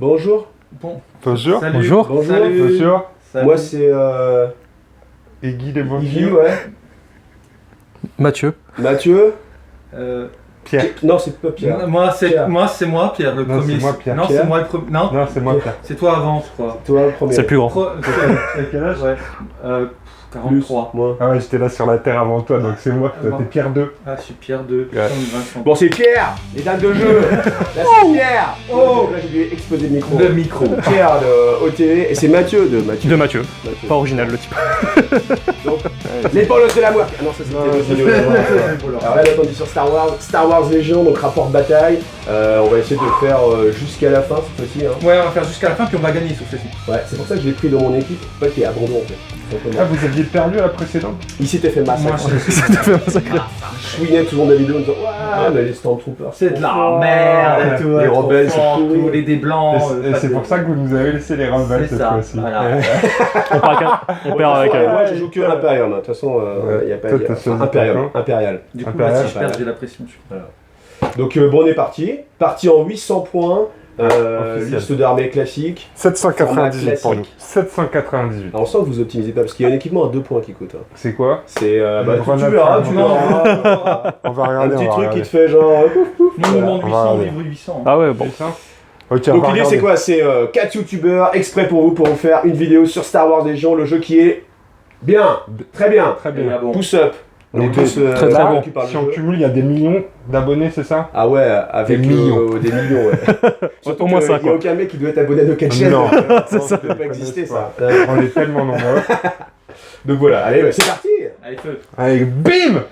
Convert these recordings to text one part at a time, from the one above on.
Bonjour. Bonjour. Salut. Bonjour. Bonjour. Salut. Bonjour. Salut. Moi c'est Iggy des bons Iggy, ouais. Mathieu. Mathieu. Pierre. Non, c'est pas Pierre. Moi, Pierre. c'est moi, Pierre, le Non, premier. c'est moi, Pierre. Non, Pierre. c'est moi le premier. Non, Non, c'est moi, Pierre. c'est toi avant, je crois. Toi le premier. C'est le plus grand. T'as quel âge? Ouais. 43. Moi. Ah ouais, j'étais là sur la terre avant toi, donc c'est moi. Toi, t'es Pierre 2. Ah, je suis Pierre 2. Ouais. Vincent. Bon, c'est Pierre, les dames de jeu. Là, c'est Pierre. Oh, là, j'ai dû exploser le micro. Le micro. Pierre de OTV et c'est Mathieu de Mathieu. De Mathieu. Mathieu. Pas original le type. Donc, les bolos de la moire. Ah non, ça c'était le vidéo de la moire. Alors là, on est sur Star Wars Légion, donc rapport de bataille. On va essayer de le faire jusqu'à la fin cette fois-ci. Hein. Ouais, on va faire jusqu'à la fin, puis on va gagner sur ceci. Ouais, c'est pour ça que je l'ai pris dans mon équipe, pas qu'il y ait abandon en fait. Ah, vous aviez perdu à la précédente? Il s'était fait Moi, massacrer. Je chouinais tout le monde de la vidéo en disant ouais, mais les Stormtroopers. c'est de la forts. merde et tout. Les rebelles, c'est pourri. tous les dés blancs. Et c'est pour ça que vous nous avez laissé les rebelles C'est cette ça, fois-ci. voilà. On perd avec. Moi, je joue que l'Imperium. De toute façon, il n'y a pas Toi, de t'as choisi Imperial. quoi? Imperial. Du coup, Impérial. là, si je perds, j'ai la pression. Donc, bon, on est parti. Parti en 800 points. Officiel. Liste d'armées classique. 798 pour nous. Classique. 798. Alors, on sent que vous optimisez pas parce qu'il y a un équipement à 2 points qui coûte. Hein. C'est quoi? C'est. Bah, Une tu grenade verras, tu flammable. verras. On va Un regarder, petit on va truc qui regarder. te fait genre. Nous, on Voilà. demande On 800, va on regarder. livre 800. Ah ouais, bon. Ok, on Donc va l'idée c'est regarder. quoi? C'est 4 youtubeurs exprès pour vous faire une vidéo sur Star Wars Légion, le jeu qui est bien, très bien. Très Et bien. ah bon. Pouce up. On est Donc, tous très, très là, bon. qui parlent Si du on jeu. cumule, il y a des millions d'abonnés, c'est ça? Ah ouais, avec Des millions. des millions, ouais. Surtout Au moins que ça, il n'y a quoi. aucun mec qui doit être abonné à nos 4 chaînes. Non. Ça ça. peut pas exister ça. On est tellement nombreux. Donc voilà, allez, bah, c'est parti. Allez, feu. Allez, bim!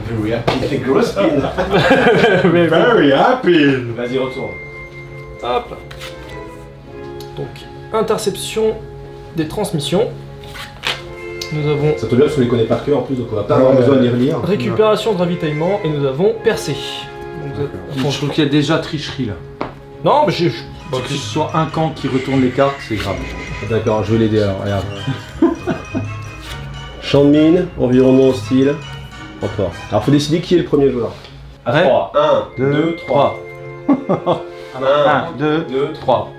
Very happy. Gros spin. Very happy! Vas-y, retourne. Hop. Donc, interception des transmissions. Nous avons Ça tombe bien parce qu'on les connaît par cœur en plus, donc on va pas avoir besoin de les relire. récupération de ravitaillement et nous avons percé. Donc, Je trouve qu'il y a déjà tricherie là. non, mais j'ai. Que ce soit un camp qui retourne les cartes, c'est grave. D'accord, je vais l'aider alors, regarde. Champ de mine, environnement hostile. Encore. Alors faut décider qui est le premier joueur. Arrête. 1, 2, 3. 1, 2, 3.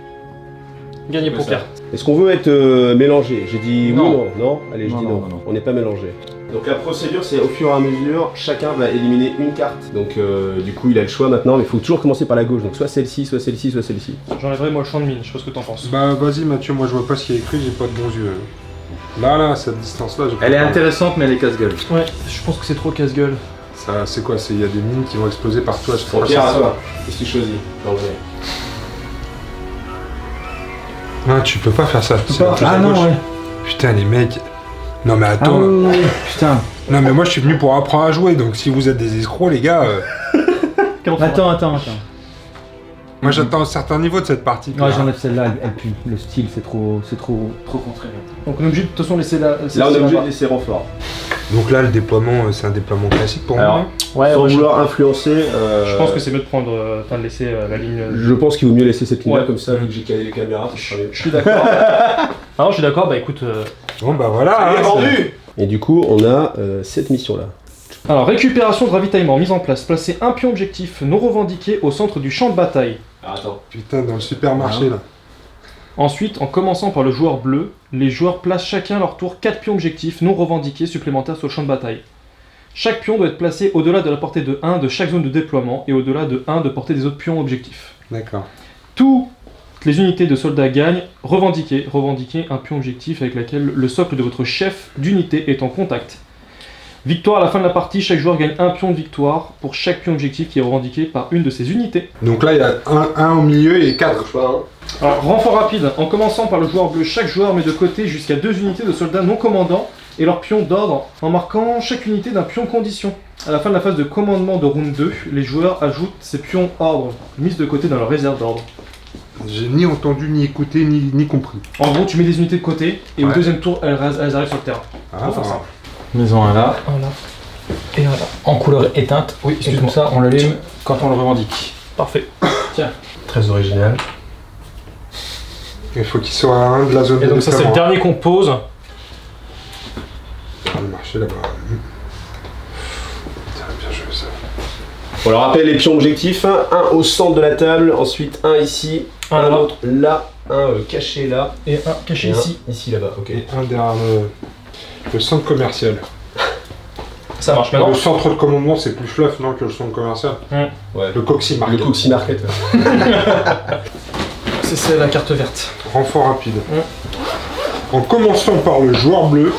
Gagné pour Pierre. Est-ce qu'on veut être mélangé? J'ai dit Non. oui, non, non? Allez, je Non, dis non, non. non, non. On n'est pas mélangé. Donc la procédure, c'est au fur et à mesure, chacun va éliminer une carte. Donc du coup, il a le choix maintenant, mais il faut toujours commencer par la gauche. Donc soit celle-ci, soit celle-ci, soit celle-ci. J'enlèverai moi le champ de mine, je sais pas ce que t'en penses. Bah vas-y Mathieu, moi je vois pas ce qu'il y a écrit, j'ai pas de bons yeux. Là, cette distance-là, je Elle est peux pas. intéressante, mais elle est casse-gueule. Ouais, je pense que c'est trop casse-gueule. Ça, c'est quoi? Il y a des mines qui vont exploser partout à chaque Bon, fois. Pierre, à toi. Qu'est-ce que tu choisis? Non, Non, tu peux pas faire ça. C'est la touche à gauche. Putain, les mecs. Non, mais attends. Putain. Non, mais moi je suis venu pour apprendre à jouer, donc si vous êtes des escrocs, les gars, Attends. moi j'attends un certain niveau de cette partie. Ouais, j'enlève celle-là, elle pue. Le style, c'est trop contraire. Donc on est obligé de toute façon laisser la. Là, on est obligé de laisser renfort. Donc là, le déploiement, c'est un déploiement classique pour Alors, moi. Ouais, Sans ouais, vouloir influencer. je pense que c'est mieux de prendre. Enfin, de laisser la ligne. Je pense qu'il vaut mieux laisser cette ligne-là Ouais. comme ça, vu que j'ai calé les caméras. Ça sera mieux. Je suis d'accord. Alors, je suis d'accord, bah écoute. Bon, bah voilà. hein, vendu. Et du coup, on a cette mission-là. Alors, récupération de ravitaillement mise en place. Placer un pion objectif non revendiqué au centre du champ de bataille. Ah, attends. Putain, dans le supermarché là. Ensuite, en commençant par le joueur bleu, les joueurs placent chacun à leur tour 4 pions objectifs non revendiqués supplémentaires sur le champ de bataille. Chaque pion doit être placé au-delà de la portée de 1 de chaque zone de déploiement et au-delà de 1 de portée des autres pions objectifs. D'accord. Toutes les unités de soldats gagnent, revendiquez un pion objectif avec lequel le socle de votre chef d'unité est en contact. Victoire à la fin de la partie, chaque joueur gagne un pion de victoire pour chaque pion objectif qui est revendiqué par une de ses unités. Donc là, il y a un au milieu et 4. Choix, Alors, renfort rapide, en commençant par le joueur bleu, chaque joueur met de côté jusqu'à 2 unités de soldats non commandants et leur pion d'ordre, en marquant chaque unité d'un pion condition. À la fin de la phase de commandement de round 2, les joueurs ajoutent ces pions ordre, mis de côté dans leur réserve d'ordre. J'ai ni entendu, ni écouté, ni compris. En gros, tu mets des unités de côté et au Ouais. deuxième tour, elles arrivent sur le terrain. Ah, Pour faire simple. Maison 1 là. Voilà. Et voilà. En couleur éteinte. Oui, et comme ça, on l'allume quand on le revendique. Parfait. Très original. Il faut qu'il soit à 1 de la zone de Et donc ça, c'est le déploiement. dernier qu'on pose. Ça va marcher là-bas. Putain, bien joué ça. On leur rappelle les pions objectifs, un au centre de la table, ensuite un ici, Un un là. autre là, un caché là, Et un caché et un ici. ici là-bas, ok. Et un derrière le centre commercial. Ça marche maintenant. Le centre de commandement, c'est plus fluff non, que le centre commercial. Ouais. Le Coxy Le Market. Coxy Market. C'est la carte verte. Renfort rapide. En commençant par le joueur bleu,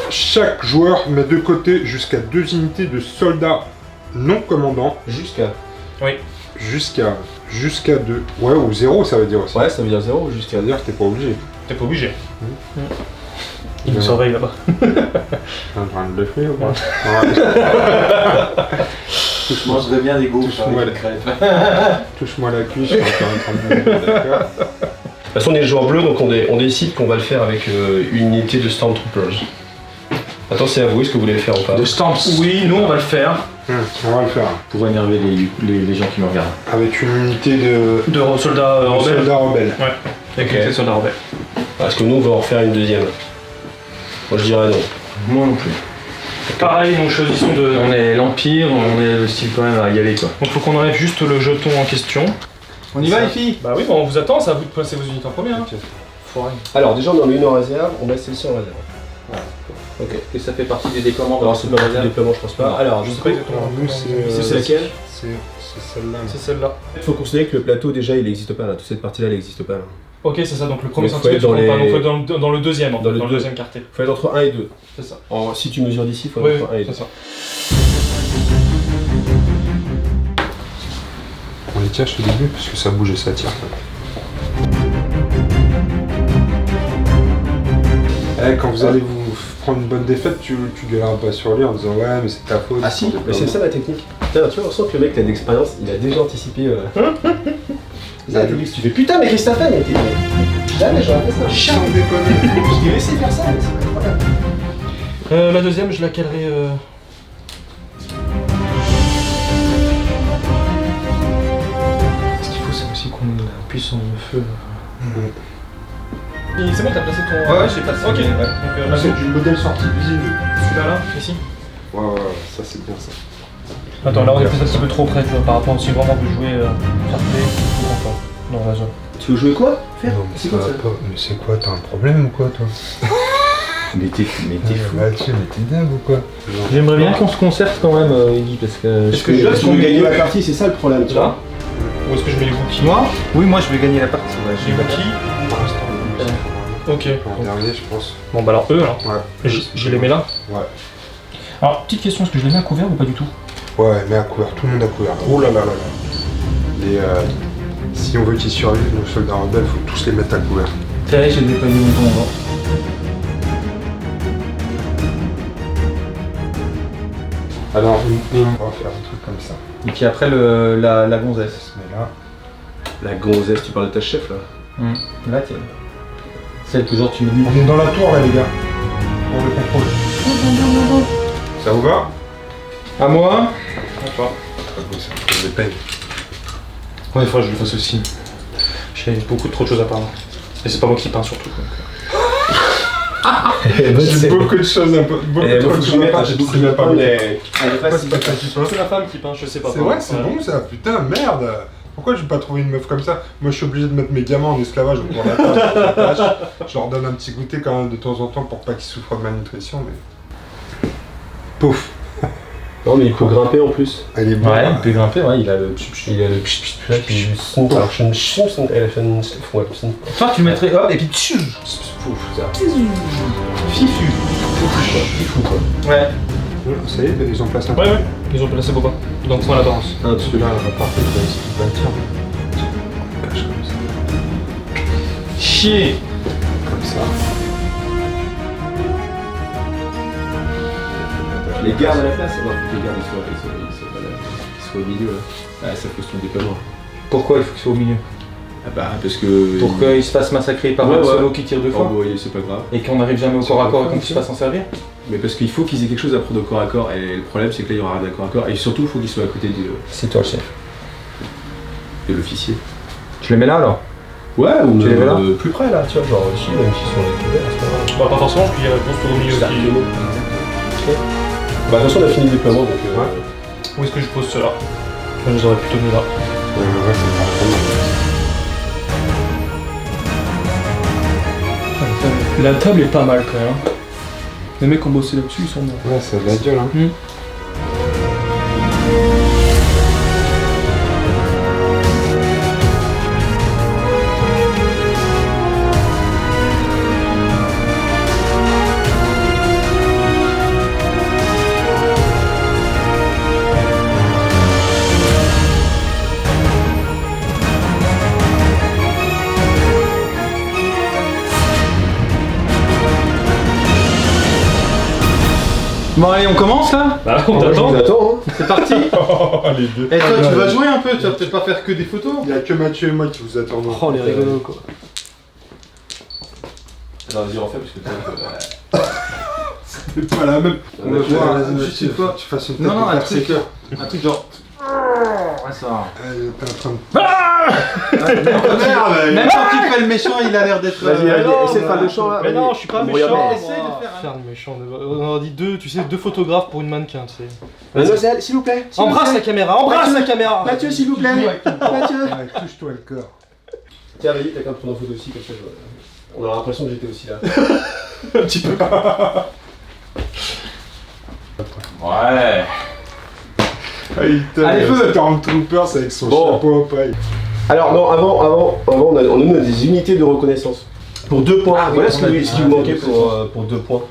chaque joueur met de côté jusqu'à 2 unités de soldats non commandants. Jusqu'à. Jusqu'à 2. Ouais, ou 0, ça veut dire aussi. Ouais, ça veut dire 0 jusqu'à. Ça veut dire que t'es pas obligé. T'es pas obligé. Il nous surveille là-bas. T'es en train de le faire ou pas? Je mangerais bien des gaufres. Touche-moi avec la- crêpes. Touche-moi la cuisse, je suis encore en train de le faire, d'accord. De toute façon, on est le joueur bleu, donc on décide qu'on va le faire avec une unité de Stormtroopers. Attends, c'est à vous, est-ce que vous voulez le faire ou pas? De stamps. Oui, nous on va le faire. On va le faire. Pour énerver les gens qui nous regardent. Avec une unité de Soldats rebelles. soldats rebelles. Ouais, avec Ok. les soldats rebelles. Parce que nous, on va en refaire une deuxième. Moi, je dirais non. Moi non plus. Pareil, nous choisissons de. On est l'Empire, on est le style quand même à y aller quoi. Donc faut qu'on enlève juste le jeton en question. On y va les filles? Bah oui, bon, on vous attend, c'est à vous de placer vos unités en premier. Hein. Foiré. Alors, déjà, on en a une en réserve, on met celle-ci en réserve. Ok. Et ça fait partie du déploiement. Alors, c'est pas le déploiement, je pense pas. Alors, Je du sais coup, pas exactement. Alors, nous, c'est laquelle? C'est celle-là. C'est celle-là. Il faut considérer que le plateau, déjà, il n'existe pas là. Toute cette partie-là, elle n'existe pas là. Ok, c'est ça, donc le premier Donc, centimètre, faut être tu dans comptes pas, les- donc faut être dans le deuxième, en fait, Dans le dans le deux. deuxième quartier. Il faut être entre 1 et 2. C'est ça. Si tu mesures d'ici, il faut Oui, être entre 1 et oui, 2. c'est ça. On les cache au début parce que ça bouge et ça tire. Quand vous allez vous prendre une bonne défaite, tu gueuleras pas sur lui en disant ouais mais c'est ta faute. Ah si, mais c'est ça ma technique. Putain, tu vois, on sent que le mec, il a de l'expérience, il a déjà anticipé. Ça, tu fais putain, mais qu'est-ce que t'as fait, mec? Jamais j'aurais fait ça. Sans déconner. Je t'ai laissé faire ça, mais c'est incroyable. La deuxième, je la calerai. Ce qu'il faut, c'est aussi qu'on appuie sur le feu. Et c'est bon, t'as placé ton. Ouais, j'ai passé. Ok. Ouais. Donc là, C'est du modèle sortie d'usine. celui-là, là, ici. Ouais, ça c'est bien ça. Attends, là on est peut-être un petit peu trop près, tu vois, par rapport si vraiment vous jouer fair play ou pas dans la zone. Tu veux jouer quoi? Faire? Non, mais C'est quoi ça? Mais c'est quoi, t'as un problème ou quoi toi? Mais t'es fou. Là-dessus, mais t'es dingue ou quoi? J'aimerais bien qu'on se concerte quand même, Iggy, parce que. Est-ce que je Parce qu'on veut gagner la partie, c'est ça le problème, tu vois. Là. Ou est-ce que je mets les cookies? Moi? Oui, moi je vais gagner la partie. Ouais, Les cookies. Ok. En dernier, je pense. Bon bah alors eux alors. Ouais. Je les mets là. Ouais. Alors petite question, est-ce que je les mets à couvert ou pas du tout? Ouais, mais à couvert, tout le monde à couvert. Oh là là là là. Et si on veut qu'ils survivent, nos soldats rebelles, faut tous les mettre à couvert. Tiens, j'ai déployé mon commandant. Alors, on va faire un truc comme ça. Et puis après, la gonzesse. Mais là, La gonzesse, tu parles de ta chef là? Là, tiens. Celle que genre tu me dis. on est dans la tour là, les gars. On le contrôle. Ça vous va? À moi? D'accord. On les paye. Ouais, il faudrait que je le fasse aussi. J'ai beaucoup trop de choses à parler. Et c'est pas moi qui peins surtout. J'ai beaucoup de choses un peu. Beaucoup Eh, de moi, faut que je mette, choses j'ai à beaucoup pas. de temps, mais. Allez, Pourquoi vas-y. c'est pas toi qui peins? C'est la femme qui peint, je sais pas. C'est vrai, c'est bon ça, putain, merde! Pourquoi j'ai pas trouvé une meuf comme ça? Moi je suis obligé de mettre mes gamins en esclavage pour la tâche. Je leur donne un petit goûter quand même de temps en temps pour pas qu'ils souffrent de malnutrition, mais. Pouf! Non, mais il peut grimper en plus. Elle est bonne. Ouais, il peut grimper, ouais, il a le. Il a le là qui. Alors, je ne elle a fait une. Ouais, Toi, tu le mettrais, hop, et puis tu. Pouf, ça. Fifu. Fou quoi. Ouais. Ça y est, ils ont placé un Ouais, ouais, ils ont placé Boba. Donc point l'apparence. Ah, parce que là, on va partir de 20 cache comme ça. Chier. Comme ça. Les gardes à la place, alors faut que les gardes ils soient au milieu là. Ah, ça pose ton déploiement. Pourquoi il faut qu'il soit au milieu? Ah bah, parce que. Pour qu'il se fasse massacrer par Ouais, un ouais. solo qui tire deux Oh, fois? bon, c'est pas grave. Et qu'on n'arrive jamais au corps à corps et qu'on puisse pas s'en servir? Mais parce qu'il faut qu'ils aient quelque chose à prendre au corps à corps, et le problème c'est que là il y aura rien à corps à corps, et surtout il faut qu'ils soient à côté C'est toi le chef. de l'officier. Tu les mets là alors? Ouais, ou Tu les mets là plus près là, tu vois, genre ici, même s'ils sont les couverts, c'est pas grave. Bah, pas forcément, puis il y a la réponse au milieu Exactement. Bah attention, on a fini le déploiement donc. Où est-ce que je pose cela? Je les aurais plutôt mis là. Ouais, c'est La table est pas mal quand même. Les mecs qui ont bossé là-dessus, ils sont bons. Ouais, ça a de la gueule, hein. Bon allez, on commence là? Bah, on Je t'attend. vous attends, hein. C'est parti. Les deux. Et toi, tu vas jouer un peu, tu vas peut-être pas faire que des photos. Il y a que Mathieu et moi qui vous attendons. Oh, les rigolos quoi. Attends, vas-y, refais parce que C'est pas la même. On va voir, vas-y, juste une fois. tu fasses une tête Non, non, de un percer. truc, un truc genre. Ouais, ça va. T'es en train de... Merde! Même quand il fait le méchant, il a l'air d'être. Vas-y, Mais non, essaie de faire le chant là. Mais vas-y. non, je suis pas Bon, méchant. regarde. Essaye de faire un- Faire le méchant. On a dit deux photographes pour une mannequin, tu sais. Mademoiselle, s'il vous plaît. s'il vous Embrasse plaît. la caméra, embrasse la caméra. Mathieu, s'il vous plaît. Mathieu. Ouais, touche-toi le corps. Tiens, vas-y, t'as qu'à me prendre en photo aussi, comme ça on a l'impression que j'étais aussi là. Un petit peu. Ouais. Allez, feu. Stormtrooper, c'est avec son Bon. chapeau en paille. Alors, non, avant on a des unités de reconnaissance. Pour 2 points, Ah, voilà oui, ce on a qui dit. vous manquait pour 2 points.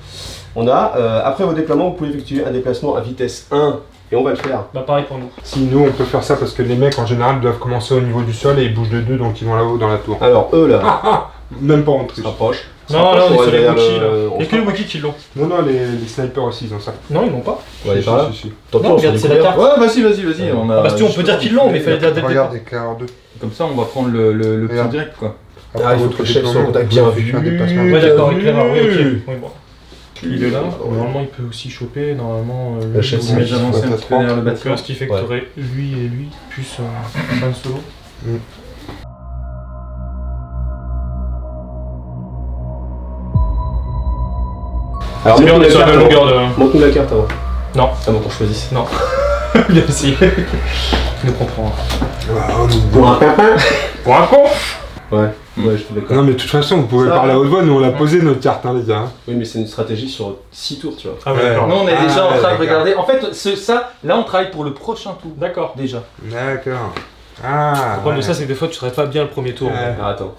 On a, après vos déploiements, vous pouvez effectuer un déplacement à vitesse 1, et on va le faire. Bah, pareil pour nous. Si nous on peut faire ça parce que les mecs en général doivent commencer au niveau du sol et ils bougent de 2 donc ils vont là-haut dans la tour. Alors, eux là, Même pas en se triche. rapprochent. Non, là, on est sur les derrière Wookiee là. le- Il y a que les Wookiee qui l'ont. Non, non, les snipers aussi ils ont ça. Non, ils l'ont pas. On va aller par là. Si. Tant pis, Non, on regarde, se c'est la découvert. carte. Ouais, vas-y, on a. Ah, Bastien, on peut dire qu'ils l'ont, mais il fallait dire dès le départ. Regarde, les KR2. Comme ça, on va prendre le pion Regarde. direct quoi. Ah, il faut que le chef soit en contact bien vu. Un déplacement. Ouais, d'accord, éclaireur, oui, ok. Mmh. Oui, bon. Il est là. Normalement, il peut aussi choper. Normalement, Le chef, Si mais j'avance un petit peu derrière le bâtiment. ce qui fait que Ouais. t'aurais lui et lui, plus un solo. Alors, C'est bien, on montre-nous est sur la même carte longueur avant. de. Montre-nous la carte avant. Non. Avant qu'on choisisse. Non. Bien essayé. Je le comprends. Pour un pimpin. Pour un con. Ouais, je suis d'accord. Non mais de toute façon vous pouvez Ça parler va. à haute voix, nous on l'a posé notre carte hein les gars. hein. Oui, mais c'est une stratégie sur 6 tours, tu vois. Ah, Ouais. d'accord. Non, on est Ah, déjà en train de d'accord. regarder. En fait, ça, là, on travaille pour le prochain tour. D'accord. Déjà. D'accord. Ah. Le problème de ça, ouais. c'est que des fois, tu serais pas bien le premier tour. Ouais. Ah, attends.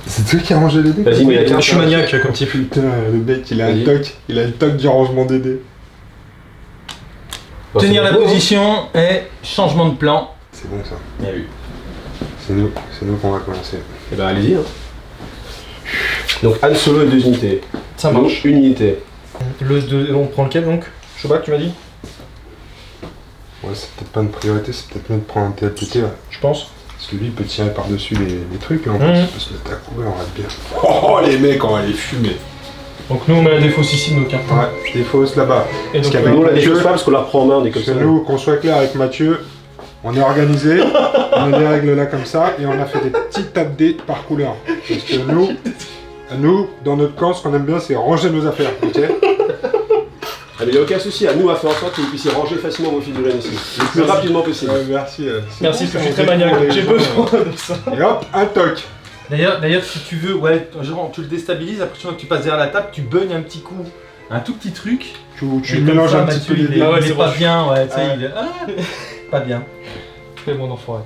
C'est toi qui as rangé les dés. Vas-y, mais la carte. Je suis maniaque comme type. Putain, le mec il a un Vas-y. toc, il a le toc du rangement des dés. Bon, Tenir c'est la beau, hein. position et changement de plan. C'est bon ça. Bien vu. C'est nous qu'on va commencer. Eh ben, allez-y. Hein. Donc, Han Solo et 2 unités. Ça Donc, marche. une unité. On prend lequel donc Chewbacca, tu m'as dit Ouais, c'est peut-être pas une priorité, c'est peut-être mieux de prendre un TLPT ouais. Je pense. Parce que lui il peut tirer par-dessus les trucs et en Mhm. plus il peut se mettre à couvert, on va être bien. Oh les mecs, on va les fumer. Donc nous, on met la défausse ici de nos cartes. Ouais, des fausses là-bas. Et donc, Parce Nous, on la Mathieu- défausse pas parce qu'on la reprend en main, on est comme Parce ça. que nous, qu'on soit clair avec Mathieu, on est organisé, on a des règles là comme ça, et on a fait des petites tapes dés par couleur. Parce que nous, dans notre camp, ce qu'on aime bien, c'est ranger nos affaires, ok? Ah, mais il n'y a aucun souci, à nous, on va faire en sorte que vous puissiez ranger facilement vos figurines ici. Le plus rapidement possible. Merci. Merci, parce que je suis très maniaque. J'ai besoin de ça. Et hop, un toc. D'ailleurs, si tu veux, ouais, genre, tu le déstabilises, après tu vois que tu passes derrière la table, tu bugnes un petit coup, un tout petit truc. Tu Et comme mélanges ça, un petit Mathieu, peu les il dés. est, Ah ouais, il est c'est pas bon. bien, ouais, tu sais, Ouais. il est pas bien. Fais mon enfoiré.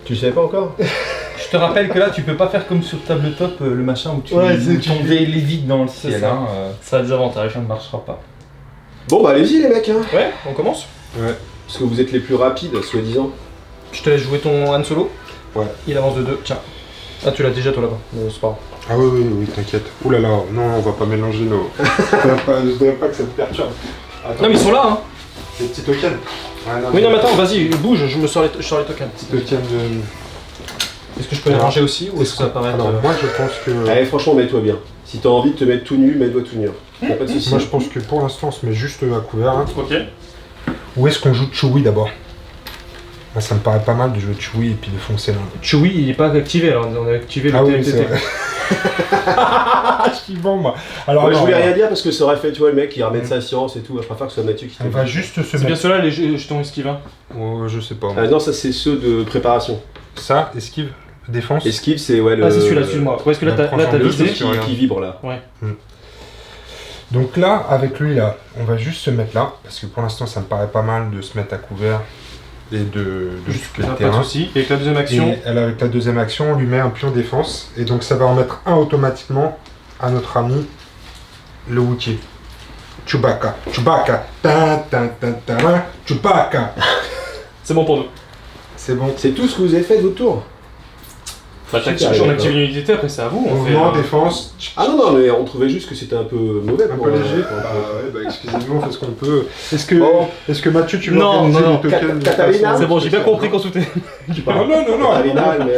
Tu le savais pas encore? Je te rappelle que là, tu peux pas faire comme sur tabletop, le machin où tu Ouais, c'est- où ton dé lévite dans le C'est ciel, ça. hein, Ça a des avantages. ça ne marchera pas. Bon, bah, allez-y, les mecs, hein. Ouais, on commence. Parce que vous êtes les plus rapides, soi-disant. Je te laisse jouer ton Han Solo. Ouais. Il avance de 2. Tiens. Ah, tu l'as déjà toi là-bas. C'est pas grave. Ah oui, t'inquiète. Ouh là là, non, on va pas mélanger nos... je voudrais pas que ça te perturbe. Attends, Non, mais ils sont là, hein. les petits tokens. Ouais, Oui, non, mais attends, vas-y, bouge, je sors les tokens. Petits tokens de... Est-ce que je peux les ranger aussi ou est-ce que ça va paraître. Alors moi je pense que... Allez, franchement, mets-toi bien. Si t'as envie de te mettre tout nu, mets-toi tout nu. Y'a pas de soucis. Moi je pense que pour l'instant on se met juste à couvert. Hein. Ok. Où est-ce qu'on joue Chewie d'abord? Moi, ça me paraît pas mal de jouer Chewie et puis de foncer là. Chewie, il est pas activé alors, on a activé le Ah oui, c'est TMTT. vrai. Je suis bon moi. Alors Moi, je non, voulais on va- rien dire parce que ça aurait fait, tu vois, le mec qui ramène sa science et tout. Je préfère que ce soit Mathieu qui te on va juste se C'est bien mettre. ceux-là les jetons esquive. Hein. Oh, je sais pas. moi. Non, ça c'est ceux de préparation. Ça, esquive, défense. Esquive, c'est ouais, le. Ah, c'est celui-là, excuse-moi. Ouais, parce que là, la t'as prochaine Le visé. truc qui vibre là. Donc là, avec lui là, on va juste se mettre là, parce que pour l'instant ça me paraît pas mal de se mettre à couvert et de Pas occuper le de terrain. soucis. Et avec la deuxième action, Et elle, avec la deuxième action, on lui met un pion défense, et donc ça va en mettre un automatiquement à notre ami le Wookiee. Chewbacca, Chewbacca, ta ta ta ta ta, Chewbacca. c'est bon pour nous. C'est bon. C'est tout ce que vous avez fait de votre tour. Bah, Super, on d'accord. active une unité, après c'est à vous. On fait, Mouvement, défense. Ah non, mais on trouvait juste que c'était un peu mauvais. Un pour, peu léger. pour- Ouais, bah excusez-nous, on fait ce qu'on peut. Bon. Est-ce que Mathieu, tu veux Non, organiser non, les tokens de Catalina, façon- C'est bon, j'ai bien compris qu'on sautait. Ah non, non, non. Catalina, mais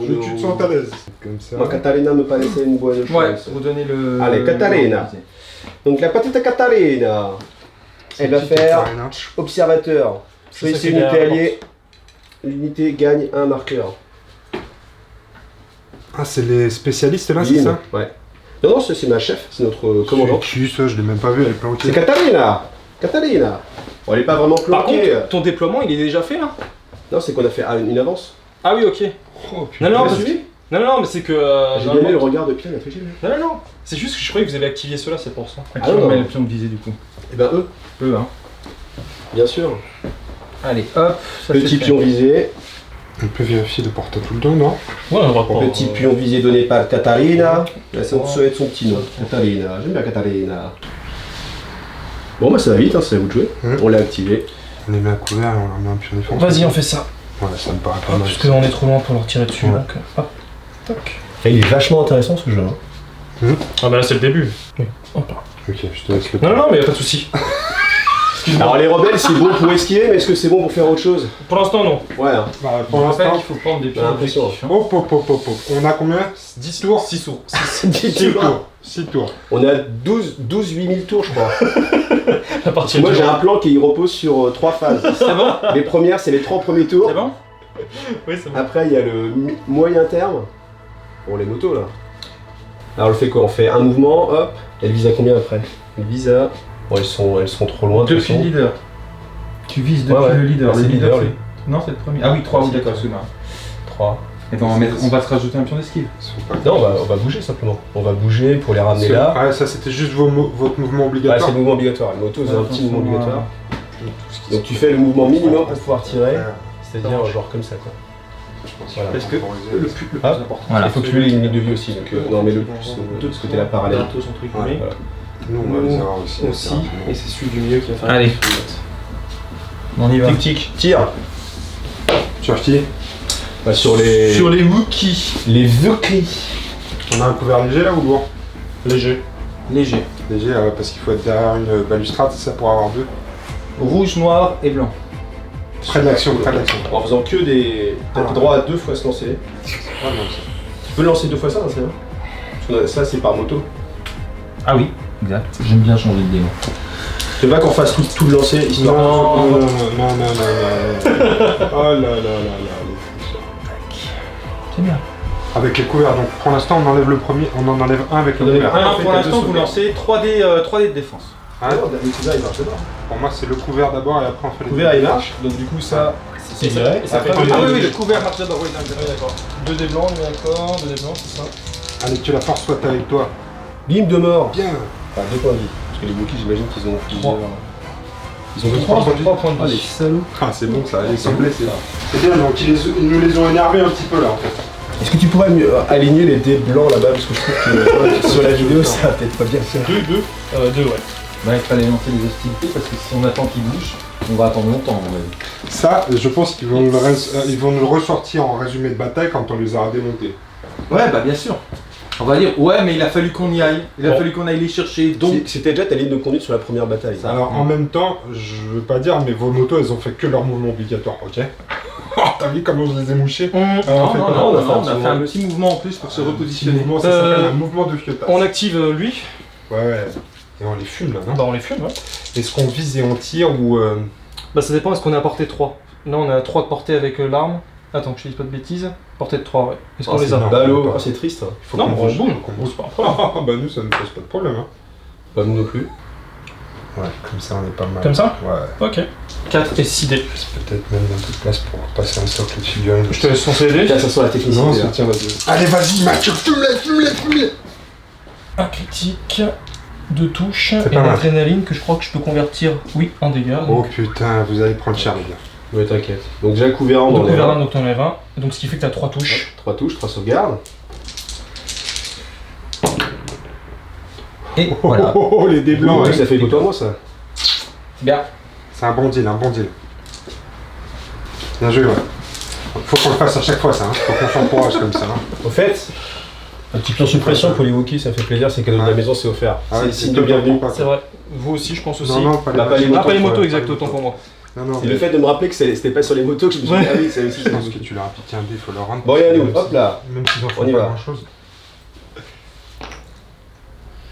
Tu te sens à l'aise. Comme ça. Moi, Catalina me paraissait une bonne chose. Ouais, vous donnez le. Allez, Catalina. Donc la petite Catalina, elle va Petite faire Catalina. observateur. C'est Choisissez ça une qui est unité bien, alliée. L'unité gagne un marqueur. Ah, c'est les spécialistes là, c'est Lynn, ça? Ouais. Non, non, c'est ma chef, c'est notre commandant. C'est qui ça? Je l'ai même pas vu, elle est planquée. C'est Catalina. Catalina. Bon, elle est pas vraiment Par planquée. contre, ton déploiement il est déjà fait là? Non, c'est qu'on a fait une avance. Ah oui, ok. Oh, putain. Non, non, T'as parce que- suivi non, mais c'est que. J'ai normalement- bien aimé le regard de Pierre, il a fait chier. Non. C'est juste que je croyais que vous avez activé ceux-là, c'est pour ça. À qui Ah non, on met non. le pion de visée du coup? Eh ben eux, Eux, hein. bien sûr. Allez, hop, ça Petit c'est pion visé. On peut vérifier de porter tout le temps, non? Ouais, on va pas. Petit pion visé donné par Catalina. Là, ça va être son petit nom. Catalina. J'aime bien Catalina. Bon, bah ça va vite, hein, c'est à vous de jouer. On l'a activé. On les met à couvert et on leur met un pion défense. Vas-y, on fait ça. Ouais, ça me paraît pas Hop, mal. parce qu'on est trop loin pour leur tirer dessus. Ouais. Donc, hop. Toc. Et il est vachement intéressant ce jeu. Hein. Ah bah là c'est le début. Oui. Hop. Ok, je te laisse le Non, mais y a pas de soucis. Alors les rebelles, c'est bon pour esquiver, mais est-ce que c'est bon pour faire autre chose? Pour l'instant, non. Ouais. Hein. Bah, Je pour vous rappelle l'instant. qu'il faut prendre des pions J'ai l'impression. d'objectif, hein. Hop, hop, hop, hop, hop. On a combien? 10 tours? 6 tours. 6 tours. 6 tours. On a 12 8000 tours, je crois. À partir Moi de j'ai un plan qui repose sur 3 phases. C'est bon? Les premières, c'est les 3 premiers tours. C'est bon? Oui, c'est bon. Après, il y a le moyen terme. Pour les motos là. Alors, on fait quoi? On fait un mouvement, hop. Elle vise à combien après? Elle vise à. Bon, elles sont trop loin. de toute Depuis le façon. leader. Tu vises depuis Ouais. le leader. Ah, c'est Le leader, lui. c'est. Non, c'est le premier. Ah oui, 3, Ah, oui, c'est d'accord, le excuse-moi. 3. Et ben, on va se rajouter un pion d'esquive. Ils sont pas- Non, on va bouger simplement. On va bouger pour les ramener C'est- là. Ah, ça c'était juste votre mouvement Ouais, obligatoire. c'est le mouvement obligatoire. Les motos, c'est un petit Attention, mouvement obligatoire. Tout ce qui Donc, se- tu fais le mouvement minimum pour pouvoir tirer. Ouais, C'est-à-dire, genre comme ça quoi. je pense Voilà. qu'il faut Parce que temporiser. le plus Ah. important. Il faut tuer les limites de vie aussi. Donc, non, mais le plus de ce côté-là parallèle. Bientôt son truc. Ouais. Oui. Voilà. Nous, on va les avoir aussi. Aussi. assez rapidement. Et c'est celui du milieu qui va faire. Allez. On y va. Tic tic, tire. Sur qui? Bah, sur les. Sur les Wookiees. Les Wookiees. On a un couvert léger là ou lourd? Léger. Léger. Léger parce qu'il faut être derrière une balustrade, c'est ça pour avoir deux. Rouge, noir et blanc. Près de l'action, près de l'action. En faisant que des. T'as Ah. droit à 2 fois se lancer. Ah, non, Tu peux lancer 2 fois ça, hein, c'est vrai. Parce que ça, c'est par moto. Ah oui, exact. J'aime bien changer de démon. Tu veux pas qu'on fasse tout le lancer histoire. non, non. Oh là là là là. C'est bien. Avec les couverts, donc pour l'instant on enlève le premier, on en enlève un avec le On enlève couvert. un. Alors fait, pour t'as l'instant, deux vous lancez 3D de défense. Hein Ah non, le couvert il marche pas. Pour moi c'est le couvert d'abord et après on fait Le les couvert il marche, donc du coup ça. C'est viré. Et ça fait Après, deux Ah dés oui, oui, bleus. le couvert marche d'abord. Oui, D'accord. 2 dés blancs, lui encore, 2 dés blancs, c'est ça. Allez, que la force soit avec toi. Bim de mort. Bien. Enfin, 2 points de vie. Parce que les Wookiees, j'imagine qu'ils ont. Trois. Ils ont 3 points de vie. 3 points de Ah, les vie. salauds. Ah c'est bon ça, ils sont blessés. C'est bien, donc ils nous les ont énervés un petit peu là en fait. Est-ce que tu pourrais aligner les dés blancs là-bas? Parce que je trouve que sur la vidéo ça va peut-être pas bien faire. 2, ouais. Bah, il fallait lancer les hostilités parce que si on attend qu'ils bougent, on va attendre longtemps, à mon avis. Ça, je pense qu'ils vont, ils vont nous le ressortir en résumé de bataille quand on les aura démontés. Ouais, bah bien sûr. On va dire, ouais, mais il a fallu qu'on y aille. Il a Bon. fallu qu'on aille les chercher. Donc, C'était déjà ta ligne de conduite sur la première bataille. Alors en même temps, je veux pas dire, mais vos motos elles ont fait que leur mouvement obligatoire, ok? T'as vu comment je les ai mouchés? Non, on fait non, quoi? non, On a fait un on a petit fait un mouvement. petit mouvement en plus pour se Petit repositionner. mouvement, ça s'appelle un mouvement de fiotasse. On active lui. Ouais. Et on les fume là, non? Bah on les fume, ouais. Est-ce qu'on vise et on tire ou... Bah ça dépend, est-ce qu'on est à portée 3? Là on est à 3 de portée avec l'arme. Attends, que je dise pas de bêtises. Portée de 3, ouais. Est-ce qu'on Oh, les c'est a? énorme. Bah l'eau, c'est triste. Il faut Non, qu'on on bouge. bouge. Qu'on bouge. C'est pas un problème. Ah bah nous ça ne pose pas de problème hein. Pas nous non plus. Ouais, comme ça on est pas mal. Comme ça? Ouais. Ok. 4 et 6 dés. C'est peut-être même un peu de place pour passer un socle de figurines. Je te laisse son CD. Là, ça sent la technicité. Non, là. tiens, vas-y. Allez, vas-y, Mathieu, fume-les. Un critique, 2 touches C'est et pas mal. l'adrénaline que je crois que je peux convertir, oui, en dégâts. Oh Donc, putain, vous allez prendre cher, les gars. Ouais, t'inquiète. Donc déjà couvert en donc enlève on verra, un. donc t'enlèves un. Donc ce qui fait que t'as 3 touches. 3 touches, 3 sauvegardes. Et voilà. Oh, les dés blancs, Ouais, ouais. ça fait toi moi ça. Bien. C'est un bon deal, Bien joué, ouais. Faut qu'on le fasse à chaque fois, ça. Hein. Faut qu'on s'encourage comme ça. Hein. Au fait, un petit pion suppression pour les Wookiees, ça fait plaisir, c'est cadeau de la maison, c'est offert. Ah, C'est ouais, le signe de bienvenue. C'est vrai. Vous aussi, je pense aussi. Non, pas Bah, pas les machines. Ah, pas les motos, Ouais, exact, pas les autant pour moi. Non, non, Et mais le fait de me rappeler que c'était pas sur les motos que je me suis dit, Ouais. ah oui, c'est aussi. je pense que tu leur as piqué un dé, faut leur rendre. Bon, et à nous, Même hop si- là. Même s'ils en font On y pas va. grand chose.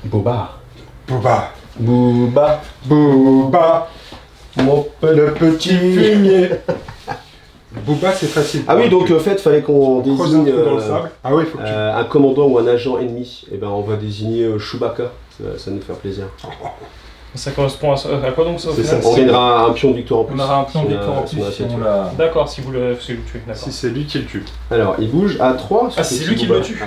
Boba. Booba. Booba. Booba. Mon Le petit fumier. Booba, c'est facile. Ah oui, donc en fait, fallait qu'on Creuse un désigne trou dans le sable. Ah oui, faut que tu... un commandant ou un agent ennemi. Et ben on va désigner Chewbacca. Ça va nous faire plaisir. Ça correspond à quoi donc ça au C'est ça. final On gagnera un pion de victoire en plus. On aura un pion de Si victoire en si plus on a si assez on tué. l'a. D'accord, si vous le tuez, d'accord. Si c'est lui qui le tue. Alors, il bouge à 3. Ah, c'est lui qui le tue.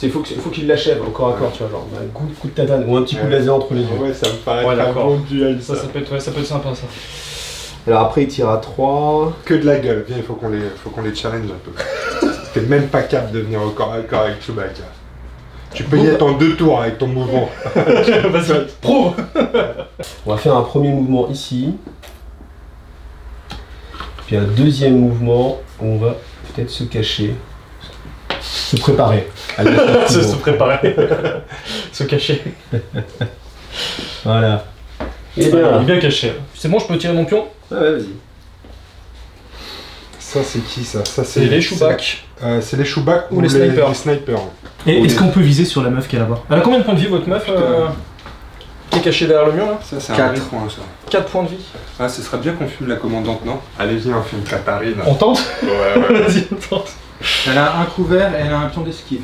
Il faut qu'il l'achève au corps à corps, tu vois, genre un coup de tatane ou un petit coup de laser entre les yeux. Ouais, ça me paraît Ouais, un d'accord. bon duel, Ça, ça peut être sympa ça. Alors après, il tire à 3. Que de la gueule. Viens, il faut qu'on les challenge un peu. T'es même pas capable de venir au corps à corps avec Chewbacca. Tu peux y être en 2 tours avec ton mouvement. Vas-y, prouve. On va faire un premier mouvement ici. Puis un deuxième mouvement où on va peut-être se cacher. Se préparer. Se préparer. Se cacher. Voilà. Et Il bien. est bien caché. C'est bon, je peux tirer mon pion? Ah ouais, vas-y. Ça, c'est qui ça? Ça, C'est les Chewbacca. C'est les Chewbacca Ou les snipers. Les snipers. Et Oui. est-ce qu'on peut viser sur la meuf qui est là-bas? Elle a combien de points de vie votre meuf qui est cachée derrière le mur là? Ça, c'est un 4. vrai point, ça. 4 points de vie. Ah, ce serait bien qu'on fume la commandante, non? Allez, viens, on filme Katharine. On tente? Ouais. Vas-y, on tente. Elle a un couvert et elle a un pion d'esquive.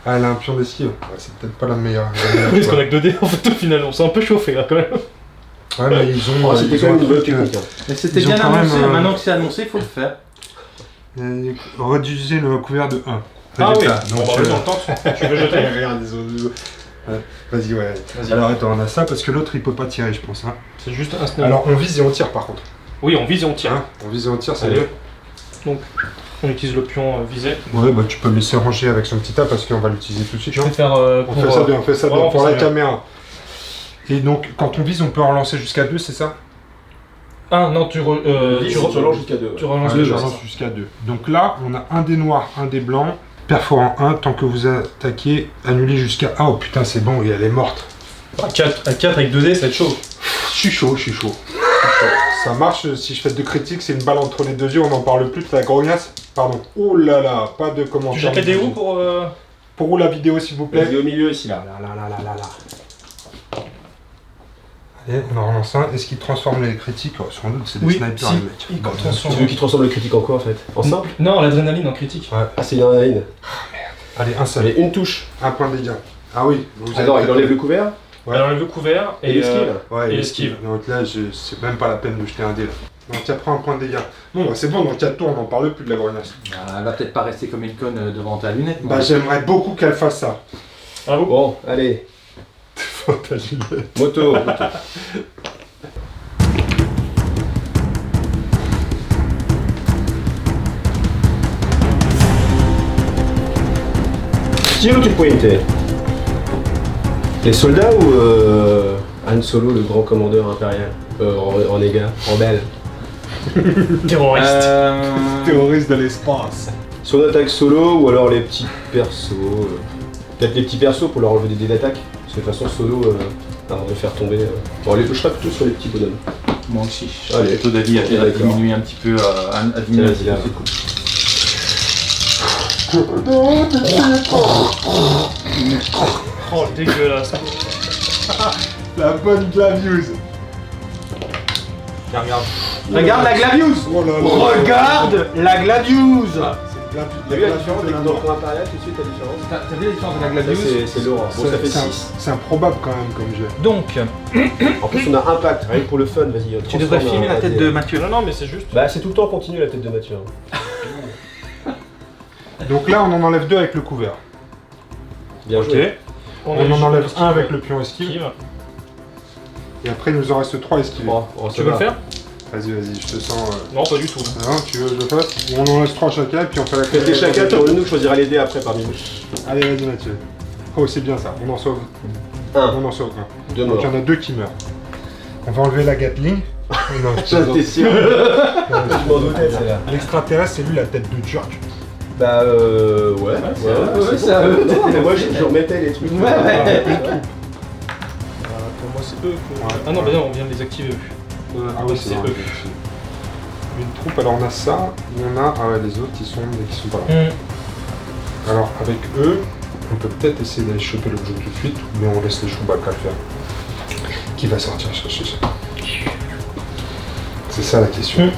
Ah, elle a un pion d'esquive. Ouais, c'est peut-être pas la meilleure. Oui, parce qu'on a que 2 dés en fait au final, on s'est un peu chauffé là quand même. Ouais, mais ils ont. Oh, c'était ils quand ont même un une bonne truc, technique. Hein. Mais c'était Ils ont bien quand même, annoncé, maintenant que c'est annoncé, il faut le faire. Réduisez le couvert de 1. Ah oui, Donc, bon, bah, vas-y, on tente. Tu veux jeter? Regarde, ils ont. Ouais. Vas-y, ouais. Vas-y. Alors attends, on a ça parce que l'autre il peut pas tirer, je pense. Hein. C'est juste un snap. Alors on vise et on tire par contre. Oui, on vise et on tire. Hein, on vise et on tire, c'est Allez. mieux. On utilise le pion visé. Ouais, bah tu peux le laisser ranger avec son petit tas parce qu'on va l'utiliser tout de suite. Je hein. vais faire On pour, fait ça bien, on fait ça ouais, bien on pour fait la ça bien. caméra. Et donc quand on vise, on peut en relancer jusqu'à 2, c'est ça? Ah non, tu relances jusqu'à 2. tu relances Ouais, le je jeu. relance jusqu'à 2. Donc là, on a un dé noir, un dé blanc. Perforant 1, tant que vous attaquez, annulez jusqu'à... Ah, oh putain, c'est bon, et elle est morte. À 4 avec 2 dés, ça va être chaud. Je suis chaud. Ça marche, si je fais 2 critiques, c'est une balle entre les 2 yeux, on n'en parle plus de la grognasse. Pardon. Oh là là, pas de commentaires. Tu jettes des où pour... Pour où la vidéo, s'il vous plaît? Vas-y au milieu ici, là. Là. Allez, on en relance un. Est-ce qu'il transforme les critiques? Oh, sans doute, c'est des Oui, snipers, si. les mecs. Il Bah, transforme. Tu veux qu'il transforme le critique en quoi en fait? En simple? Non, l'adrénaline en critique. Ouais. Ah, c'est l'adrénaline. Allez, un seul. Allez, une touche. Un point de dégâts. Ah oui. Vous Alors, avez- il enlève le couvert Ouais. Elle enlève le couvert et l'esquive. Ouais, Et et l'esquive. Donc là, c'est même pas la peine de jeter un dé là. Donc tu prends un point de dégâts. Bon, bah, c'est bon, dans 4 tours, on n'en parle plus de la grognasse. Elle va peut-être pas rester comme une conne devant ta lunette. moi. Bah, j'aimerais beaucoup qu'elle fasse ça. À vous. Bon, allez. Ta lunette. Moto. Tire ou tu pointes? Les soldats ou Han Solo, le grand commandeur impérial? Renégat, rebelle. Terroriste. Terroriste de l'espace. Si on attaque solo ou alors les petits persos. Peut-être les petits persos pour leur enlever des dés d'attaque. Parce que de toute façon, solo, alors de faire tomber. Bon, allez, je serai plutôt sur les petits bonhommes. Moi aussi. Allez. Plutôt d'avis à D'accord. diminuer un petit peu, à diminuer un petit peu Vas-y, là. ses coups. Oh, dégueulasse. La bonne Glavius. Regarde. Regarde la Glavius. Oh là là. Regarde la Glavius. T'as vu la différence avec l'Empereur Impérial tout de suite la différence? T'as vu la différence de la Ça, Glavius? c'est lourd. Bon, ça fait 6. C'est improbable quand même comme jeu. Donc, En plus, on a impact, rien que pour le fun, vas-y. Tu devrais filmer la tête de Mathieu. non, non, mais c'est juste. Bah, c'est tout le temps continu la tête de Mathieu. Donc là, on en enlève 2 avec le couvert. Bien Ok. joué. On en enlève 1 avec le pion esquive. Esquive. Et après, il nous en reste 3 esquivés. Bon, ça Tu veux va. le faire? Vas-y, je te sens. Non, pas du tout. Non, tu veux que je le fasse? On en laisse 3 chacun et puis on fait la Faites chacun, pour nous choisira les dés après parmi nous. Allez, vas-y, Mathieu. Oh, c'est bien ça. On en sauve. Un. On en sauve 1. Deux Donc morts. il y en a 2 qui meurent. On va enlever la Gatling. Non, je J'en étais sûr. Je m'en doutais, celle-là. L'extraterrestre, c'est lui la tête de Turc. Bah, ouais. c'est à eux. Moi, je remettais les trucs. Pour moi, c'est eux. Ah non, bah non, on vient de les activer. Ah oui, c'est C'est vrai. eux. Une troupe, alors on a ça, on a. Ah ouais, les autres, ils sont pas là. Alors, avec eux, on peut peut-être essayer d'aller choper l'objet tout de suite, mais on laisse les Chewbacca le faire. Qui va sortir chercher ça? C'est ça la question.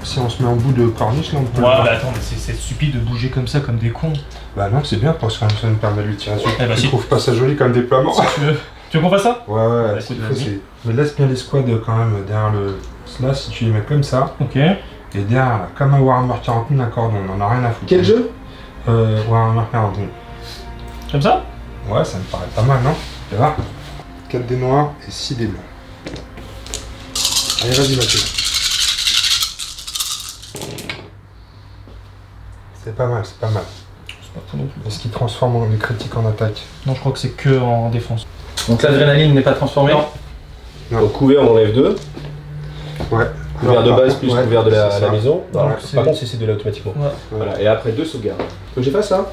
Si on se met en bout de corniche, là, on peut. Ouais, le voir. bah attends, mais c'est stupide de bouger comme ça, comme des cons. Bah non, c'est bien parce que ça nous permet de lui tirer dessus. Eh bah Je si. trouve pas ça joli comme déploiement. Si tu veux. Tu veux qu'on fasse ça? Ouais, écoute, il faut, vas-y. mais laisse bien les squads quand même derrière le. Là, si tu les mets comme ça, Ok. et derrière, là, comme un Warhammer 40 000 un cordon, on en a rien à foutre. Quel jeu? Warhammer 40 000. Comme ça? Ouais, ça me paraît pas mal, non? Tu vois? 4 dés noirs et 6 dés blancs. Allez, vas-y, Mathieu. C'est pas mal, c'est pas mal. C'est pas trop non plus. Est-ce qu'il transforme les critiques en attaque? Non, je crois que c'est que en défense. Donc l'adrénaline n'est pas transformée. Non. Donc, couvert, on enlève 2. Ouais. Couvert de Alors, base par plus contre, couvert de c'est la ça. maison. Donc, Alors, c'est- par contre, c'est de là automatiquement. Ouais. Voilà. Et après, 2 sauvegardes. Faut que j'ai fasse ça?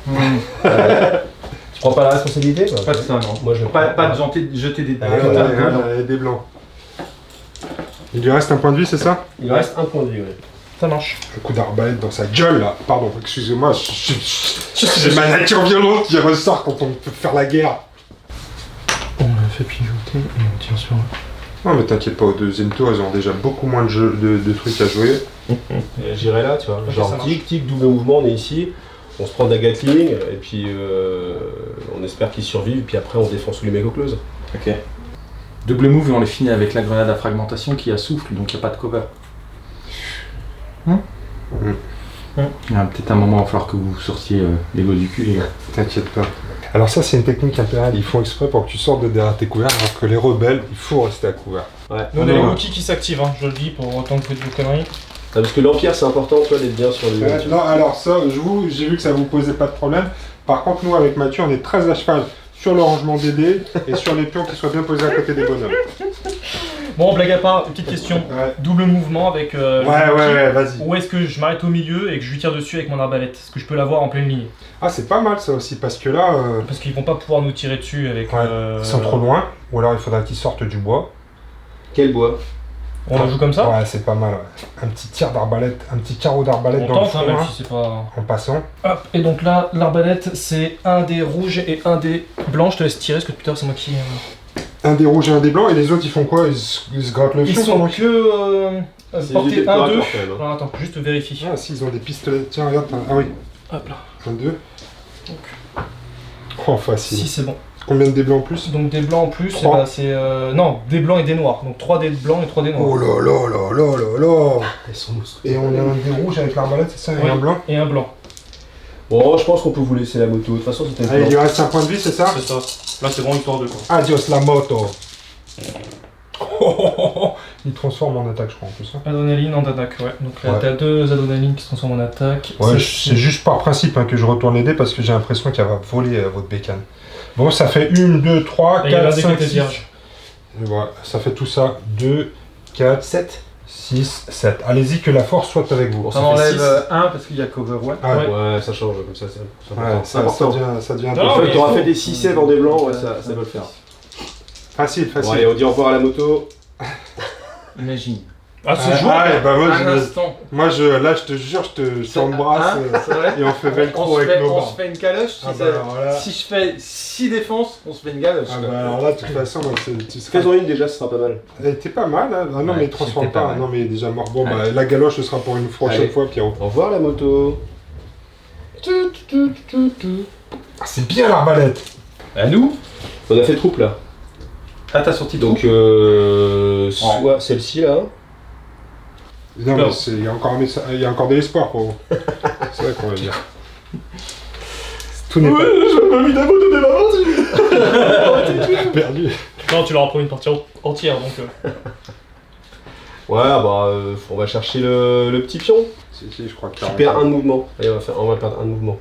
Tu prends pas la responsabilité? Pas de ça, non. Moi, je Pas de jeter des dés. Allez, voilà. allez, des blancs. Il lui reste un point de vie, c'est ça? Il reste un point de vie, ouais. Ça marche. Un coup d'arbalète dans sa gueule, là. Pardon, excusez-moi, j'ai ma nature violente qui ressort quand on peut faire la guerre. On l'a fait pivoter et on tire sur eux. Non, mais t'inquiète pas, au deuxième tour, ils ont déjà beaucoup moins de trucs à jouer. J'irai là, tu vois. Ok, Genre ça marche. tic, tic, double mouvement, on est ici. On se prend de la Gatling, et puis on espère qu'ils survivent, puis après on défend sous les méga close. Ok. Double move et on les finit avec la grenade à fragmentation qui a souffle, donc il n'y a pas de cover. Il y a peut-être un moment, il va falloir que vous sortiez les gosses du cul, les gars. T'inquiète pas. Alors ça, c'est une technique impériale. Ils font exprès pour que tu sortes de derrière tes couverts, alors que les rebelles, il faut rester à couvert. Ouais. Nous, on a les Ouais. Wookiees qui s'activent, hein, je le dis, pour autant que vous faites vos conneries. Ah, parce que l'Empire, c'est important, toi, d'être bien sur les. Non, alors ça, j'ai vu que ça vous posait pas de problème. Par contre, nous, avec Mathieu, on est très à cheval sur le rangement des dés et sur les pions qui soient bien posés à côté des bonhommes. Bon, blague à part, petite question. Ouais, Double mouvement avec. ouais, vas-y. Ou est-ce que je m'arrête au milieu et que je lui tire dessus avec mon arbalète? Est-ce que je peux l'avoir en pleine ligne? Ah, c'est pas mal ça aussi, parce que là, Parce qu'ils vont pas pouvoir nous tirer dessus avec. ouais, ils sont trop loin, ou alors il faudra qu'ils sortent du bois. Quel bois? On la joue comme ça? Ouais, c'est pas mal, ouais. Un petit tir d'arbalète, un petit carreau d'arbalète On dans le tente, hein, front, même hein, si c'est pas. en passant. Hop, et donc là, l'arbalète, c'est un dé rouge et un dé blanc. Je te laisse tirer, parce que tout à l'heure, c'est moi qui. Un des rouges et un des blancs, et les autres, ils font quoi? Ils se grattent le Ils fion sont pendant que. C'est Portée éviter de 1, corps à 2. corps, quand même, hein. Non, attends, juste vérifie. Ah, si, ils ont des pistolets. Tiens, regarde. Ah oui, Hop là. un, deux. Oh, facile. Si, c'est bon. Combien de dés blancs en plus? Donc des blancs en plus, Trois. et bah, c'est. Non, des blancs et des noirs. Donc 3 dés blancs et 3 dés noirs. Oh là là là là là là. Elles sont monstrueuses. Et on a un dé rouge avec l'arbalète, c'est ça? Et Oui. un blanc? Et un blanc. Bon, je pense qu'on peut vous laisser la moto. De toute façon, c'était Allez, il le lui plan. reste un point de vie, c'est ça? C'est ça. Là, c'est vraiment histoire de quoi. Adios la moto. Il transforme en attaque, je crois, en plus. Hein. Adrénaline en attaque, ouais. Donc là, Ouais. t'as 2 adrénalines qui se transforment en attaque. Ouais, Ça, c'est juste par principe hein, que je retourne les dés parce que j'ai l'impression qu'elle va voler votre bécane. Bon, ça fait 1, 2, 3, Et il y a 4, l'un des 5, côtés 6. vierge. Et voilà, ça fait tout ça. 2, 4, 7. 6, 7. Allez-y, que la force soit avec vous. Bon, On ça fait enlève 6. 1 parce qu'il y a cover one. Ah ouais, Ouais, ça change comme ça, c'est ouais, important. ça, ça devient un peu Non, Une fois mais que t'auras faut- fait des 6 sèves en des blancs, ouais, ça peut le faire. facile, Bon, facile. allez, on dit au revoir à la moto. Imagine. Ah, c'est jouable. et bah Un instant. là, je te jure, je t'embrasse C'est vrai. et on fait On velcro se avec fait- nos on bras. se fait une caloche. Ah bah alors là, Si je fais 6 défenses, on se fait une galoche. ah bah alors là, de toute façon, moi, tu seras... Fais-en une déjà, ce sera pas mal. Elle était pas mal, hein. Ah non, Ouais, mais transforme c'était pas pas. mal. Non, mais déjà mort. Bon, Ouais. bah, la galoche, ce sera pour une prochaine Allez. fois, Pierrot. Au revoir la moto. Ah, c'est bien l'arbalète. À nous. On a fait troupe là. Ah, t'as sorti Donc soit celle-ci là. Non, Non. mais il y a encore il y a encore de l'espoir pour vous. C'est vrai qu'on va dire. Tout n'est je m'as mis la moto de l'aventure. pas perdu. Non, tu leur apprends une partie entière donc. Ouais, bah on va chercher le petit pion. Si, je crois que Tu perds un de mouvement. Allez, on va perdre un de mouvement.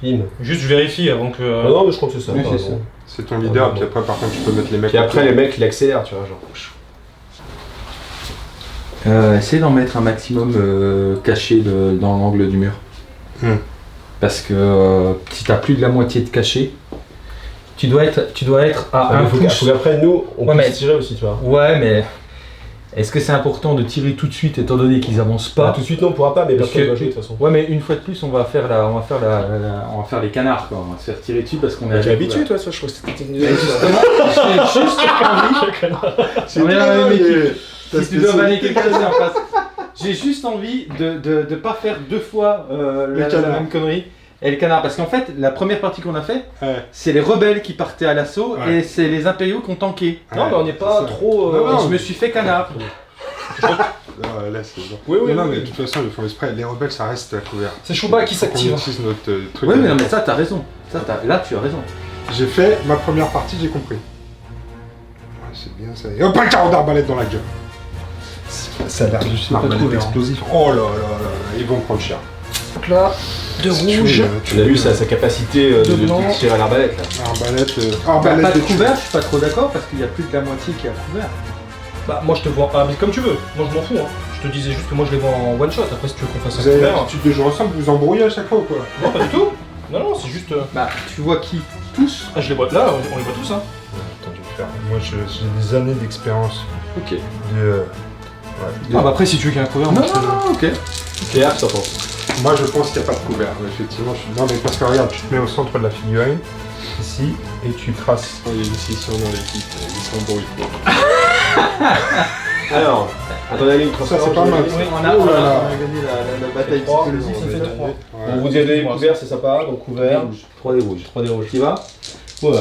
Bim. Juste je vérifie avant que. Non, non, mais je crois que c'est ça. Oui, t'as c'est raison. ça. C'est ton leader, Ah, puis bon. après, par contre, tu peux mettre les mecs. Puis après, autour. les mecs, ils accélèrent, tu vois, genre. Essaye d'en mettre un maximum caché dans l'angle du mur. Parce que si t'as plus de la moitié de caché, tu dois être à Ah, un mais faut pouce. qu'après, nous, on Ouais, puisse mais- tirer aussi, tu vois. Ouais, mais est-ce que c'est important de tirer tout de suite étant donné qu'ils avancent Pas pas? tout de suite, non, on pourra pas, mais Parce personne que- va jouer de toute façon. Ouais, mais une fois de plus, on va faire les canards, quoi. On va se faire tirer dessus parce qu'on est T'es à habitué, toi, ça, je crois que c'était une J'ai juste envie. On est dans la même équipe. Si tu dois vanner quelqu'un, c'est en face. J'ai juste envie de pas faire deux fois la canard. même connerie. Et le canard, parce qu'en fait, la première partie qu'on a fait, Ouais. c'est les rebelles qui partaient à l'assaut Ouais. et c'est les impériaux qui ont tanké. Non, mais on n'est pas c'est ça. trop. Non, non. Et je me suis fait canard. Non, là, c'est bon. Oui, oui, Mais non, oui, mais oui. de toute façon, ils font exprès. Les rebelles, ça reste à couvert. C'est Chouba qui Faut qu'on s'active. utilise notre truc. Oui, mais non, mais ça, t'as raison. Là, tu as raison. J'ai fait ma première partie, j'ai compris. Ouais, c'est bien ça. Et hop, un carreau d'arbalète dans la gueule. Ça a l'air juste une arbalète explosif. Oh là là là là, ils vont prendre cher. Donc là, de rouge. Tu l'as vu, sa capacité de tirer à l'arbalète là. Arbalète, Pas arbalète de de couvert, je suis pas trop d'accord parce qu'il y a plus de la moitié qui est à couvert. Bah, moi je te vois. Ah, mais comme tu veux. Moi je m'en fous. Hein. Je te disais juste que moi je les vois en one shot. Après, si tu veux qu'on fasse Vous un avez couvert. l'habitude de jouer ensemble, vous vous embrouillez à chaque fois ou quoi? Non, pas du tout. Non, non, c'est juste. Bah, tu vois qui? Tous. Ah, je les vois. Là, on les voit tous. Hein. Attends, je vais faire. Moi, j'ai des années d'expérience. Ok. Ah, bah après, si tu veux qu'il y ait un couvert, Non, moi, non, non, ok. Théâtre, ça pense. Moi, je pense qu'il n'y a pas de couvert. Effectivement, non, mais parce que regarde, tu te mets au centre de la figurine, ici, et tu traces. Il y a une scission dans l'équipe, ils s'embrouillent. Alors, attendez, une Ça, c'est pas mal. Oui, on Oh là là. gagné la bataille trois, psychologique. ça fait Ouais. trois. Bon, vous avez couvert, c'est sympa, donc couvert. 3 des rouges. 3 des rouges. Qui va? Ouais.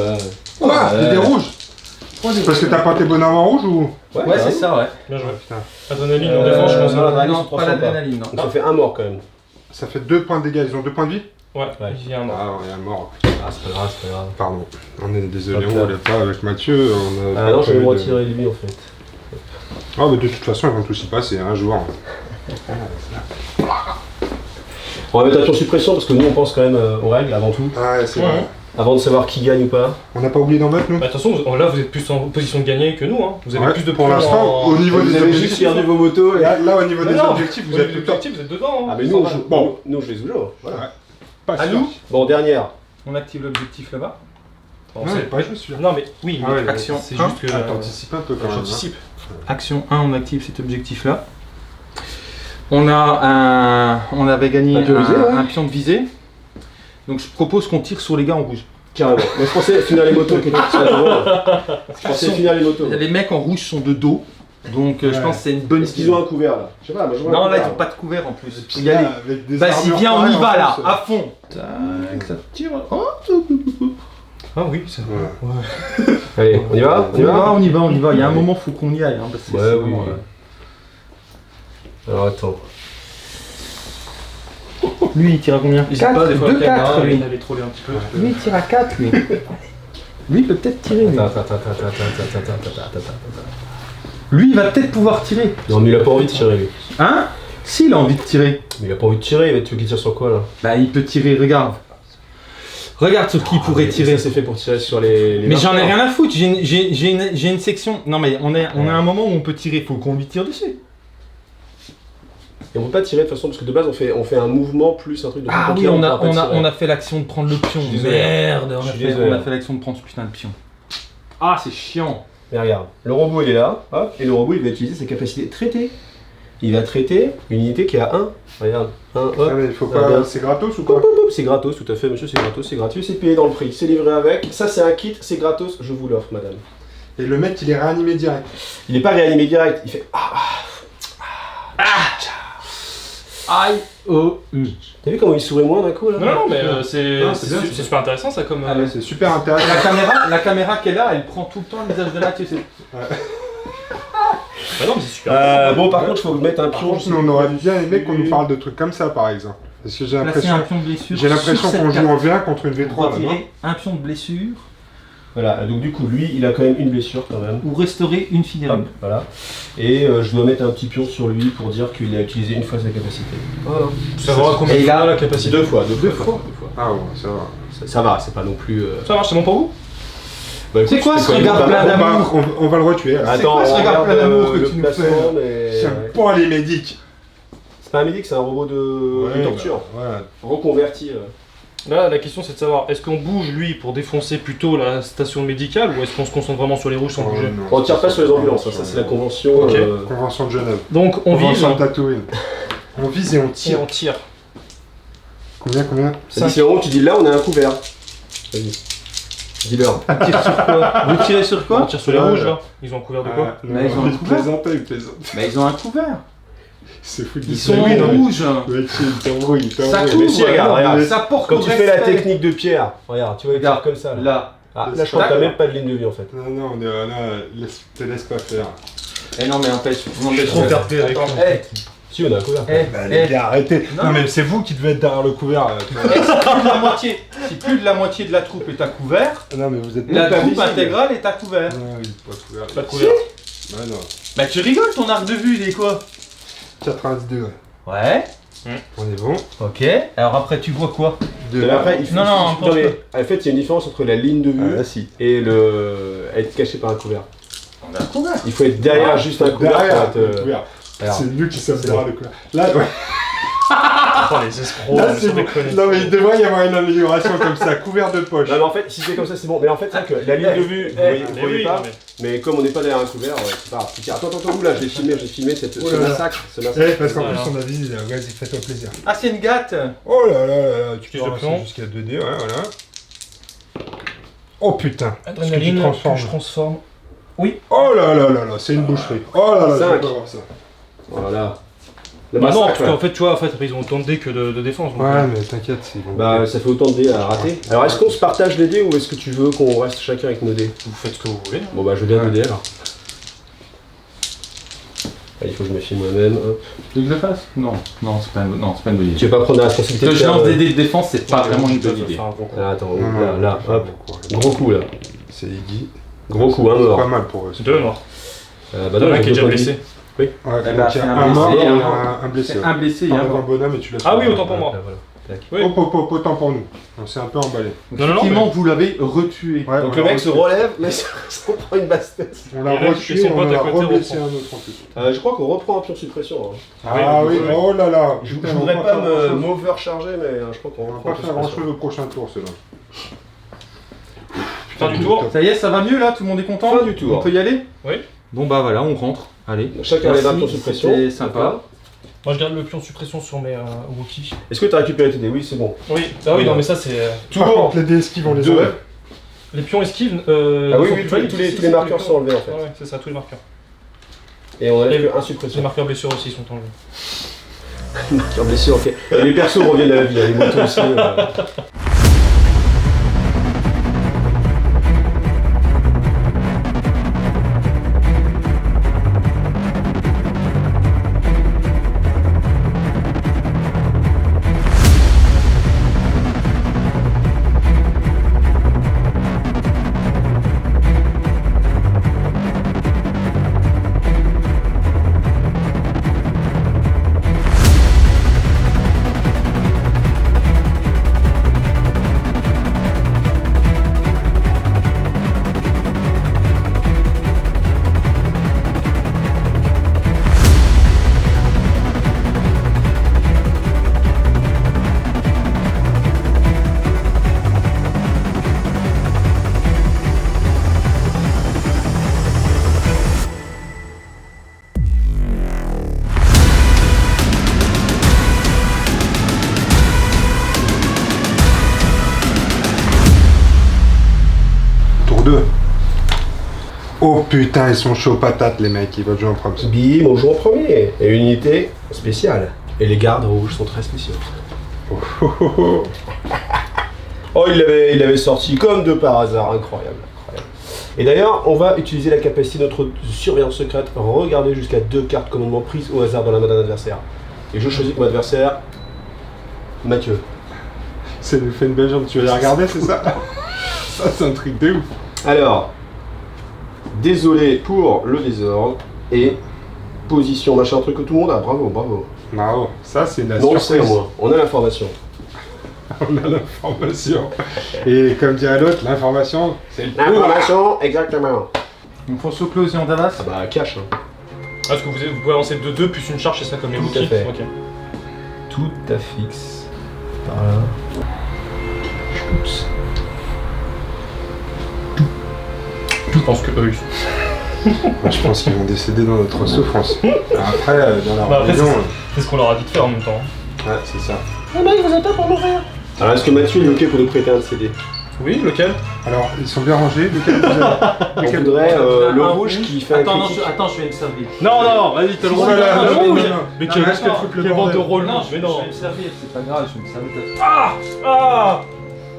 Ah, il y a des rouges. Parce que t'as pas tes bonhommes en rouge ou? Ouais, c'est ça, ouais. Bien joué. Putain. Adrénaline en défense, je pense. non, Hein. Non, pas l'adrénaline, non. Donc ça fait un mort quand même. Ça fait 2 points de dégâts, ils ont 2 points de vie? Ouais, il y a un mort. Ah, il y a un mort. Ah, c'est pas grave, c'est pas grave. Pardon. On est désolé, Hop on là. voulait pas avec Mathieu. On a Ah non, je vais me pas eu de- retirer lui en fait. Ah, mais de toute façon, ils vont tous y passer un jour. On va mettre un pion suppression parce que nous on pense quand même aux règles avant tout. Ah, ouais, c'est Ouais. vrai. Avant de savoir qui gagne ou pas. On n'a pas oublié d'en mettre, nous? Bah, de toute façon, là vous êtes plus en position de gagner que nous. Hein. Vous avez Ouais, plus de pour points l'instant, en- au niveau Vous des avez juste objectifs. perdu vos motos et... Là, au niveau Non, des non, objectifs, vous au êtes niveau tout le temps. objectif, vous êtes dedans. Hein. Ah mais nous on joue. Bon, nous je les joue. Voilà. Ouais. Pas À sûr. nous. Bon, dernière. On active l'objectif là-bas. Bon, Non, c'est- mais pas joué celui-là. Non, mais oui, Ah mais ouais, action. c'est Hein juste que. T'anticipes un peu quand même. hein. J'anticipe. Action 1, on active cet objectif-là. On avait gagné Un pion visé, ouais. un pion de visée. Donc je propose qu'on tire sur les gars en rouge. Carrément. Mais je pensais finir les motos qui étaient là-devant. Je pensais finir les motos. Les mecs en rouge sont de dos. Donc je Ouais. pense que c'est une bonne Est-ce qu'ils ont un couvert là? Je sais pas, moi je vois un Non, là ils couvert. ont pas de couvert en plus. Puis Y aller. là, avec des Vas-y, armures viens, on y pareilles, va en là, plus. à fond. Tac, ça tire. Oh, Ah oui, c'est vrai. Ouais. Allez, on y va? on y va, on y va, on y va. Il y a un moment, faut qu'on y aille. Hein, parce que Ouais, c'est oui, vraiment, oui. Alors attends. Lui, il tire à combien N'hésite pas, des fois, 2, la caméra, 4, lui. d'aller troller un petit peu. Lui, il tire à 4, lui. Lui, il peut peut-être tirer, lui. Attends. Lui, il va peut-être pouvoir tirer. Non, mais il a pas envie de tirer lui. Hein? Si, il a envie de tirer. Mais il a pas envie de tirer, tu veux qu'il tire sur quoi là? Bah, il peut tirer, regarde. Regarde sur qui il pourrait tirer. Ça c'est fait pour tirer sur les Mais j'en ai marqueurs. rien à foutre, j'ai une section. Non, mais on a un moment où on peut tirer, faut qu'on lui tire dessus. Et on peut pas tirer de toute façon parce que de base on fait un mouvement plus un truc de Ah poker, oui, on pourra pas tirer. a fait l'action de prendre le pion. Je suis désolé. Merde, Je suis désolé. on a fait l'action de prendre ce putain de pion. Ah, c'est chiant. Mais regarde, le robot il est là, hop, et le robot il va utiliser sa capacité de traiter. Il va traiter une unité qui a 1. Regarde, 1, hop. Ah, mais il faut pas. C'est gratos ou Hop, quoi? hop, hop, c'est gratos, tout à fait, monsieur, c'est gratos, c'est gratuit, c'est payé dans le prix, c'est livré avec. Ça, c'est un kit, c'est gratos, je vous l'offre, madame. Et le mec, il est réanimé direct. Il n'est pas réanimé direct, il fait Aïe, oh, T'as vu comment il sourit moins d'un coup là? Non, mais c'est Non, c'est bien, c'est super intéressant ça comme. Ah, mais C'est super intéressant. la caméra qu'elle a, elle prend tout le temps le visage de là, tu sais. Bah non, mais c'est super. Bon, par contre, il faut mettre un Par pion. contre, nous, on aurait bien aimé qu'on nous parle de trucs comme ça, par exemple. Parce que j'ai Placer un l'impression pion de blessure. j'ai l'impression sur qu'on cette joue en carte. V1 contre une V3 là, non? Retirer un pion de blessure Voilà, donc du coup, lui, il a quand même une blessure quand même. ou restaurer une Hop, figurine. voilà. Et je dois mettre un petit pion sur lui pour dire qu'il a utilisé une fois sa capacité. Voilà. Ça va combien Et de il a- fois la capacité? Deux fois. Ah ouais, ça va. Ça va, c'est pas non plus. Ça marche, c'est bon pour vous? Bah, écoute, C'est quoi ce quand même regard pas plein mal. d'amour? On va le retuer. alors. Attends, quoi ce on regard regarde, plein d'amour que le tu nous placement, fais, mais... J'aime pas les médics. C'est pas un médic, c'est un robot de torture. Bah, ouais. Reconverti. Là, la question c'est de savoir, est-ce qu'on bouge lui pour défoncer plutôt la station médicale ou est-ce qu'on se concentre vraiment sur les rouges sans Oh, bouger? non, On tire pas sur les ambulances, sur ça c'est la convention. Ok. Convention de Genève. Donc on vise Convention de Tatooine. On vise et on et tire. on tire. Combien Ça dit, c'est vraiment, tu dis là on a un couvert. Vas-y. Dis-leur. On tire sur quoi? Vous tirez sur On quoi? tire sur les rouges là. Ils ont couvert de quoi? Mais ils ont un il couvert. plaisante. Mais ils ont un couvert. C'est fou de Ils dire sont ça. en Oui, non, mais- rouge. Ouais, il t'embrouille. Ça Mais couvre. si, regarde, non, regarde. mais ça porte Quand au tu fais la respect. technique de Pierre, regarde, tu vois les Regarde, faire comme ça. Là, Là. là je crois que t'as D'accord. même pas de ligne de vie en fait. Non, non, on est là, te laisse pas faire. Eh non, mais empêche. Trop fair play avec Attends, lui. eh, Si, on a un couvert. eh, Bah, eh. les gars, arrêtez. Non. Non, mais c'est vous qui devez être derrière le couvert. Si plus de la moitié de la troupe est à couvert, Non, mais vous êtes la même pas troupe visible. intégrale est à couvert. Non, il est pas couvert. Pas de couvert. Ouais, non. Bah tu rigoles, ton arc de vue il est quoi? 92, ouais. Ouais, On est bon. ok. Alors après tu vois quoi? Mais après, il faut, Non, non, non, mais en fait, il y a une différence entre la ligne de vue si. et le être caché par un couvert. On a un couvert. Il faut être derrière juste un couvert Derrière pour être. le couvert. alors, C'est nous qui sommes c'est derrière le couvert. Là, ouais. Oh les escrocs, Là, mais c'est sans bon. déconner. Non, mais il devrait y avoir une amélioration comme ça. Couvert de poche. Non, mais en fait, si c'est comme ça, c'est bon. Mais en fait, c'est vrai que la ligne de vue, vous voyez, vous Mais voyez oui, pas. non, mais- Mais comme on n'est pas derrière un couvert, c'est pas grave. Attends, oula, j'ai filmé ce Oh là là. massacre. Ce Eh, massacre. parce qu'en Voilà. plus, on a dit, vas-y, fais-toi plaisir. Ah c'est une gâte. Oh là là là là, tu Prise peux de avancer plomb. jusqu'à 2D, ouais, voilà. Oh putain. Adrénaline, Parce que tu transformes. que je transforme. Oh là là là là, c'est une boucherie. Oh là là, je Cinq. veux pas voir ça. Voilà. Le Bah non, massacre, parce qu'en fait, tu vois, en fait, ils ont autant de dés que de défense. donc, Ouais, mais t'inquiète, c'est bon. Bah, ça fait autant de dés à rater. Alors, est-ce qu'on se partage les dés ou est-ce que tu veux qu'on reste chacun avec nos dés? vous faites ce que vous voulez. Bon, bah, je veux bien Ouais. nos dés alors. Ah, il faut que je me filme moi-même. Hop. Tu veux que je le fasse? Non, c'est pas une bonne idée. Tu veux pas prendre la responsabilité Que de je faire, lance des dés de défense, c'est pas vraiment une bonne idée. Ah, attends, Non, là, non, là, non, hop. non, Gros coup là. C'est Iggy. Gros coup, un C'est mort. pas mal pour eux. Deux morts. Bah, Il y en a un qui est déjà je blessé. Ouais, Eh donc ben, il y c'est a un un mort blessé, et un un blessé. C'est ouais. un blessé et un T'enlèves un mort. bonhomme et tu laisses. Ah oui, le- autant pour moi. Là, voilà. Tac. Oui. Hop, autant pour nous. On s'est un peu emballé. Non, non, Effectivement, vous l'avez retué. Ouais, Donc on le l'a mec se retué. relève, mais ça prend une bastos. On l'a Et là, retué, son on pote en à a côté reblessé reprend. un autre en plus. Je crois qu'on reprend un pion de suppression. Hein. Ah oui, oui. oh là là. Je Putain, voudrais on va pas faire grand-chose. m'overcharger, mais je crois qu'on On va reprend pas un pion de faire grand suppression. chose au prochain tour, cela. Fin du tour. Ça y est, ça va mieux là, tout le monde est content? Fin du tour. On peut y aller? Oui. Bon bah voilà, on rentre. Allez. Chacun Merci, a un pion de suppression. c'était sympa. Moi, je garde le pion de suppression sur mes Wookiee. Est-ce que tu as récupéré tes dés? Oui, c'est bon. Oui, ah oui, non, mais ça, c'est. Par contre, les dés esquives, on les Deux. enlève. Les pions esquives. Ah oui, sont oui, plus tous valides. les Si, marqueurs pions. sont enlevés en fait. Ouais, c'est ça, tous les marqueurs. Et on a Et que un Les suppression. marqueurs blessures aussi sont enlevés. Marqueur blessure, ok. Et les persos reviennent à la vie, hein, les motos aussi. 2. Oh putain, ils sont chauds patates les mecs, ils veulent jouer en premier. Bim, on joue en premier. Et une unité spéciale. Et les gardes rouges sont très spéciaux. Oh, il l'avait sorti comme de par hasard, incroyable. Et d'ailleurs, on va utiliser la capacité de notre surveillance secrète, regarder jusqu'à 2 cartes commandement prises au hasard dans la main d'un adversaire. Et je choisis comme adversaire Mathieu. C'est le fait une belle jambe, tu vas la regarder, c'est ça? Ça, c'est un truc de ouf. Alors, désolé pour le désordre et position machin truc que tout le monde a. Bravo. Bravo, ça c'est de la Non, on surprise. sait au moins, on a l'information. On a l'information. Et comme dirait l'autre, l'information, c'est le pouvoir. L'information, exactement. Donc pour Soclosion Dallas. Ah bah, cash. Hein. Ah, est-ce que vous pouvez lancer 2-2 plus une charge, c'est ça comme les Tout bouquets? à fait. Ok. Tout à fixe. Par là. Oups. Je pense que eux, ils sont. Moi, je pense qu'ils vont décéder dans notre souffrance. Après, dans la Bah, après, religion, c'est ce qu'on leur a dit de faire en même temps. ouais, c'est ça. Alors, est-ce que Mathieu est ok pour nous prêter un de CD? Oui, lequel? Alors, ils sont bien rangés. Lequel vous avez? On voudrait le rouge qui fait un critique. Attends, je vais me servir. Non, vas-y, t'as le droit. Oh là là, Le non, rouge. non, non. Mais Non, quel mais est-ce qu'elle fout le vente de bordel? rôle, Non, mais je non. vais me servir, c'est pas grave, je vais me servir. Ah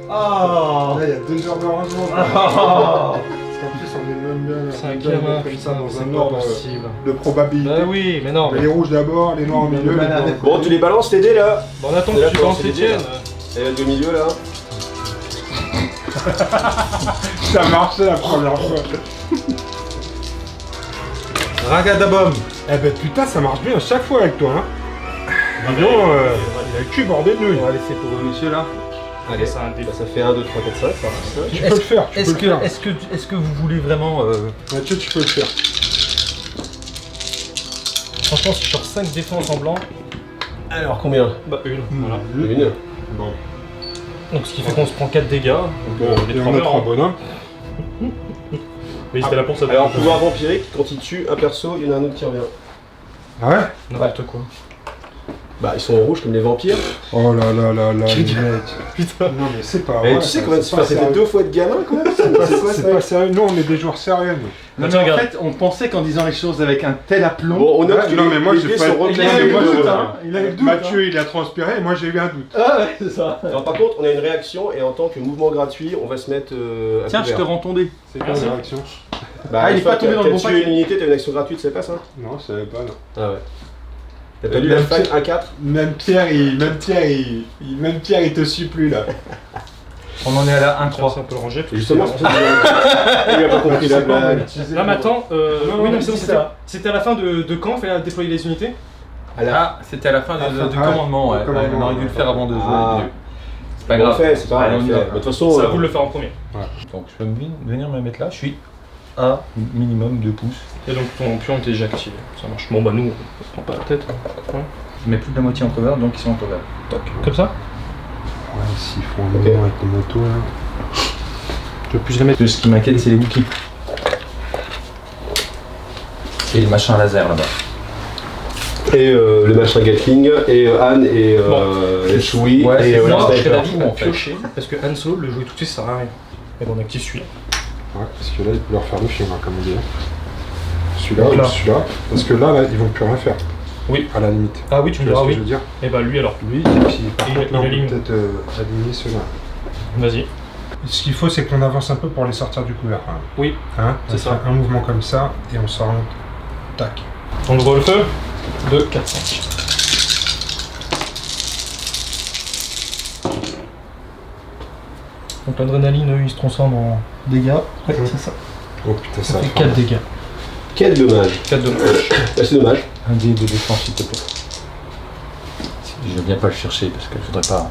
Là, il y a 2 heures de rangement. Ah. Parce qu'en plus, on est même bien. C'est on un est bien gamin, comme ça, putain, dans c'est un pas ordre possible. de probabilité. Bah oui, mais non. Les rouges d'abord, les noirs au milieu. les blancs. Bon, tu les balances, TD là. Bon, on attend C'est là que tu pour lances lancer les Etienne. Et la de milieu là. Ça a marché la première fois. Ragadabom. Eh ben putain, ça marche bien à chaque fois avec toi, hein. Dis donc, il a le cul bordé de nouilles. On va laisser pour monsieur là. Allez, C'est un dé. bah, ça fait 1, 2, 3, 4, 5, ça va. Tu peux le faire, tu peux le faire. Est-ce que vous voulez vraiment Mathieu, tu peux le faire. Franchement, si je sors 5 défenses en blanc, Alors, combien? bah une. Voilà. Une. Bon, Donc, ce qui fait qu'on se prend 4 dégâts. Donc, et on a 3 bonhommes. Mais j'étais là pour ça. Alors, pouvoir vampirique, quand il tue un perso, il y en a un autre qui revient. Ah ouais? N'importe quoi. Bah, ils sont en rouge comme les vampires. Oh là là là là, les mecs. Putain. Non mais c'est pas Et vrai. tu sais ça, combien c'est pas c'était sérieux. 2 fois de gamin quand même? C'est pas- C'est quoi C'est ça? pas sérieux, nous on est des joueurs sérieux. nous. Non, Tiens, mais en regarde. fait, on pensait qu'en disant les choses avec un tel aplomb. Bon, on note Ouais, que non, mais moi, les j'ai dés pas- sont il a repliés. eu le doute, hein. Il a eu le doute, Mathieu il a transpiré et moi j'ai eu un doute. Ah ouais, c'est ça. Alors, par contre, on a une réaction et en tant que mouvement gratuit, on va se mettre à Tiens, je te couvert. rends ton dé. C'est quoi Merci. la réaction? Bah, Ah, il est une fois pas tombé que dans le bon t'as tué paquet. une unité, t'as une action gratuite, c'est pas ça? Non, je savais pas, non. Ah ouais. T'as pas lu la Même fac Pierre- 1-4? Même Pierre il te suit plus là. On en est à la C'est 1-3. un peu le ranger. Et justement, c'est pour ça que il a pas compris la blague. Là, mais attends, Non, oui, non, mais c'est bon, c'est ça. c'était à la fin de quand on fait déployer les unités? Ah, c'était à la fin À la fin, du ouais. commandement, ouais. Du commandement, On aurait dû le faire avant de jouer. Ah. C'est pas On le grave. fait, c'est pas grave. Allez, on on y le va. fait. Mais de toute façon, Ça vaut le coup de le faire en premier. Donc je peux venir me mettre là. Je suis à minimum 2 pouces. Et donc ton pion est déjà activé. Ça marche. Bon, bah nous, on se prend pas la tête. Ouais. Je mets plus de la moitié en cover, donc ils sont en cover. Toc. Comme ça? Ouais, s'ils font un moment avec les motos là. Je peux plus les mettre. Ce qui m'inquiète, c'est les Wookiees. Et les machins laser là-bas. et le machin Gatling, et Anne, et Shui, Ouais, et c'est la ça. Moi, je serais sniper. d'avis en à fait. piocher, parce que Han Solo, le jouer tout de suite, ça sert à rien. Et bon, on active celui-là. Ouais, parce que là il peut leur faire le film, hein, comme on dit. Celui-là Donc ou là. celui-là. Parce que là, ils vont plus rien faire. Oui. À la limite. Ah oui, tu me Tu vois diras ce que oui. je veux dire? Et bah lui alors. Lui, et puis par Il- contre là il on aligne. peut peut-être aligner ceux-là. Vas-y. Ce qu'il faut, c'est qu'on avance un peu pour les sortir du couvert. Hein. Oui. Hein, C'est on ça. fait un mouvement comme ça et on s'oriente. Tac. On ouvre le feu. 2, 4, 5. Donc l'adrénaline, eux, il se transforme en dégâts. Ouais, c'est ça. Oh putain, Ça ça fait va 4 dégâts. Quel dommage. 4 de Bah, c'est dommage. Un dé de défense, s'il te plaît. Je viens pas le chercher parce que je voudrais pas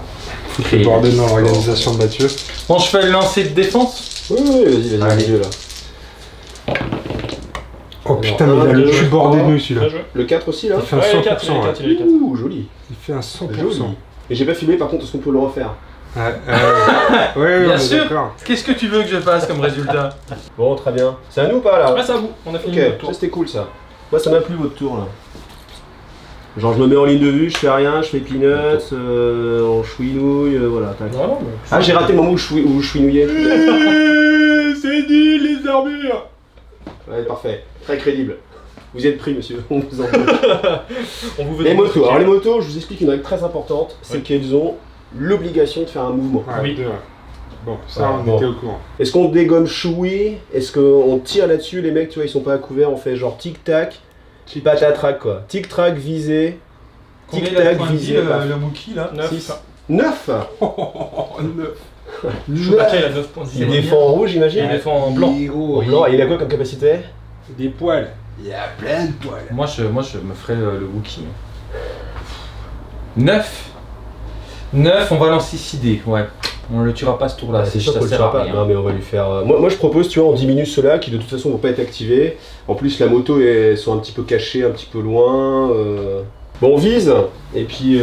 le créer. bordel dans l'organisation de Mathieu. Bon, je fais le lancer de défense. Oui, oui, vas-y, vas-y, Allez. milieu là. Oh putain, mais il a le cul bordé de nous celui-là. Bien joué. Le 4 aussi là. Il fait un Ouais, il y a 100%. 4, il y a ouais. 4, il y a 4. Ouh, joli. Il fait un 100%. Joli. Et j'ai pas filmé par contre, est-ce qu'on peut le refaire? Ouais, ouais, Bien on est sûr. d'accord. Qu'est-ce que tu veux que je fasse comme résultat? Bon, très bien. C'est à nous ou pas là? Passe à vous, on a fini Ok, notre tour. ça c'était cool ça. Moi ça m'a plu votre tour là. Genre je me mets en ligne de vue, je fais rien, je fais peanuts, on chouinouille, voilà. tac. Vraiment, mais... Ah j'ai raté le moment où je chouinouillais. C'est dit, les armures. Ouais, parfait. Très crédible. Vous êtes pris, monsieur. On vous en veut. On vous veut Les des motos. motos. Alors les motos, je vous explique une règle très importante, c'est Ouais. qu'elles ont l'obligation de faire un mouvement. Ouais, Oui. deux, ouais. Bon, ça, Ouais, on bon. était au courant. Est-ce qu'on dégomme choui? Est-ce qu'on tire là-dessus? Les mecs, tu vois, ils sont pas à couvert, on fait genre tic-tac, patatrac quoi. Tic-tac, visé, Combien il a de tic-tac, points de vie, visé, paf. le Wookie là 6. 9. Oh, neuf. Chewbacca, il a 9 points de vie. Il défend en rouge, j'imagine. Il défend en blanc. En blanc, et il a quoi comme capacité? Des poils. Il y a plein de poils. Moi je me ferais le Wookie. 9. 9, on va lancer 6 dés, ouais. On le tuera pas ce tour-là, Ah, c'est sûr ça qu'on le sert fera à pas. rien. Non mais on va lui faire. Moi je propose, tu vois, on diminue ceux-là qui de toute façon vont pas être activés. En plus la moto elles sont un petit peu cachées, un petit peu loin. Bon on vise. Et puis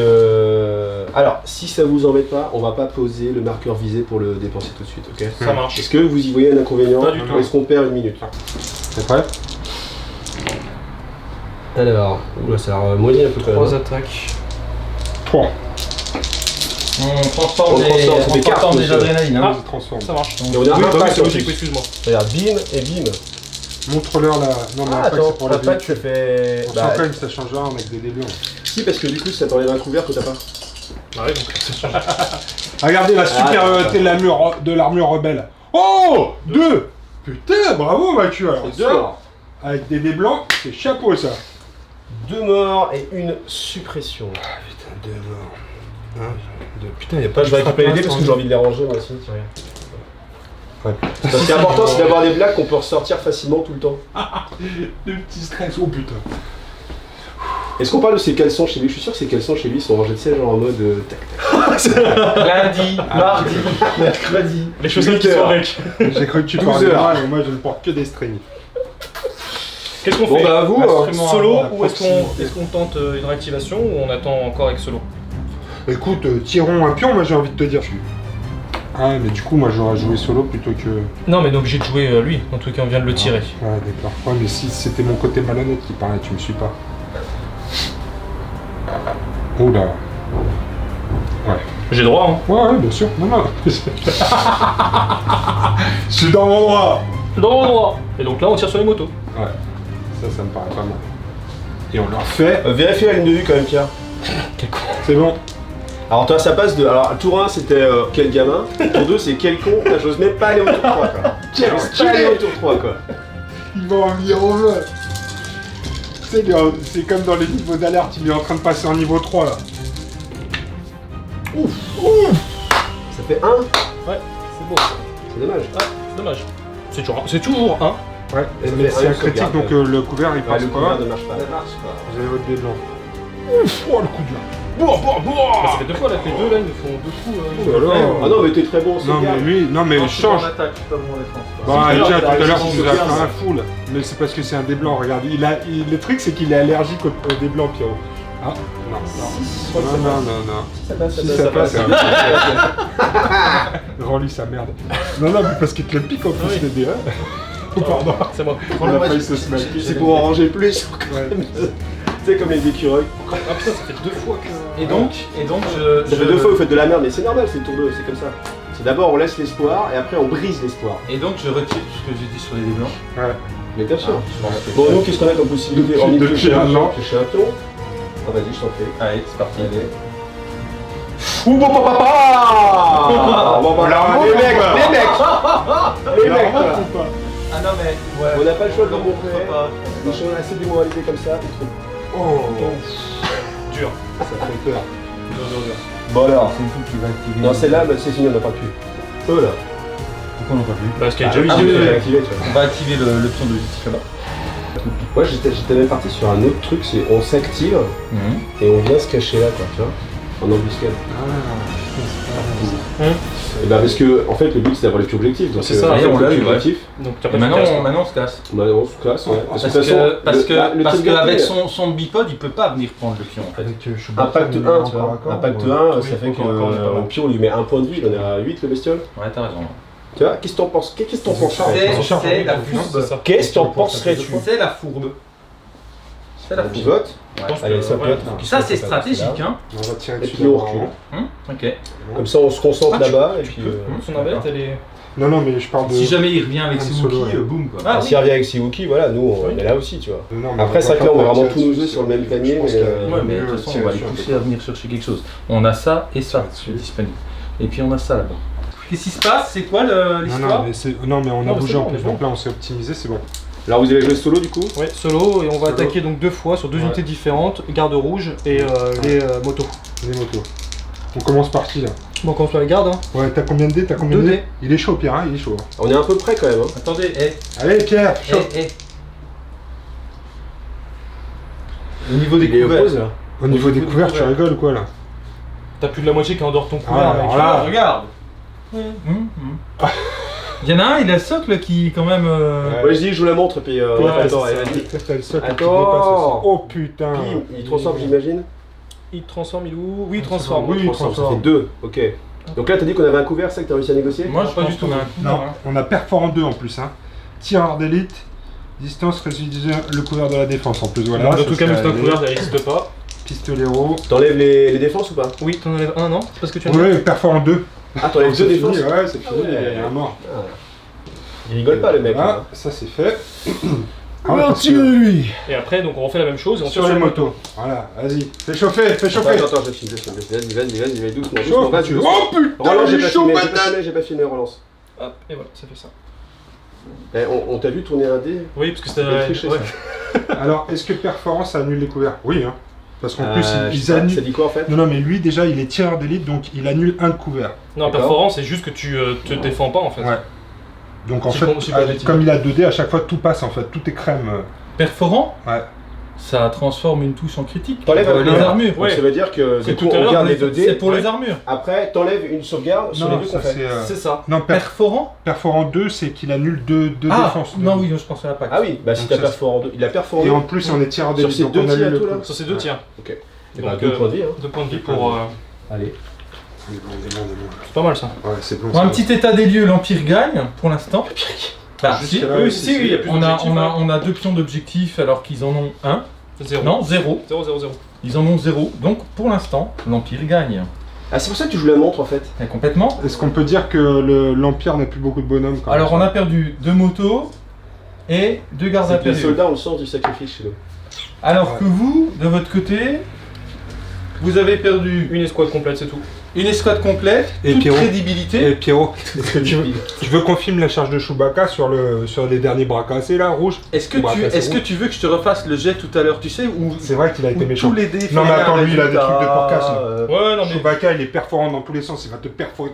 alors si ça vous embête pas, on va pas poser le marqueur visé pour le dépenser tout de suite, ok? Ça marche. Est-ce que vous y voyez un inconvénient? Pas du tout. Ou est-ce qu'on perd une minute? C'est prêt? Alors, oula, ça a l'air moyen un peu quand même. 3 attaques. 3. On transforme On transforme, ça fait cartes, des monsieur. adrénalines. Hein. Vas-y, transforme. Ça marche. Et on a un Oui, bah oui, impact c'est en logique, plus. excuse-moi. Regarde, bim et bim. Montre-leur la. Non, mais Ah après, attends, c'est pour la impact vie. je fais. On Bah, sent quand même que ça change rien avec des débats. si parce que du coup ça t'enlève un couvert que t'as pas. Ah ouais, donc ça change. Regardez la supériorité d'accord. de l'armure rebelle. Oh 2. Putain, bravo Mathieu. Alors C'est ça, sûr. avec des dés blancs, c'est chapeau ça. 2 morts et une suppression. Putain, 2 morts. 1, 2. Putain, y a Pas, je vais récupérer les dés parce que j'ai envie de les ranger moi aussi. Ouais. Ce qui est important c'est d'avoir des blagues qu'on peut ressortir facilement tout le temps. Des petits stress. Oh putain. Est-ce qu'on parle de ces caleçons chez lui? Je suis sûr que ces caleçons chez lui sont rangés de sais genre en mode tac tac. Lundi, mardi. Mercredi. Les chaussettes qui sont avec. J'ai cru que tu 12 parlais de heures. moi, mais moi je ne porte que des strings. Qu'est-ce qu'on Bon fait? bah à vous. Instrument Solo à ou est-ce qu'on tente une réactivation ou on attend encore avec solo? Écoute, tirons un pion, moi j'ai envie de te dire. Ah, mais du coup, moi j'aurais joué solo plutôt que. Non, mais donc j'ai joué lui. En tout cas, on vient de le tirer. Ouais, d'accord. Ouais, mais si c'était mon côté malhonnête qui parlait, tu me suis pas. Oula. Ouais. J'ai droit, hein. Ouais, bien sûr. Non, non. Je suis dans mon droit. Dans mon droit. Et donc là, on tire sur les motos. Ouais. Ça me paraît pas mal. Et on leur fait. Vérifiez la ligne de vue quand même Pierre. C'est bon. Alors toi ça passe de. Alors tour 1 c'était quel gamin, tour 2 c'est quel con, là j'ose même pas aller au tour 3 quoi. J'ose pas aller au tour 3 quoi. Il va en venir au jeu. C'est comme dans les niveaux d'alerte, il est en train de passer en niveau 3 là. Ça fait 1. Ouais, c'est beau. C'est dommage. Ah, dommage. C'est toujours 1. Ouais, Ça mais fait c'est un un critique sauvegarde. donc le couvert il Ouais, passe le pas. couvert ne marche pas. Vous avez votre dé blanc. Ouf, oh le coup dur. Ça fait 2 fois là, que 2 là, ils nous font 2 coups. Oh là là. Ah non mais t'es très bon, Non mais lui, non mais change. attaque, je suis pas bon en défense. Bah C'est tiens, tout tout à l'heure il il nous a a fait fait un full. Mais c'est parce que c'est un dé blanc, regarde. Le truc c'est qu'il est allergique au dé blanc, Pierrot. Ah, non, non. Non, non, non. Ça passe, Si ça passe, rends-lui sa merde. Non, non, mais parce qu'il te le pique en plus Oui. les dés, hein. Oh, pardon. C'est moi. On a failli se smacker. C'est pour en ranger plus. Ouais. Tu sais comme les écureuils. Ah putain, ça fait 2 fois que. Et donc Ça fait 2 fois vous faites de la merde mais c'est normal, c'est le tour 2, c'est comme ça. C'est d'abord on laisse l'espoir et après on brise l'espoir. Et donc je retire tout ce que j'ai dit sur les dés blancs. Ouais. Mais bien sûr. Je pense que- Bon nous qu'est-ce qu'on a comme possibilité? Depuis Hormis de depuis piocher un an. piocher un pion. Ah vas-y je t'en fais. Allez, c'est parti. Allez. Ouh bon papa. Bon bah Alors, les mecs, on va. les mecs. Les La mecs remonte quoi. ou pas? Ah non mais ouais. On n'a pas le choix de leur montrer pas. des choses assez démoralisées comme ça. Oh. Dur. Ça fait peur. Dur. Bon alors. C'est vous qui va activer. Non celle-là bah, c'est fini on n'a pas pu. Eux là. Pourquoi on n'a pas vu? Parce qu'il y a déjà eu Ah, des- oui, oui, oui. Activé, tu vois. On va activer le pion de justice là-bas. Moi j'étais même parti sur un autre truc, c'est on s'active et on vient se cacher là quoi, tu vois, en embuscade. Et bah parce que en fait le but c'est d'avoir les plus objectifs, donc C'est ça, en fait, on l'a le eu, plus ouais. objectif, Donc t'as Et pas de casse, quoi. maintenant on se casse. bah on se classe, ouais. Parce de toute façon, que truc avec gameplay, son bipod il peut pas venir prendre le pion en fait. Impact 1, tu vois, impact 1, ça fait que encore, au pion on lui met un point de vie, il en est à 8 le bestiole. Ouais t'as raison. Tu vois, qu'est-ce que t'en penses? Qu'est-ce que t'en penses? C'est la C'est fourbe. ça. Qu'est-ce que t'en penserais-tu? C'est la fourbe. C'est la Tu fourbe. votes? Je pense Allez, que, ça ouais. peut être. Ça c'est stratégique hein. On va tirer Et dessus puis on d'abord, recule. hein. Ok. Comme ça, on se concentre Ah, tu- là-bas et tu puis. peux. Son arbalète, elle est. Non, non, mais je parle de. Si jamais il revient avec Han ses Solo, Wookiee, ouais. boum quoi. Ah, S'il revient avec Siwookie, voilà, nous on est là aussi, tu vois. Non, mais Après, c'est vrai que là, on met vraiment tous nos œufs sur le même panier, Je pense mais, qu'il y a ouais, Ouais, mais de mieux toute façon, tirer on va les dessus un peu. pousser à venir chercher quelque chose. On a ça et ça Là-dessus. disponible. Et puis on a ça là-bas. Qu'est-ce qui se passe? C'est quoi Non, l'histoire? non, mais on a Non, mais bougé c'est en bon, plus, c'est bon. donc là on s'est optimisé, c'est bon. Là, vous avez joué solo du coup. Ouais, solo, et on va Solo. attaquer donc 2 fois sur 2 Ouais. unités différentes, garde rouge et les motos. Les motos. On commence par qui là? Bon, on commence par les gardes, hein. Ouais, t'as combien de dés? T'as combien de 2 dés? dés. Il est chaud, Pierre, hein, il est chaud. On est un peu près quand même. Hein. Attendez, Allez, Pierre, chaud. Au niveau des Il est couverts. pause là. Au niveau des couverts, tu couverts. rigoles ou quoi là? T'as plus de la moitié qui endort ton couvert, Ah, mec. alors là, Regarde. Il y en a un, il a le socle qui quand même. Ouais. Ouais, je dis, je vous la montre, puis. Ouais, Attends, c'est allez, ça. vas-y. T'as le socle qui Attends. dépasse aussi. Oh putain. Bim, il transforme, j'imagine. Il transforme, il où? Oui, il transforme. Oui, il Ça transforme. fait 2, ok. Donc là, t'as dit qu'on avait un couvert, c'est ça que t'as réussi à négocier? Moi je Pas pense du tout. qu'on a un couvert. Non, on a perforant 2 en plus. Hein. Tireur d'élite, distance réduisant le couvert de la défense en plus. Voilà, Donc, dans ça tout cas, serait vu que c'est un allé. couvert, ça n'existe pas. Pistolero. T'enlèves les défenses ou pas? Oui, t'en enlèves un, non? C'est parce que tu as dit. Ouais, perforant 2. Ah, t'enlèves 2 défenses? Ouais, c'est fini, Ah ouais. il y a un mort. Ah. Il rigole pas, le mec. Ah, là. ça c'est fait. Ah, parce que- lui. Et après, donc on refait la même chose et on Sur tire les sur motos. Voilà, vas-y. Fais chauffer, fais chauffer. Attends, je filme. Vas-y, doucement, doucement, Chauffe, vas-y, tu- doucement. Oh putain, Relance, il est chaud, j'ai patate. pas filmé, j'ai pas filmé, relance. Hop, et voilà, ça fait ça. Eh, on t'a vu tourner un dé? Oui, parce que c'était. Bien triché, ouais. ça. Alors, est-ce que perforance annule les couverts? Oui, hein. Parce qu'en plus, Je ils sais pas, annulent. Ça dit quoi en fait? Non, non, mais lui déjà, il est tireur d'élite, donc il annule un de couvert. Non, D'accord. perforance, c'est juste que tu te défends pas en fait. Ouais. Donc en C'est fait, bon, c'est pas bête. comme il a 2 dés, à chaque fois tout passe en fait, tout est crème. Perforant, Ouais. ça transforme une touche en critique. T'enlèves un les couvert. armures. Donc ça veut dire que C'est du coup, tout à on l'heure, garde mais les 2 C'est dés. pour les armures. Après, t'enlèves une sauvegarde sur les deux ça qu'on fait. c'est. C'est ça. Non, Perforant. perforant 2, c'est qu'il annule 2 Ah défenses. non, oui, je pensais à la PAC. Ah oui, bah si Donc t'as ça, perforant 2, il a perforant Et 2. en plus, on est tireur Sur d'élite, ces donc 2 on tirs annule à le tout là. coup. Sur ces 2 tirs. Ok. Et bah Donc, 2 points de vie. Hein. 2 points de vie pour. Allez. C'est bon, c'est bon, c'est bon. C'est pas mal ça. Ouais, c'est bon. Bon, un petit état des lieux, l'Empire gagne pour l'instant. Bah, si. Jusqu'à là, Oui, oui, si, il y a plus On a, d'objectifs. on a 2 pions d'objectif alors qu'ils en ont 1. 0. Non, 0. 0, 0, 0. Ils en ont 0. Donc pour l'instant, l'Empire gagne. Ah, c'est pour ça que tu joues la montre en fait. Et complètement. Est-ce qu'on peut dire que l'Empire n'a plus beaucoup de bonhommes quand Alors on même a perdu 2 motos et 2 gardes à C'est que les période. soldats ont le sens du sacrifice chez nous. Alors Ouais. que vous, de votre côté, vous avez perdu Une escouade complète, c'est tout. une escouade complète, Et toute Pierrot. crédibilité. Et Pierrot, est-ce que tu veux qu'on filme la charge de Chewbacca sur les derniers bras cassés là, rouges? Est-ce que, Bah, tu, c'est est-ce bon. que tu veux que je te refasse le jet tout à l'heure, tu sais, où, C'est vrai qu'il a été où méchant. tous les dés Non, mais faisaient attends, un lui, il a des trucs de porcasse, là. Ouais, non mais. Chewbacca, il est perforant dans tous les sens, il va te perforer.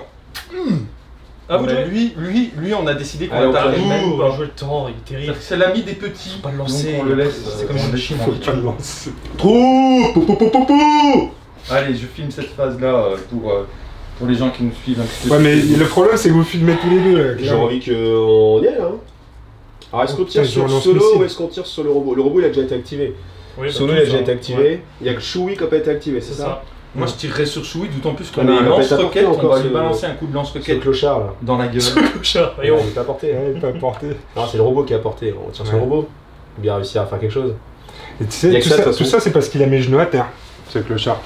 Ah, vous Mais jouez lui, on a décidé qu'on Allez, on va tarder plonge. même Ouh, pas. on joue le temps, il est terrible. C'est l'ami des petits. Pas le lancer, Donc on le laisse. c'est comme on une le machine. laisse Faut pas tranquille. le lancer. Trou pou, pou, pou, pou, pou. Allez, je filme cette phase-là pour les gens qui nous suivent un petit peu. Ouais, mais le problème, c'est que vous filmez tous les deux. Là, J'ai envie qu'on y aille là. Hein. Alors est-ce qu'on tire Putain, sur je relance Solo missile. ou est-ce qu'on tire sur le robot? Le robot il a déjà été activé. Oui, Solo bah, il a tous, déjà hein. été activé. Ouais, Il y a que Chewie qui n'a pas été activé, c'est c'est ça? ça. Moi, je tirerais sur Chewie, d'autant plus qu'on Mais a il un va pas être apporté lance-roquette, on encore, va lui ce- balancer un coup de C'est le lance-roquette clochard là. dans la gueule. Chat, Et et on. il est pas porté. Ouais, il peut apporter. Non, c'est le robot qui a porté. On tire sur le Ouais. robot. Ou bien réussir à faire quelque chose. Et tu Il y sais, a que tout ça, de ça, toute tout façon. ça, c'est parce qu'il a mis les genoux à terre. C'est le clochard.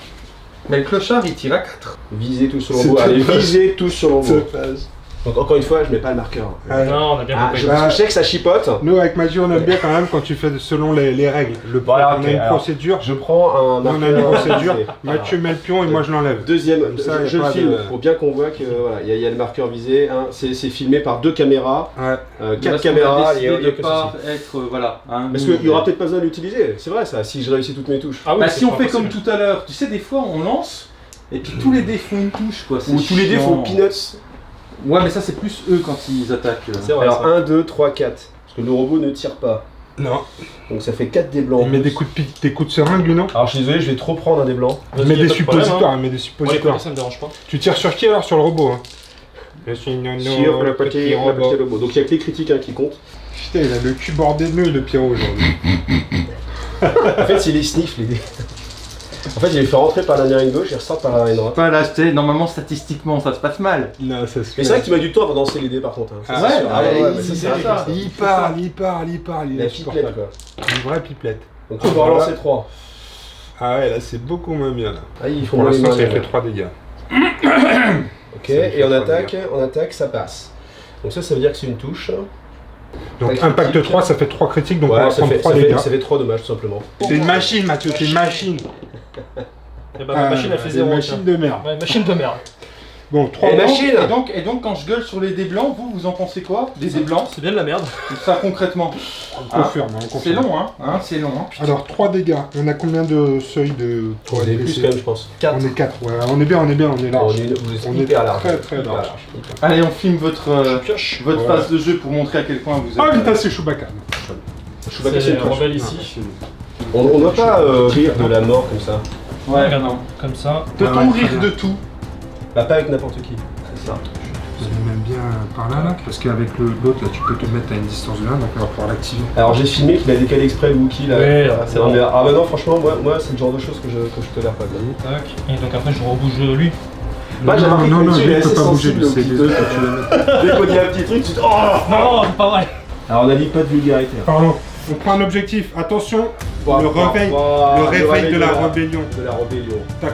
Mais le clochard, il tire à 4. Visez tous sur le C'est robot. Allez, dommage. visez tous sur le robot. phase. Donc encore une fois, je mets pas le marqueur. Ouais. Non, on a bien Ah, compris. je sais que ça chipote. Nous, avec Maggie, on aime bien quand même quand tu fais selon les règles. Bon, alors, on ok, a une alors. procédure. Je prends un Nous, on a marqueur. une procédure. C'est- Mathieu met le pion et moi, je l'enlève. Deuxième, Comme ça, je y a le pas filme de- pour bien qu'on voit que voilà, il y a le marqueur visé. Hein. C'est filmé par 2 caméras, Ouais. 4 caméras. Il Il y a de que pas ceci. être, voilà. Hein, Parce nous, qu'il y aura peut-être pas besoin de l'utiliser. C'est vrai ça. Si je réussis toutes mes touches. Ah oui, Bah, c'est si on pas fait possible. comme tout à l'heure, tu sais, des fois, on lance, et puis tous les dés font une touche, quoi. c'est Ou tous les dés chiant. font peanuts. Ouais, mais ça, c'est plus eux quand ils attaquent. C'est vrai. Alors ça. 1, 2, 3, 4. Parce que le robot ne tire pas. Non. Donc ça fait 4 dés blancs. Il met des coups de seringue, lui, non? Alors je suis désolé, je vais trop prendre un dé blanc. Il Vas-y, met y a des pas de problème, suppositoires, hein. il met des Moi, les suppositoires. côtés, ça me dérange pas. Tu tires sur qui alors? Sur le robot, hein. Je suis nono, Sur le petit robot. robot. Donc il y a que les critiques hein, qui comptent. Putain, il a le cul bordé de nœuds, le Pierrot, aujourd'hui. En fait, c'est les sniffs les dés. En fait, il les fait rentrer par la narine gauche et ressort par la narine droite. Voilà, tu sais, normalement, statistiquement, ça se passe mal. Non, ça se Mais fait. c'est vrai que tu m'as du temps avant de danser les dés par contre. Hein. Ça, Ah, c'est ouais, sûr. ah ouais, bah, il- ça, il- c'est il- vrai. il- Il parle, il parle, il parle, il La est pipelette insupportable. quoi. Une vraie pipelette. Donc tu peux relancer 3. Ah ouais, là c'est beaucoup moins bien là. Ah, ils font Pour moins les l'instant, mains, ça là. fait 3 dégâts. Ok, et en attaque, ça passe. Donc ça veut dire que c'est une touche. Donc Pas impact critique. 3, ça fait 3 critiques, donc on Ouais, va prendre 3 dégâts. ça fait 3 dommages tout simplement. C'est une machine, Mathieu, c'est une machine. Et bah, ma machine, elle fait C'est 0. une machine de merde. Ouais, machine de merde. Bon, 3 Et machine. Et donc, quand je gueule sur les dés blancs, vous en pensez quoi? Des dés blancs? C'est bien de la merde. Ça concrètement. on confirme. On C'est confirme. long, hein, c'est long. Hein. Alors, 3 dégâts. On a combien de seuils de... On est plus quand même, je pense. 4. On est 4, ouais. On est bien, on est large. Vous êtes On est hyper large. très très Hyper large. Allez, on filme votre Pioche. Ouais. phase de jeu pour montrer à quel point vous êtes... Ah putain, c'est Chewbacca. Chewbacca, c'est C'est une touche. rebelle ici. On ne doit pas rire de la mort comme ça. Ouais, Regarde, non. comme ça. Peut-on Ouais, très rire bien. de tout? Bah, pas avec n'importe qui. C'est ça. Je même bien par là, parce qu'avec l'autre, là, tu peux te mettre à une distance de 1, donc on va pouvoir l'activer. Alors j'ai filmé qu'il a décalé exprès le Wookie là. Ouais, c'est Non, bon. mais, ah bah non, franchement, moi c'est le genre de choses que je tolère pas. Quoi. Tac. Et donc après, je rebouge lui. Moi j'ai remarqué que non, là-dessus, lui, il est il peut assez pas bouger, sensible lui, au c'est petit des truc. autres que tu vas mettre. Dès qu'on dit un petit truc, tu te dis oh. Non, c'est pas vrai. Alors on a dit pas de vulgarité. hein. Pardon, on prend un objectif. Attention, Ouah, le ouah, réveil, ouah, le réveil de la rébellion. De la rébellion. T'as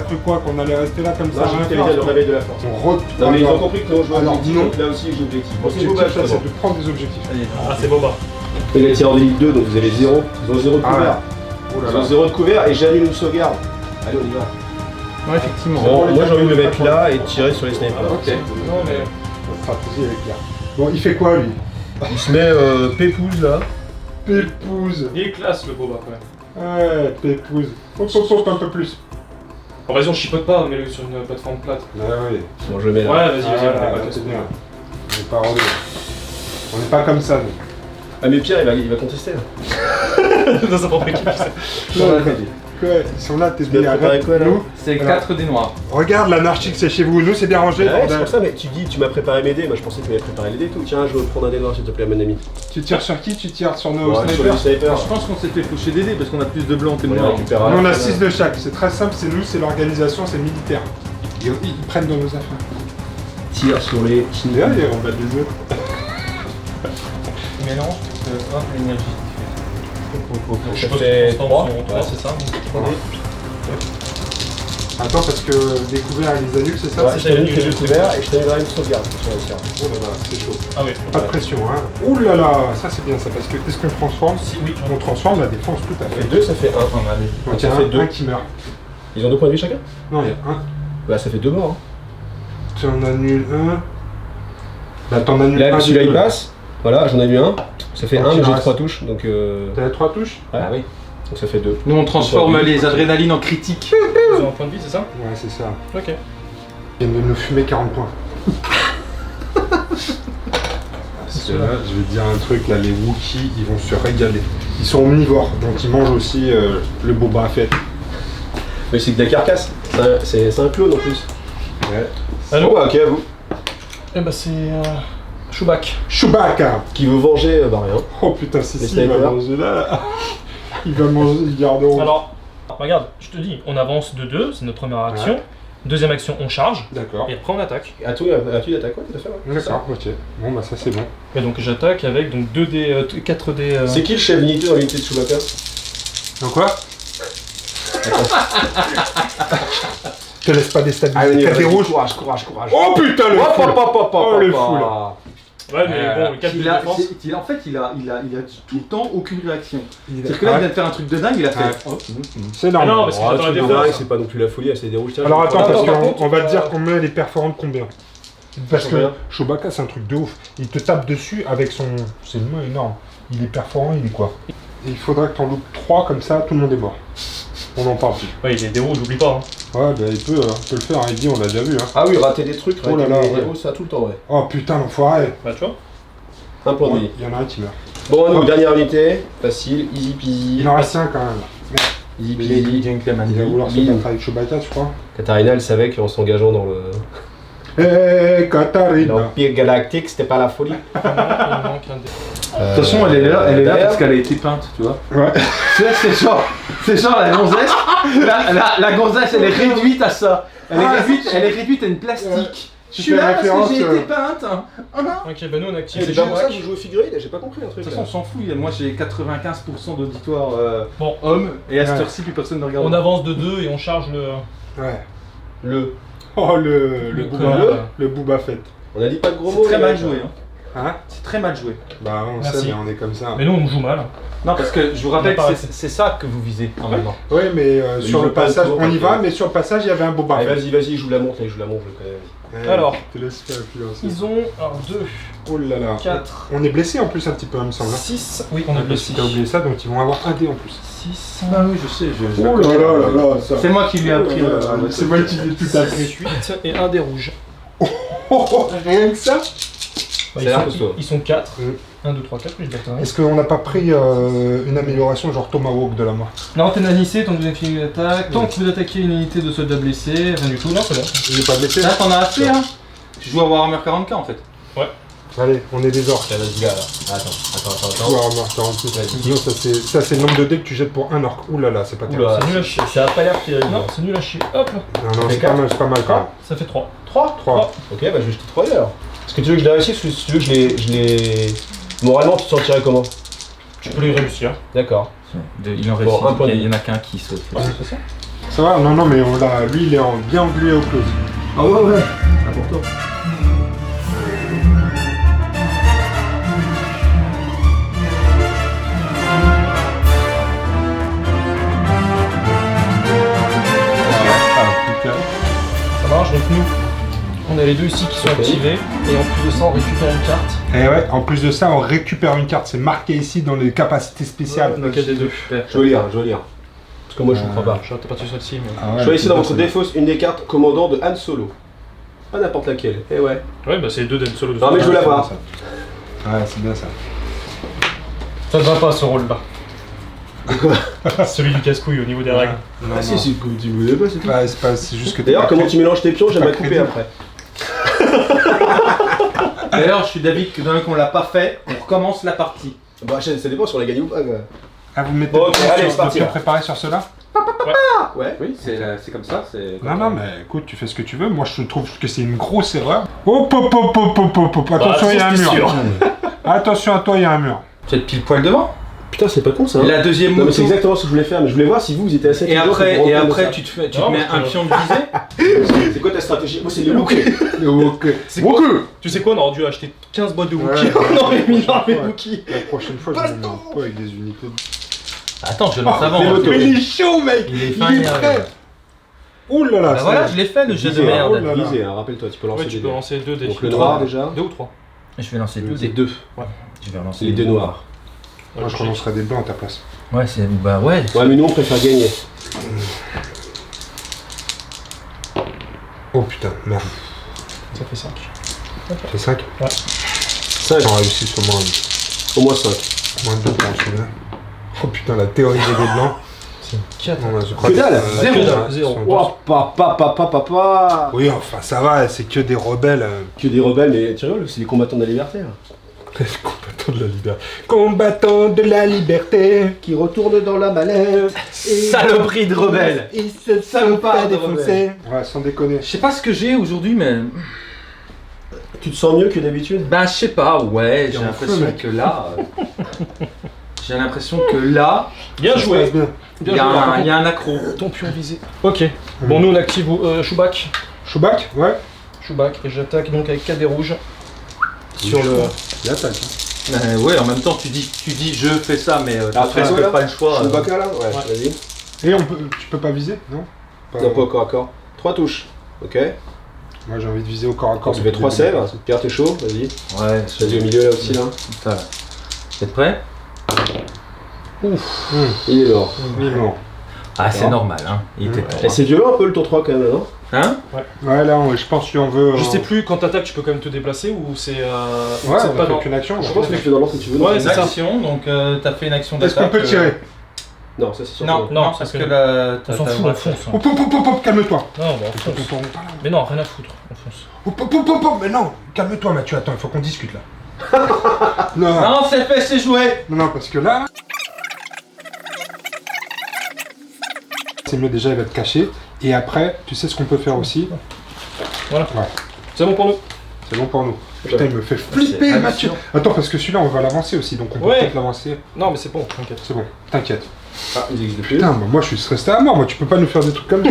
cru quoi qu'on allait rester là comme Non, ça j'ai rien dit qu'il y avait faire le réveil de la force. On Non mais ils ont alors, compris que non, je vois alors, objectif, non. donc là aussi j'ai objectif. Bon, c'est l'objectif, Boba, ça, justement. c'est de prendre des objectifs. Ah, c'est Boba. Et les tireurs d'élite 2, donc vous avez 0. Ils ont 0 de Ah ouais. couvert. Oh là Ils ont là. 0 de couvert et j'annule une sauvegarde. Allez, on y va. Ouais, effectivement. Bon, moi j'ai envie de me mettre là et de tirer sur les snipers. Ok. Non, mais. Stratégie avec Pierre. Bon, il fait quoi lui? Il se met pépouze là. Pépouze. Il est classe le Boba quand même. Ouais, pépouze. Hop, hop, hop, un peu plus. En raison, je chipote pas, mets-le sur une plateforme plate. Ah oui. Bon, je le mets là. Ouais, vas-y, vas-y, Ah, on là, va là, pas c'est bien. On n'est pas rodé. On n'est pas comme ça, nous. Ah mais Pierre il va contester là. dans sa propre équipe. Ouais, ils sont là, t'es Tu m'as préparé quoi là? Nous, C'est Alors. 4 dés noirs. regarde l'anarchie que c'est chez vous. Nous, c'est bien rangé. Ouais, c'est bordel. pour ça, mais tu dis, tu m'as préparé mes dés, moi je pensais que tu m'avais préparé les dés tout. Tiens, je veux prendre un dé noir s'il te plaît, mon ami. Tu tires sur qui? Tu tires sur nos Ouais, sur les snipers. snipers. Je pense qu'on s'est fait faucher des dés parce qu'on a plus de blancs que de On les noirs. récupérera. Nous, on a 6 de chaque. C'est très simple. C'est nous, c'est l'organisation, c'est militaire. Ils prennent dans nos affaires. Tire sur les D'ailleurs, ils rebellent les autres. Mélange, hop, l'énergie. Ça fait 3. Ouais, c'est ça. Attends, parce que découvert les annule, c'est ça? Ouais, c'est je t'annule ça, que il y a j'ai couvert et je t'annulerai une sauvegarde. sur la carte. Oh là là, c'est chaud. Ah oui. Pas de pression, hein. Ouh là là, ça c'est bien ça, parce que qu'est-ce qu'on transforme? Si, oui, tu On transforme la défense tout à Ça fait. fait 2, ça fait 1. Donc il y ça a fait deux. un qui meurt. Ils ont 2 points de vie chacun? Non, il y a un. Bah ça fait 2 morts. Tu en annules un. Bah t'en annules Là, un. celui-là des il deux. passe. Voilà, j'en ai eu un. Ça fait Donc, 1, il mais j'ai reste. 3 touches. Donc T'as 3 touches? Ah oui. donc ça fait 2. Nous on transforme les adrénalines en critiques. Ils ont un point de vie, c'est ça? Ouais, c'est ça. Ok. Ils viennent de nous fumer 40 points. Parce que là, je vais te dire un truc, là, les Wookiees, ils vont se régaler. Ils sont omnivores, donc ils mangent aussi le Boba Fett. Mais c'est que de la carcasse. C'est un clone en plus. Ouais. Allô? Bon, bah, ok, à vous. Eh bah, c'est. Chewbacca. Chewbacca! Qui veut venger, bah rien. Oh putain, si, Les si, il va snipers. manger là. Il va manger, il garderont. Alors, regarde, je te dis, on avance de 2, c'est notre première action. Deuxième action, on charge. D'accord. Et après, on attaque. As-tu d'attaque, ouais, tout à fait, ouais. D'accord, ok. Bon, bah ça c'est bon. Et donc, j'attaque avec donc 4 dés. C'est qui le chef unité dans l'unité de Chewbacca? Donc quoi? Te laisse pas déstabiliser. T'as des rouges. Courage. Oh putain, le fou! Oh, le fou, là. Ouais, mais bon, le 4 de défense. En fait, il a tout le temps aucune réaction. Il C'est-à-dire que là, il vient de faire un truc de dingue, il a fait. Ouais. Oh, C'est Ah normal. non, mais c'est Oh, pas le dans la truc de défense. dingue, c'est pas non plus la folie, c'est des rouges. Tiens, Alors je vais attends, prendre- parce par qu'on contre, on va te dire qu'on met les perforants de combien? Parce que Combien Chewbacca c'est un truc de ouf. Il te tape dessus avec son. C'est une main énorme. Il est perforant, il est quoi? Et il faudra que t'en loupes 3 comme ça, tout le monde est mort. On en parle plus. Ouais, il est des roues, j'oublie pas. Hein. Ouais, bah il peut le faire, il dit, on l'a déjà vu. Hein. Ah oui, rater des trucs, Oh là rater là, des ouais. héros, ça tout le temps, ouais. Oh putain, l'enfoiré! Bah, tu vois. Un point de Ouais, vie. il y en a un qui meurt. Bon, nous, dernière unité, facile, easy peasy. Il en reste un quand même. Easy Lady peasy. Gentleman. Il va vouloir se Bim. battre avec Chewbacca, tu crois? Katarina, elle savait qu'en s'engageant dans le Hé, Katarina! l'Empire Galactique, c'était pas la folie. Il manque un dé. De toute façon, elle est là D'ailleurs- parce qu'elle a été peinte, tu vois. Ouais. Tu sais, c'est genre la gonzesse. La gonzesse, elle est réduite à ça. Elle est réduite à une plastique. Je suis fais là parce référence, que j'ai été peinte. Oh non. Ok, bah nous on active C'est les pas pour ça que Chewbacca. vous jouez au figurine, j'ai pas compris un De truc. toute façon, on s'en fout. Moi, j'ai 95% d'auditoire Bon, hommes et à cette Ouais. heure-ci, plus personne ne regarde. on avance de 2 et on charge le. Ouais. Le. Oh, le Booba. le Booba Fett. On a dit pas de gros C'est mots. très les mal gars. joué. Hein. Hein? C'est très mal joué. Bah, on Merci. sait, mais on est comme ça. Mais nous, on joue mal. Non, parce que je vous rappelle On a pas que c'est ça que vous visez normalement. Ouais, mais Ils sur ont le pas le passage, tour, on y ok. va, mais sur le passage, il y avait un Boba Allez, Fett. vas-y, joue la montre, je le connais. Ouais, Alors. te laisse faire influencer. Ils ont 2, Oh là là. 4, On est blessé en plus un petit peu, il me semble. 6. Oui, on a blessé. Si t'as oublié ça, donc ils vont avoir un dé en plus. 6, Ah oui, je sais. Oh là là là là, ça. C'est moi qui lui ai appris. C'est moi qui l'ai tout appris. 8 et un des rouges. Oh, rien que ça. Bah, Ça a l'air costaud. ils sont 4. Mm. 1, 2, 3, 4, plus de bâtons. Est-ce qu'on n'a pas pris une amélioration genre Tomahawk de la mort? Non, t'es nanissé, tant que vous avez fini l'attaque. Tant que vous attaquez une unité de soldats blessés, rien du tout. Non, c'est bon. Il est pas blessé? Là, t'en as assez, hein. Tu joues à Warhammer 40k en fait. Allez, on est des orques. Vas-y, là. Attends. Warhammer 40. Sinon, ça c'est le nombre de dés que tu jettes pour un orc. Ouh là là, c'est pas terrible. Oula, C'est nul à chier. ça a pas l'air terrible. Non, c'est nul à chier. Hop là. Non, c'est pas mal quand même. Ça fait 3. 3 3. Ok, bah je vais jeter 3 alors. Est-ce que tu veux que je les réussisse ou si tu veux que je les... Moralement, tu te sentirais comment? Tu peux les réussir. D'accord. Il en Bon, un point de il y en a qu'un qui saute. Ça va? Non, mais lui il est bien englué au close. Ah ouais, important. Ça marche, donc nous, on a les deux ici qui sont activés. Et en plus de ça, on récupère une carte. Et ouais, en plus de ça, on récupère une carte. C'est marqué ici dans les capacités spéciales. Donc il y a des deux. Je vais lire. Parce que moi je ne comprends pas. Je t'ai pas sur celle-ci, mais. Ah ouais, Choisissez dans votre c'est défausse une des cartes commandant de Han Solo. Pas n'importe laquelle. Eh ouais. Ouais, bah c'est les deux d'En Solo. Non mais je veux la voir. Ouais, c'est bien ça. Ça te va pas ce rôle-là. Celui du casse-couille au niveau des règles. Non, Ah si, si, tu voulais pas, c'est tout. Ouais, c'est juste que t'es D'ailleurs, pas comment crédible. tu mélanges tes pions, j'aimerais pas couper crédible. après. D'ailleurs, je suis d'avis que dans qu'on l'a pas fait, on recommence la partie. Bah, ça dépend si on l'a gagné ou pas. Quoi. Ah, vous mettez Bon, ok, le allez, c'est parti, pion là. préparé sur cela? Ah, ouais. Oui, c'est comme ça. Non, mais écoute, tu fais ce que tu veux. Moi, je trouve que c'est une grosse erreur. Hop, hop, hop, hop, hop, hop, hop. Attention, il y a un c'était mur. sûr. Attention à toi, il y a un mur. Tu es pile poil devant. Putain, c'est pas con ça. Hein. La deuxième Non, mais moto. c'est exactement ce que je voulais faire, mais je voulais voir si vous étiez assez Et intelligent pour après, vous rendre compte de tu te Non, mets parce un que- pion de visée. ça. C'est quoi ta stratégie? Moi, c'est les looker. Ok. C'est quoi? Tu sais quoi, on aurait dû acheter 15 boîtes de Wookiee. Ouais. On aurait mis dans les Ouais. Wookiee. La prochaine fois, je vais mettre un peu avec des unités. Attends, je lance avant. des hein. motos. Mais il est chaud, mec. Il est Il fin, est il est prêt. Ouh là là. Bah voilà, je l'ai fait le jeu de Visez, hein. merde. là là. Visez, hein, rappelle-toi, tu peux lancer Ouais, tu des peux dés. lancer 2 des Donc le noir déjà. 2 ou 3. Je vais lancer deux. C'est 2. Je vais relancer Les deux noirs. Moi, je relancerai des blancs à ta place. Ouais, c'est. Bah ouais. Ouais, mais nous on préfère gagner. Oh putain, merde. Ça fait 5. C'est 5? 5. On réussit au moins, Au moins 5. moins 2 pour celui-là. Oh putain, la théorie des dés blancs. C'est 4. Non, là, je crois Que dalle. Zéro. que dalle. Zéro. Ils sont Oh, papa. Oui, enfin, ça va, c'est que des rebelles. Que des rebelles, mais tu rigoles, c'est les combattants de la liberté. Là. Combattants de la liberté. Combattants de la liberté. Qui retournent dans la mallette. Saloperie de rebelle. Ils se sont pas défoncés. Ouais, sans déconner. Je sais pas ce que j'ai aujourd'hui, mais. Tu te sens mieux que d'habitude? Bah, je sais pas, ouais, j'ai T'es en l'impression feu, mec. que là. J'ai l'impression que là, Bien Ça se joué. passe bien. il y a un accro. Ton pion visé. Ok. Bon, nous on active Chewbacca. Chewbacca? Ouais. Chewbacca. Et j'attaque donc avec 4 dés rouges. Sur le. L'attaque. Ouais, en même temps, tu dis je fais ça, mais Ah, t'as presque là pas le choix. Chewbacca là? Ouais, Ouais. vas-y. Et tu peux pas viser? Non? Non, pas au corps à corps. 3 touches. Ok. Moi, j'ai envie de viser au corps à corps. Ça fait 3 sèves. Pierre, t'es chaud? Vas-y. Ouais, Vas-y au milieu là aussi là. ça. Vous êtes prêts? Il est mort. Vivement. Ah, c'est normal, hein. Il était temps. Et c'est violent un peu le tour 3 quand même là, non? Hein? Ouais, là, je pense qu'on veut. Je sais plus, quand t'attaques, tu peux quand même te déplacer ou c'est. Ouais, c'est on pas a fait dans. qu'une action. Je pense que tu fais dans l'ordre que tu veux. Ouais, non c'est ça. Action, donc t'as fait une action Est-ce d'attaque. qu'on peut tirer? Non, ça c'est sûr. Non, que non, Non, parce parce que que là, On s'en fout, on fonce. Hop, hop, hop, hop, hop, calme-toi. Non, bah on fonce. Mais non, rien à foutre, on fonce. Hop, hop, hop, hop, hop, mais non, calme-toi, Mathieu, attends, il faut qu'on discute là. non, non, Non, c'est fait, c'est joué. non, parce que là. C'est mieux déjà, il va te cacher. Et après, tu sais ce qu'on peut faire aussi? Voilà. Ouais. C'est bon pour nous. C'est bon pour nous. Putain, il me fait flipper, hallucinant. Mathieu. Attends, parce que celui-là, on va l'avancer aussi, donc on peut Ouais. peut-être l'avancer. Non, mais c'est bon, t'inquiète. C'est bon, t'inquiète. Ah, ils existent plus. Putain, bah, moi je suis resté à mort, moi tu peux pas nous faire des trucs comme ça.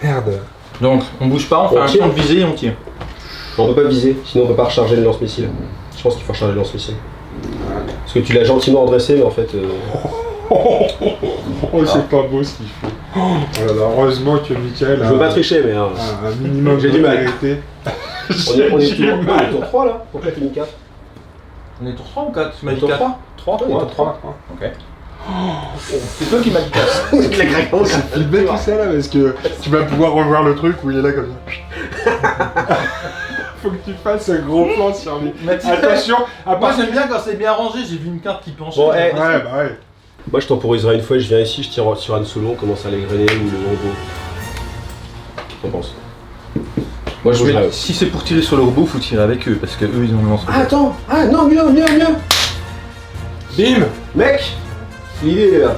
Merde. Donc, on bouge pas, on fait On un tire. pion de visée et on tire. On peut pas viser, sinon on peut pas recharger le lance-missile. Je pense qu'il faut recharger le lance-missile. Parce que tu l'as gentiment redressé, mais en fait. Oh, c'est pas beau ce qu'il fait. Oh là là, heureusement que Michael Je veux pas tricher, mais. un minimum J'ai de du mal. vérité. On est tour 3 là. Pourquoi t'as mis 4? On est tour 3 ou 4? Tu m'as dit Tour 4. 3 3 on est tour 3. Ok. C'est toi qui m'as dit 4. Il a craqué. C'est filmé tout ça là parce que tu vas pouvoir revoir le truc où il est là comme ça. Faut que tu fasses un gros plan sur lui. Attention, à Moi part. j'aime bien quand c'est bien rangé, j'ai vu une carte qui penche. Bon, Ouais, bah ouais. Moi je temporiserai une fois, je viens ici, je tire sur Han Solo, on commence à l'égrener ou le robot. Qu'est-ce qu'on pense? Moi je bougerai. si c'est pour tirer sur le robot, faut tirer avec eux parce que eux ils ont le lance. Ah attends! Ah non, mieux! Bim. Mec! L'idée elle est là.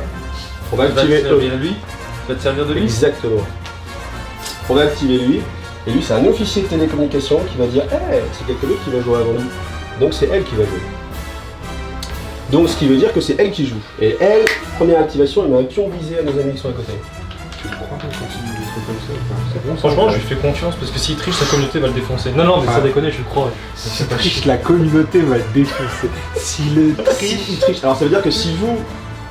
On va Tu vas te activer servir de lui. Tu vas te servir de lui. Exactement. On va activer lui. Et lui c'est un officier de télécommunication qui va dire c'est quelqu'un d'autre qui va jouer avant nous. Donc c'est elle qui va jouer. Donc ce qui veut dire que c'est elle qui joue. Et elle, première activation, elle met un pion visé à nos amis qui sont à côté. Tu le crois qu'on continue des trucs comme ça? C'est bon, ça. Franchement, je lui fais confiance parce que s'il triche, sa communauté va le défoncer. Non, non, mais Ouais. sans déconner, je le crois. Si triche, la communauté va être défoncée. S'il est Si il triche. Alors ça veut dire que si vous.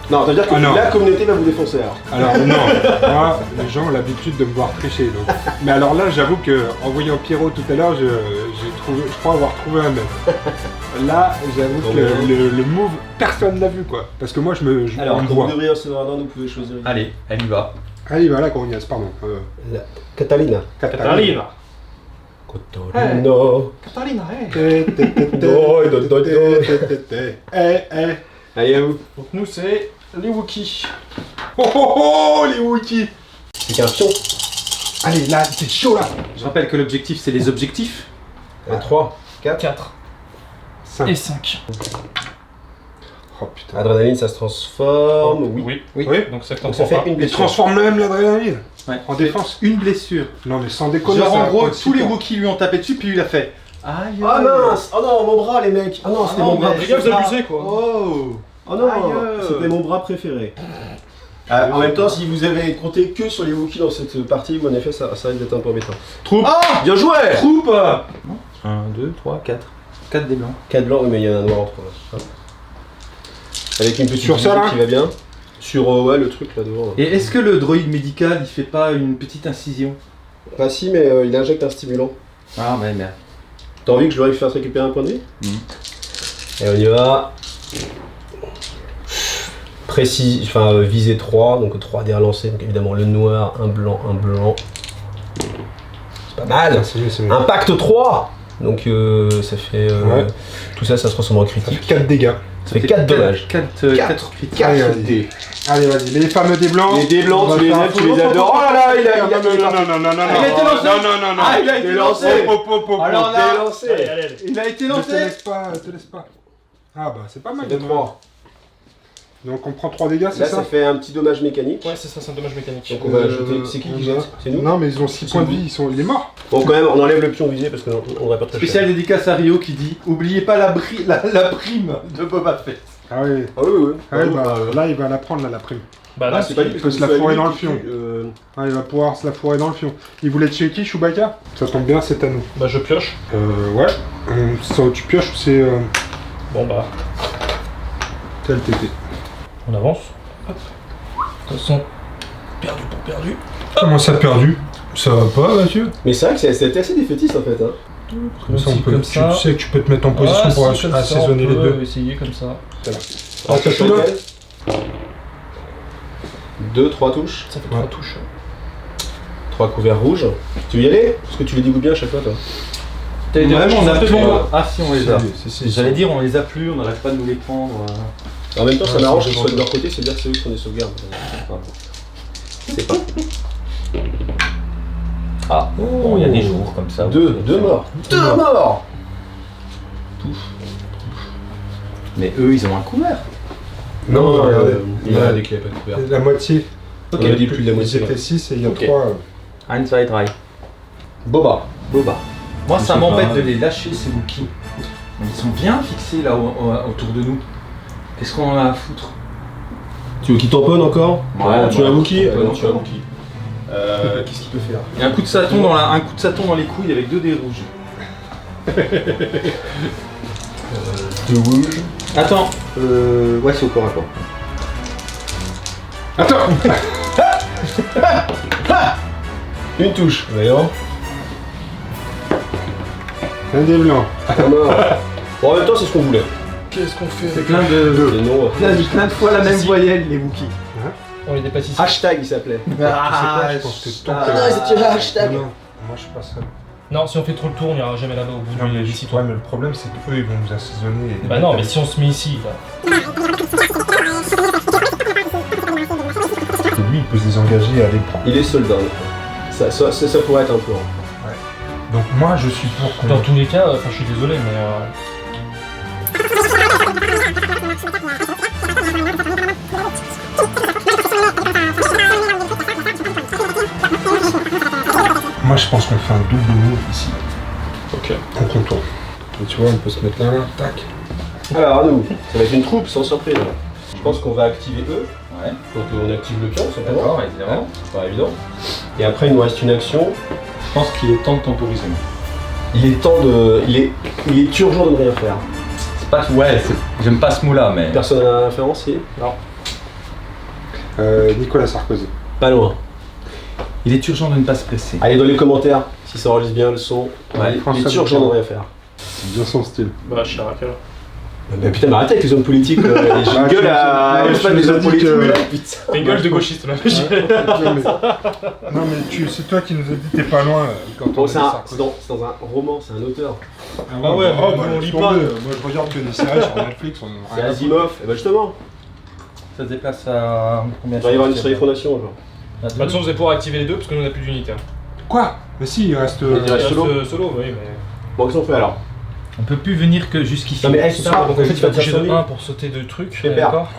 Non, ça veut dire que Ah non. la communauté va vous défoncer alors. Alors non, moi, les gens ont l'habitude de me voir tricher. Donc. Mais alors là, j'avoue que en voyant Pierrot tout à l'heure, je crois avoir trouvé un mec. Là, j'avoue que le move, personne l'a vu quoi. Parce que moi, on me Quand vous voit. devriez recevoir un ordre, vous pouvez choisir. Allez, elle y va. Allez, voilà, Cognas, pardon. Catalina. Catalina. Catalina. Catalina, hey. Allez à vous. Donc nous, c'est les Wookiees. Oh oh oh, les Wookiees. C'est qu'un pion. Allez, là, c'est chaud là. Je rappelle que l'objectif c'est les objectifs. 3, 4. 4 5. et 5. Oh putain. Adrénaline, ça se transforme. Oui. Oui. Oui. Donc ça Donc ça fait une Il blessure. transforme même l'adrénaline. Ouais. En défense. Une blessure. Non mais sans déconner. Genre ça en va gros pas être tous les super. Wookiees lui ont tapé dessus puis il a fait. Aïe. Ah mince! Oh non, mon bras, les mecs! Ah non, c'était mon bras Les gars, vous préféré. abusez quoi. Oh. Oh non, Aïe. c'était mon bras préféré. En même temps, si vous avez compté que sur les Wookiees dans cette partie, en effet, ça risque d'être un peu embêtant. Troupe. Ah! Bien joué! Troupe. 1, 2, 3, 4. 4 des blancs. 4 blancs, oui, mais il y en a un noir entre là. Avec une petite Sur ça, visée là qui va bien. Sur ouais, le truc là devant. Là. Et est-ce que le droïde médical il fait pas une petite incision? Pas si, mais il injecte un stimulant. Ah ouais merde. T'as envie que je lui fasse récupérer un point de vie? Et on y va. Précis, enfin visée 3, donc 3 dés relancés, donc évidemment le noir, un blanc, un blanc. C'est pas mal! Ah, c'est mieux, c'est mieux. Impact 3! Donc ça fait. Ouais. Tout ça, ça se transforme en Ça fait critique. 4 dégâts. Ça fait 4 dommages. 4 critiques. 4 Allez, dés. Allez, vas-y, les fameux dés blancs. Les dés blancs, On va tu les faire aimes, un tu les peu- adores. Oh là là, il a Non, non, non, Il a été lancé. non, non, non, non. Ah, il a été lancé. Hop, hop, hop, hop. Alors là, lancé. Allez, allez, allez. il a été Ne te lancé. laisse pas, te laisse pas. Ah bah c'est pas mal. Ça fait 3. Donc on prend 3 dégâts, c'est Là, ça ça fait un petit dommage mécanique. Ouais, c'est ça, c'est un dommage mécanique. Donc on va ajouter. C'est qui on jette? a- C'est nous? Non mais ils ont 6 C'est points de vous. vie, il est mort. Bon, quand même, on enlève le pion visé parce qu'on aurait pas très cher. Spécial dédicace à Rio qui dit oubliez pas la prime de Boba Fett. Ah oui. Ah oui, oui. Ah oui, bah là il va la prendre là, la prime. Bah Ah, non, c'est pas lui, il peut parce se que la c'est fourrer lui dans le qui fion. tue, Ah, il va pouvoir se la fourrer dans le fion. Il voulait de chez qui, Chewbacca? Ça tombe bien, c'est à nous. bah je pioche. Ouais. Ça, tu pioches, c'est Bon bah, tel TT. on avance. Hop. De toute façon, perdu pour perdu. Comment ça perdu? Ça va pas, Mathieu? Mais c'est vrai que c'était assez défaitiste en fait. Hein. Comme ça, on peut, comme tu ça. sais que tu peux te mettre en position Ah, pour si, comme ça, assaisonner on les peut deux. essayer comme ça. Ah, t'as tout là? 2, 3 touches, Ça fait 3 touches. 3 couverts rouges. Tu veux y aller? Parce que tu les dégoûtes bien à chaque fois toi. Vraiment, on a je plus. pense que- Ah si, on les a. C'est- J'allais dire, on les a plus, on n'arrête pas de nous les prendre. En même temps, ça Ouais, m'arrange c'est qu'ils bon. soient de leur côté, c'est dire que c'est eux qui font des sauvegardes. C'est pas. Ah, bon, il y a des jours comme ça. 2 morts. 2 morts! Mais eux, ils ont un couvert. Non, regardez. il y en a des qui n'avaient pas de couvert. La moitié. On a dit plus de la moitié. Ils étaient 6 et il y a Ok. 3. Inside Dry. Boba. Boba. Moi, Je ça sais m'embête pas. de les lâcher, ces Wookiees. Ils sont bien fixés là autour de nous. Qu'est-ce qu'on en a à foutre? Tu veux qu'ils tamponnent encore? Ouais, Tu as un Wookie? tamponne Tu as un encore. Wookie. Qu'est-ce qu'il peut faire? Il y a un coup de saton dans les couilles avec 2 dés rouges. 2 rouges. Attends, ouais, c'est au corps à corps. Attends. Une touche. Voyons. Un des blancs. Bon, en même temps, c'est ce qu'on voulait. Qu'est-ce qu'on fait? C'est plein de... Les noms. plein de fois la même voyelle, les Wookiees. On les dépasse ici. Hashtag, il s'appelait. Je pense que tant que- Ah, c'était le hashtag. Non, moi je passerai. Non, si on fait trop le tour, on ira jamais là-bas au bout Non, mais du ouais, citoyen. mais le problème c'est qu'eux ils vont nous assaisonner. Et... Bah non, mais si on se met ici, là. Lui il peut se désengager et aller prendre. Il est soldat. Ça pourrait être un peu. Donc moi je suis pour qu'on... Dans tous les cas, enfin, je suis désolé, mais. Moi je pense qu'on fait un double move ici. Ok. On contourne. Et tu vois on peut se mettre là, tac. Alors, à nous, ça va être une troupe sans surprise. Je pense qu'on va activer eux. Ouais. Donc on active le pion, simplement. D'accord, évidemment. C'est pas évident. Et après, il nous reste une action. Je pense qu'il est temps de temporiser. Il est temps de. Il est urgent de ne rien faire. C'est pas... Ouais, j'aime pas ce mot-là, mais... Personne n'a référence, si? Non. Nicolas Sarkozy. Pas loin. Il est urgent de ne pas se presser. Allez, dans les commentaires, si ça enregistre bien le son. Ouais, il François est urgent de ne rien faire. C'est bien son style. Bah, Chirac, alors. Mais putain, mais arrêtez avec les hommes politiques. Les jingles à. je Pas nous des ai hommes dit politiques. que- là, putain. T'as une gueule de gauchiste, là. Non mais c'est toi qui nous as dit t'es pas loin quand on Bon, a c'est dit un- Sarkozy. c'est dans un roman, c'est un auteur. Ah ouais, oh, mais bah, on laisse lit tomber. pas. Moi je regarde que des séries sur Netflix. C'est Asimov. Et bah justement, Ça se déplace à... Combien il va y avoir une série fondation, genre. Bah, de toute façon, vous allez pouvoir activer les deux parce que nous on a plus d'unité. Quoi? Mais si, il reste... Il reste solo. Solo, oui, mais. Bon, qu'est-ce qu'on fait alors? On peut plus venir que jusqu'ici. Non, mais hey, C'est c'est ça, ça, donc en fait, il va tirer bouger sur de lui. 1 pour sauter de trucs. Pépère. D'accord.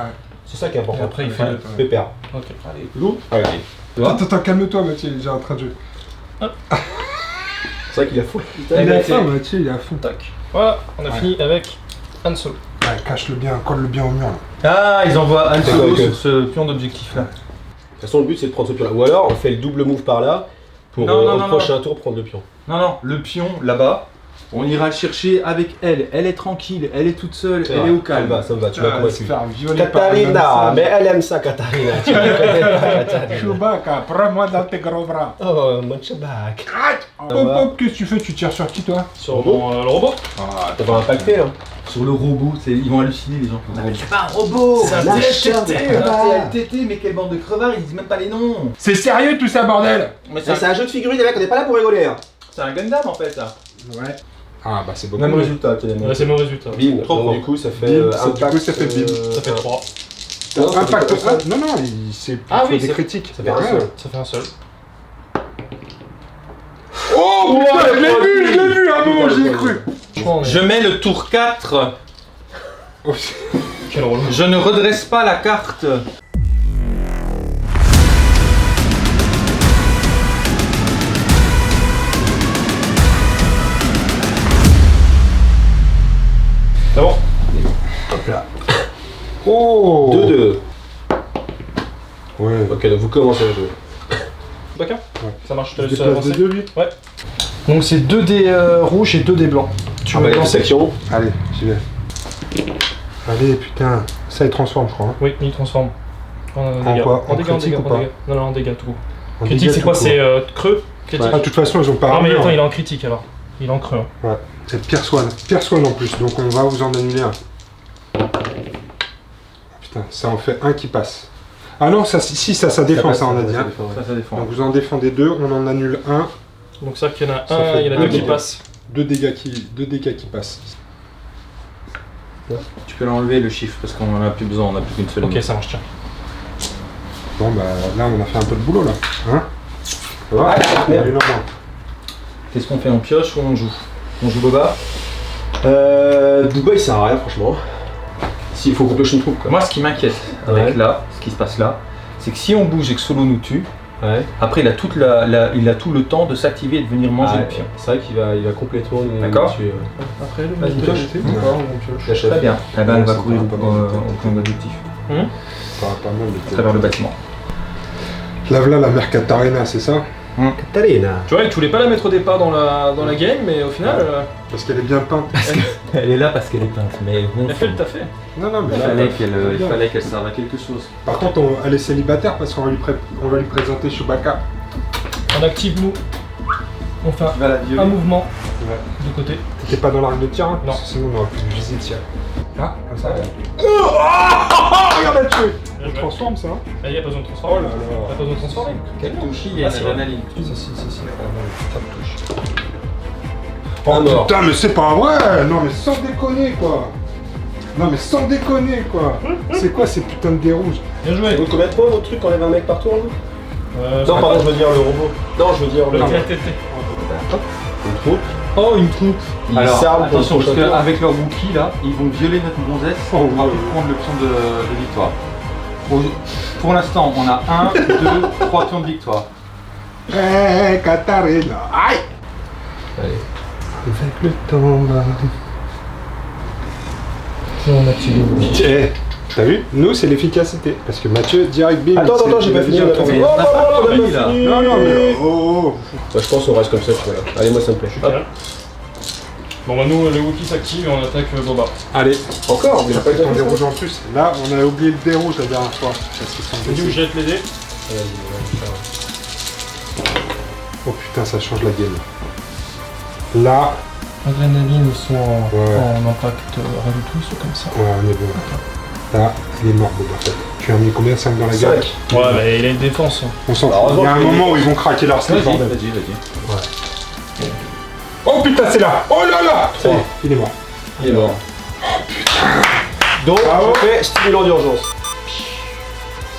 C'est ça qui est Et important. après, il fait le. Pépère. Ok. Allez, loup. Allez. Attends, calme-toi Mathieu, il est déjà en train de jouer. C'est vrai qu'il a fou. Il est bah, à c'est- fond Mathieu, il est à fond. Tac. Voilà, on a fini avec Han Solo. Ouais, cache-le bien, colle-le bien au mur là. Ah, ils envoient Han C'est Solo quoi, sur ce pion d'objectif là. De toute façon, le but c'est de prendre ce pion là. Ou alors, on fait le double move par là pour Non, au non, prochain tour prendre le pion. Non, non, le pion là-bas, on ira le chercher avec elle. Elle est tranquille, elle est toute seule, elle est au calme. Ça me va, tu m'as Se convaincu. faire violer par un Katarina, homme mais elle aime ça, Katarina. Tu la connais pas, sale. Katarina. Chewbacca, prends-moi dans tes gros bras. Oh, mon Chewbacca. Hop, hop, qu'est-ce que tu fais? Tu tires sur qui toi? Sur mon le robot. Ah, T'as pas impacté là? Sur le robot, ils vont halluciner les gens. C'est pas un robot, C'est un acheteur de LTT, mais quelle bande de crevards, ils disent même pas les noms. c'est sérieux tout ça bordel? Mais C'est un jeu de figurines, les mecs, on n'est pas là pour rigoler. Hein. c'est un Gundam en fait ça. Ouais. Ah bah c'est beaucoup. Même résultat, finalement. Ouais, c'est mon résultat. Bim, Trop donc fort. du coup ça fait Bim, ça- du impact. coup, ça fait bim. Ça fait 3. Non, ça Impact. fait un seul. Non, non, c'est Ah il faut oui, des ça- critiques. Ça fait un Ouais. seul. Ça fait un seul. Oh putain, je l'ai vu à un moment, j'y ai cru. Franchement, on est- Je mets le tour 4. Oh, Quel relou. Je ne redresse pas la carte. C'est bon. Hop là. Oh 2-2. Ouais. Ok, donc vous commencez à jouer. D'accord. Ouais. Ça marche, je te Je laisse déplace avancer. des deux, lui. Donc c'est 2 dés rouges et 2 dés blancs. Tu Ah veux bah, la lancer? section. Allez, j'y vais. Allez, putain. Ça, il transforme, je crois. Hein. Oui, il transforme. En dégâts. quoi? En En dégâts, en critique dégâts, ou en pas dégâts. Non, non, en dégâts tout court. En Critique, dégâts c'est quoi? tout C'est court. creux? Critique. Ah, de toute façon, ils ont pas Non, mais armure. attends, il est en critique alors. Il est en creux. Hein. Ouais. C'est Pierre Swan. Pierre Swan en plus, donc on va vous en annuler un. Putain, ça en fait un qui passe. Ah non, ça, si, ça défend, ça, on a dit. Hein. Ça défend. Donc vous en défendez deux, on en annule un. Donc ça qu'il y en a Ça un, fait il y en a un deux qui dégât. passent. Deux dégâts qui passent. Tu peux l'enlever le chiffre parce qu'on en a plus besoin, on a plus qu'une seule. Ok, ça marche, tiens. Bon, bah là, on a fait un peu de boulot, là. Hein? Ça va? merde. Allez, Normand. Qu'est-ce qu'on fait? On pioche ou on joue? On joue Boba? Booba il sert à rien franchement. S'il faut qu'on pioche une troupe quoi. Moi, ce qui m'inquiète avec Ouais. là, ce qui se passe là, c'est que si on bouge et que Solo nous tue, Ouais. après il a, il a tout le temps de s'activer et de venir manger le pion. C'est vrai qu'il va complètement nous D'accord. tuer. Après, le Vas-y, pioche. La chef. Très bien. Eh ben, elle va c'est courir pas au mal. point d'objectif, Pas mal, à travers le bâtiment. Là, la mère Katarina, c'est ça? Catalina. Tu vois, tu voulais pas la mettre au départ dans la game, mais au final, Parce qu'elle est bien peinte. Elle est là parce qu'elle est peinte, mais bon. elle fait le taf. Non, non, mais Il fallait qu'elle serve à quelque chose. Par contre, elle est célibataire parce qu'on va lui présenter Chewbacca. On active nous. On fait Va la violer. un mouvement Ouais. de côté. T'étais pas dans l'arc de tir, hein? Non. Sinon, on aurait pu le viser tiens. Ah, comme ça. Regarde, elle tue. Bien On joué. transforme ça. Là, il n'y a pas besoin de transformer. Oh là là. Pas besoin de transformer. Quelle touche il y a une adrénaline. Si. Un Oh mort. putain, mais c'est pas vrai! Non, mais sans déconner, quoi! Non, mais sans déconner, quoi! C'est quoi ces putains de dés rouges? Bien joué. Donc combien de points votre truc quand on lève un mec partout en haut? ça Non, va pardon, pas. je veux dire le robot. Non, je veux dire le. Le TTT. Une troupe. Oh, une troupe. Ils Alors, s'arment pour attention, le parce prochain tour. qu'avec leur Wookie là, ils vont violer notre gonzesse Oh, pour oui, oui. prendre l'option de victoire. Pour l'instant, on a 1, 2, 3 tours de victoire. Eh, Katarina! Aïe! Allez. Avec le temps, là. On active le bouclier. Eh, t'as vu? Nous, c'est l'efficacité. Parce que Mathieu, direct bim. Attends, c'est- j'ai pas fini, on a pas fini. Mais on a pas on a fini, là. fini. Non, non, mais. Oh, Bah, je pense qu'on reste comme ça, tu vois. Allez, moi ça me plaît. Hop. Bon, bah, nous, le Wookiee s'active et on attaque Boba. Allez, Encore, mais j'ai pas on été dérouge en plus. Là, on a oublié le dé rouge la dernière fois. Parce qu'ils sont C'est où blessés. jette les dés. Oh putain, ça change la game. Là, Adrénaline, ils sont Ouais. en impact rien du tout, ils sont comme ça. ouais, on est bon. Là, il est mort, Boba Fett. Tu as mis combien? 5 dans la gueule? 5. Ouais, bah, il a une défense. On s'en Bah, fout. Il y a un heureusement moment où ils vont craquer leur slip, bordel. vas-y. Oh putain, c'est là! Oh là là! Ça y est, il est mort. Il est mort. Donc, Bravo. je fais stimulant d'urgence.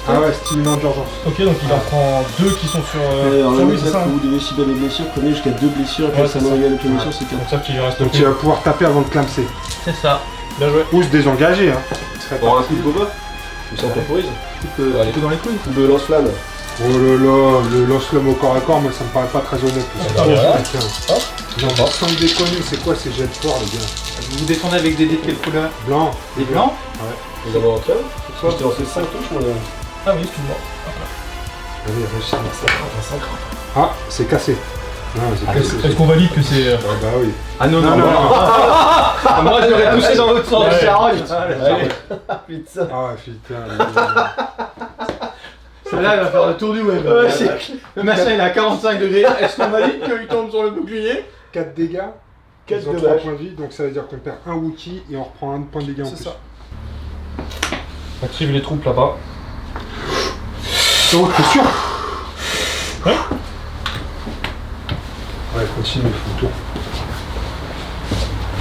Ah ouais, stimulant d'urgence. Ok, donc il en prend deux qui sont sur lui, c'est ça hein. vous devez subir des blessures, prenez jusqu'à 2 blessures, et Ouais, puis ça c'est me ça. régale les blessures, c'est 4. Donc ça qu'il lui reste Donc plus. tu vas pouvoir taper avant de clamser. C'est ça. Bien joué. Ou se désengager, hein. Bon, un coup de boba. Comme ça, on temporise. Un coup dans les couilles. Coup de lance-flamme. Oh là là, le lance-flamme au corps à corps, moi ça me paraît pas très honnête. Ah, voilà. Tiens. Hop. Non, mais sans déconner, c'est quoi ces jets de fort, les gars? Vous vous défendez avec des dés de quelle couleur? Blanc. Des blancs? Nous avons un tiens. Je t'ai lancé 5 touches, mon ami. Ah oui, excuse-moi. Allez, réussis. Ah, c'est cassé. Non, c'est cassé. Est-ce qu'on valide que c'est. Ah bah oui. Ah non, Non, non, non. Moi, je l'aurais poussé dans l'autre sens. Ouais. Allez. Putain. Ah putain. Celle-là, il va faire le tour du web. Le machin, il est à 45 degrés. Est-ce qu'on valide qu'il tombe sur le bouclier? 4 dégâts. 4 Ils ont 3 dommages. points de vie, donc ça veut dire qu'on perd un Wookie et on reprend un point de dégâts en C'est plus. ça. Active les troupes là-bas. Oh, t'es sûr? Ouais. Ouais, continue, il faut le tour.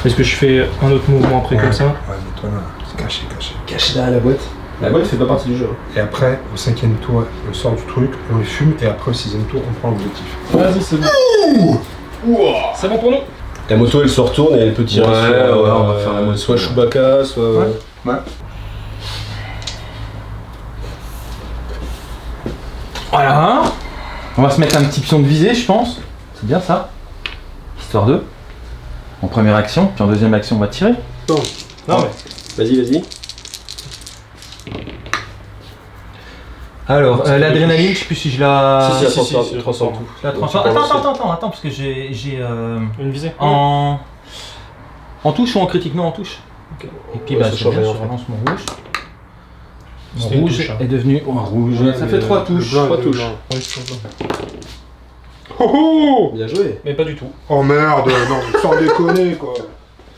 Est-ce que je fais un autre mouvement après comme ça? Ouais, mais toi là, c'est caché, caché. Caché derrière la boîte. La boîte fait pas partie du jeu. Et après, au 5e tour, on sort du truc, on les fume, et après au 6e tour, on prend l'objectif. Vas-y, c'est bon. C'est bon pour nous? La moto elle se retourne et elle peut tirer Ouais, sur, ouais, on va faire la moto. soit Chewbacca, soit. Ouais. Voilà. On va se mettre un petit pion de visée, je pense. C'est bien ça. Histoire de. En première action, puis en deuxième action, on va tirer. Non, mais. Vas-y, vas-y. Alors, l'adrénaline, je sais plus si je la. Si, si, transforme, si, transforme si, tout. Je la transforme. Attends, parce que j'ai. Une visée? En touche ou en critique? Non, en touche. Ok. Et puis, Ouais, bah, ça c'est change bien, rien, je en fait. relance mon rouge. Mon C'était une rouge touche, hein. est devenu en rouge. Ouais, Ça mais fait 3 le touches. blanc, 3 le touches. blanc. Oui, c'est bon. Oh oh! Bien joué. Mais pas du tout. Oh merde, non, sans déconner quoi.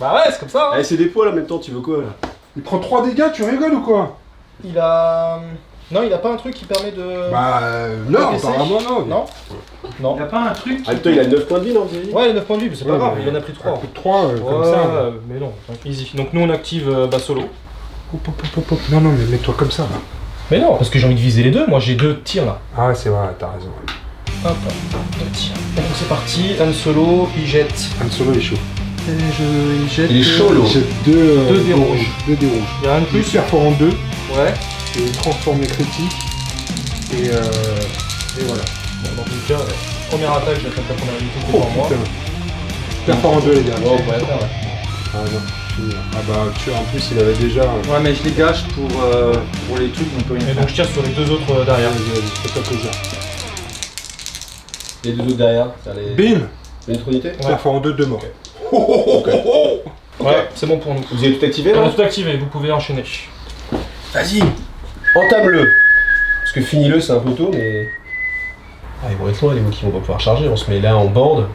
Bah ouais, c'est comme ça. Allez, c'est des poils en même temps, tu veux quoi là? Il prend 3 dégâts, tu rigoles ou quoi? Il a. Non, il a pas un truc qui permet de. Bah non, encaisser. apparemment non. Non. Non. Il a pas un truc. Ah, putain, il a 9 points de vie, non, vous avez dit? Ouais, il a 9 points de vie, mais c'est pas Ouais, grave, mais il en a pris 3. Un coup de 3 comme Ouais, ça. mais non, easy. Donc nous on active solo. Hop, hop, hop, hop. Non, non, mais mets-toi comme ça là. Mais non, parce que j'ai envie de viser les deux, moi j'ai 2 tirs là. Ah ouais, c'est vrai, t'as raison. Hop, 2 tirs. Donc c'est parti, Han Solo, il jette. Han Solo est chaud. Il jette. Il est chaud, l'eau. J'ai 2 Deux dés rouges. 2 dés rouges. Il y a un de Plus plus. perfore en 2 Ouais. et transformer critique. Et voilà. Bon, dans tout cas, première attaque, j'attaque la première unité Oh devant moi. putain. Perfore en 2 les gars. Oh, on pourrait faire, ouais. Ah non. finir. Ah bah, tu en plus, il avait déjà. Ouais, mais je les gâche pour les trucs où on peut rien Et faire. donc je tire sur les deux autres derrière. Fais-toi plaisir. Les deux autres derrière, c'est les. Bim! Une autre unité Ça fait en deux morts. Ouais, c'est bon pour nous. Vous avez tout activé On là a tout activé, vous pouvez enchaîner. Vas-y, entame-le. Parce que finis-le, c'est un peu tôt, mais. Ah, ils vont être loin les Wookiees, on va pouvoir charger. On se met là en bande,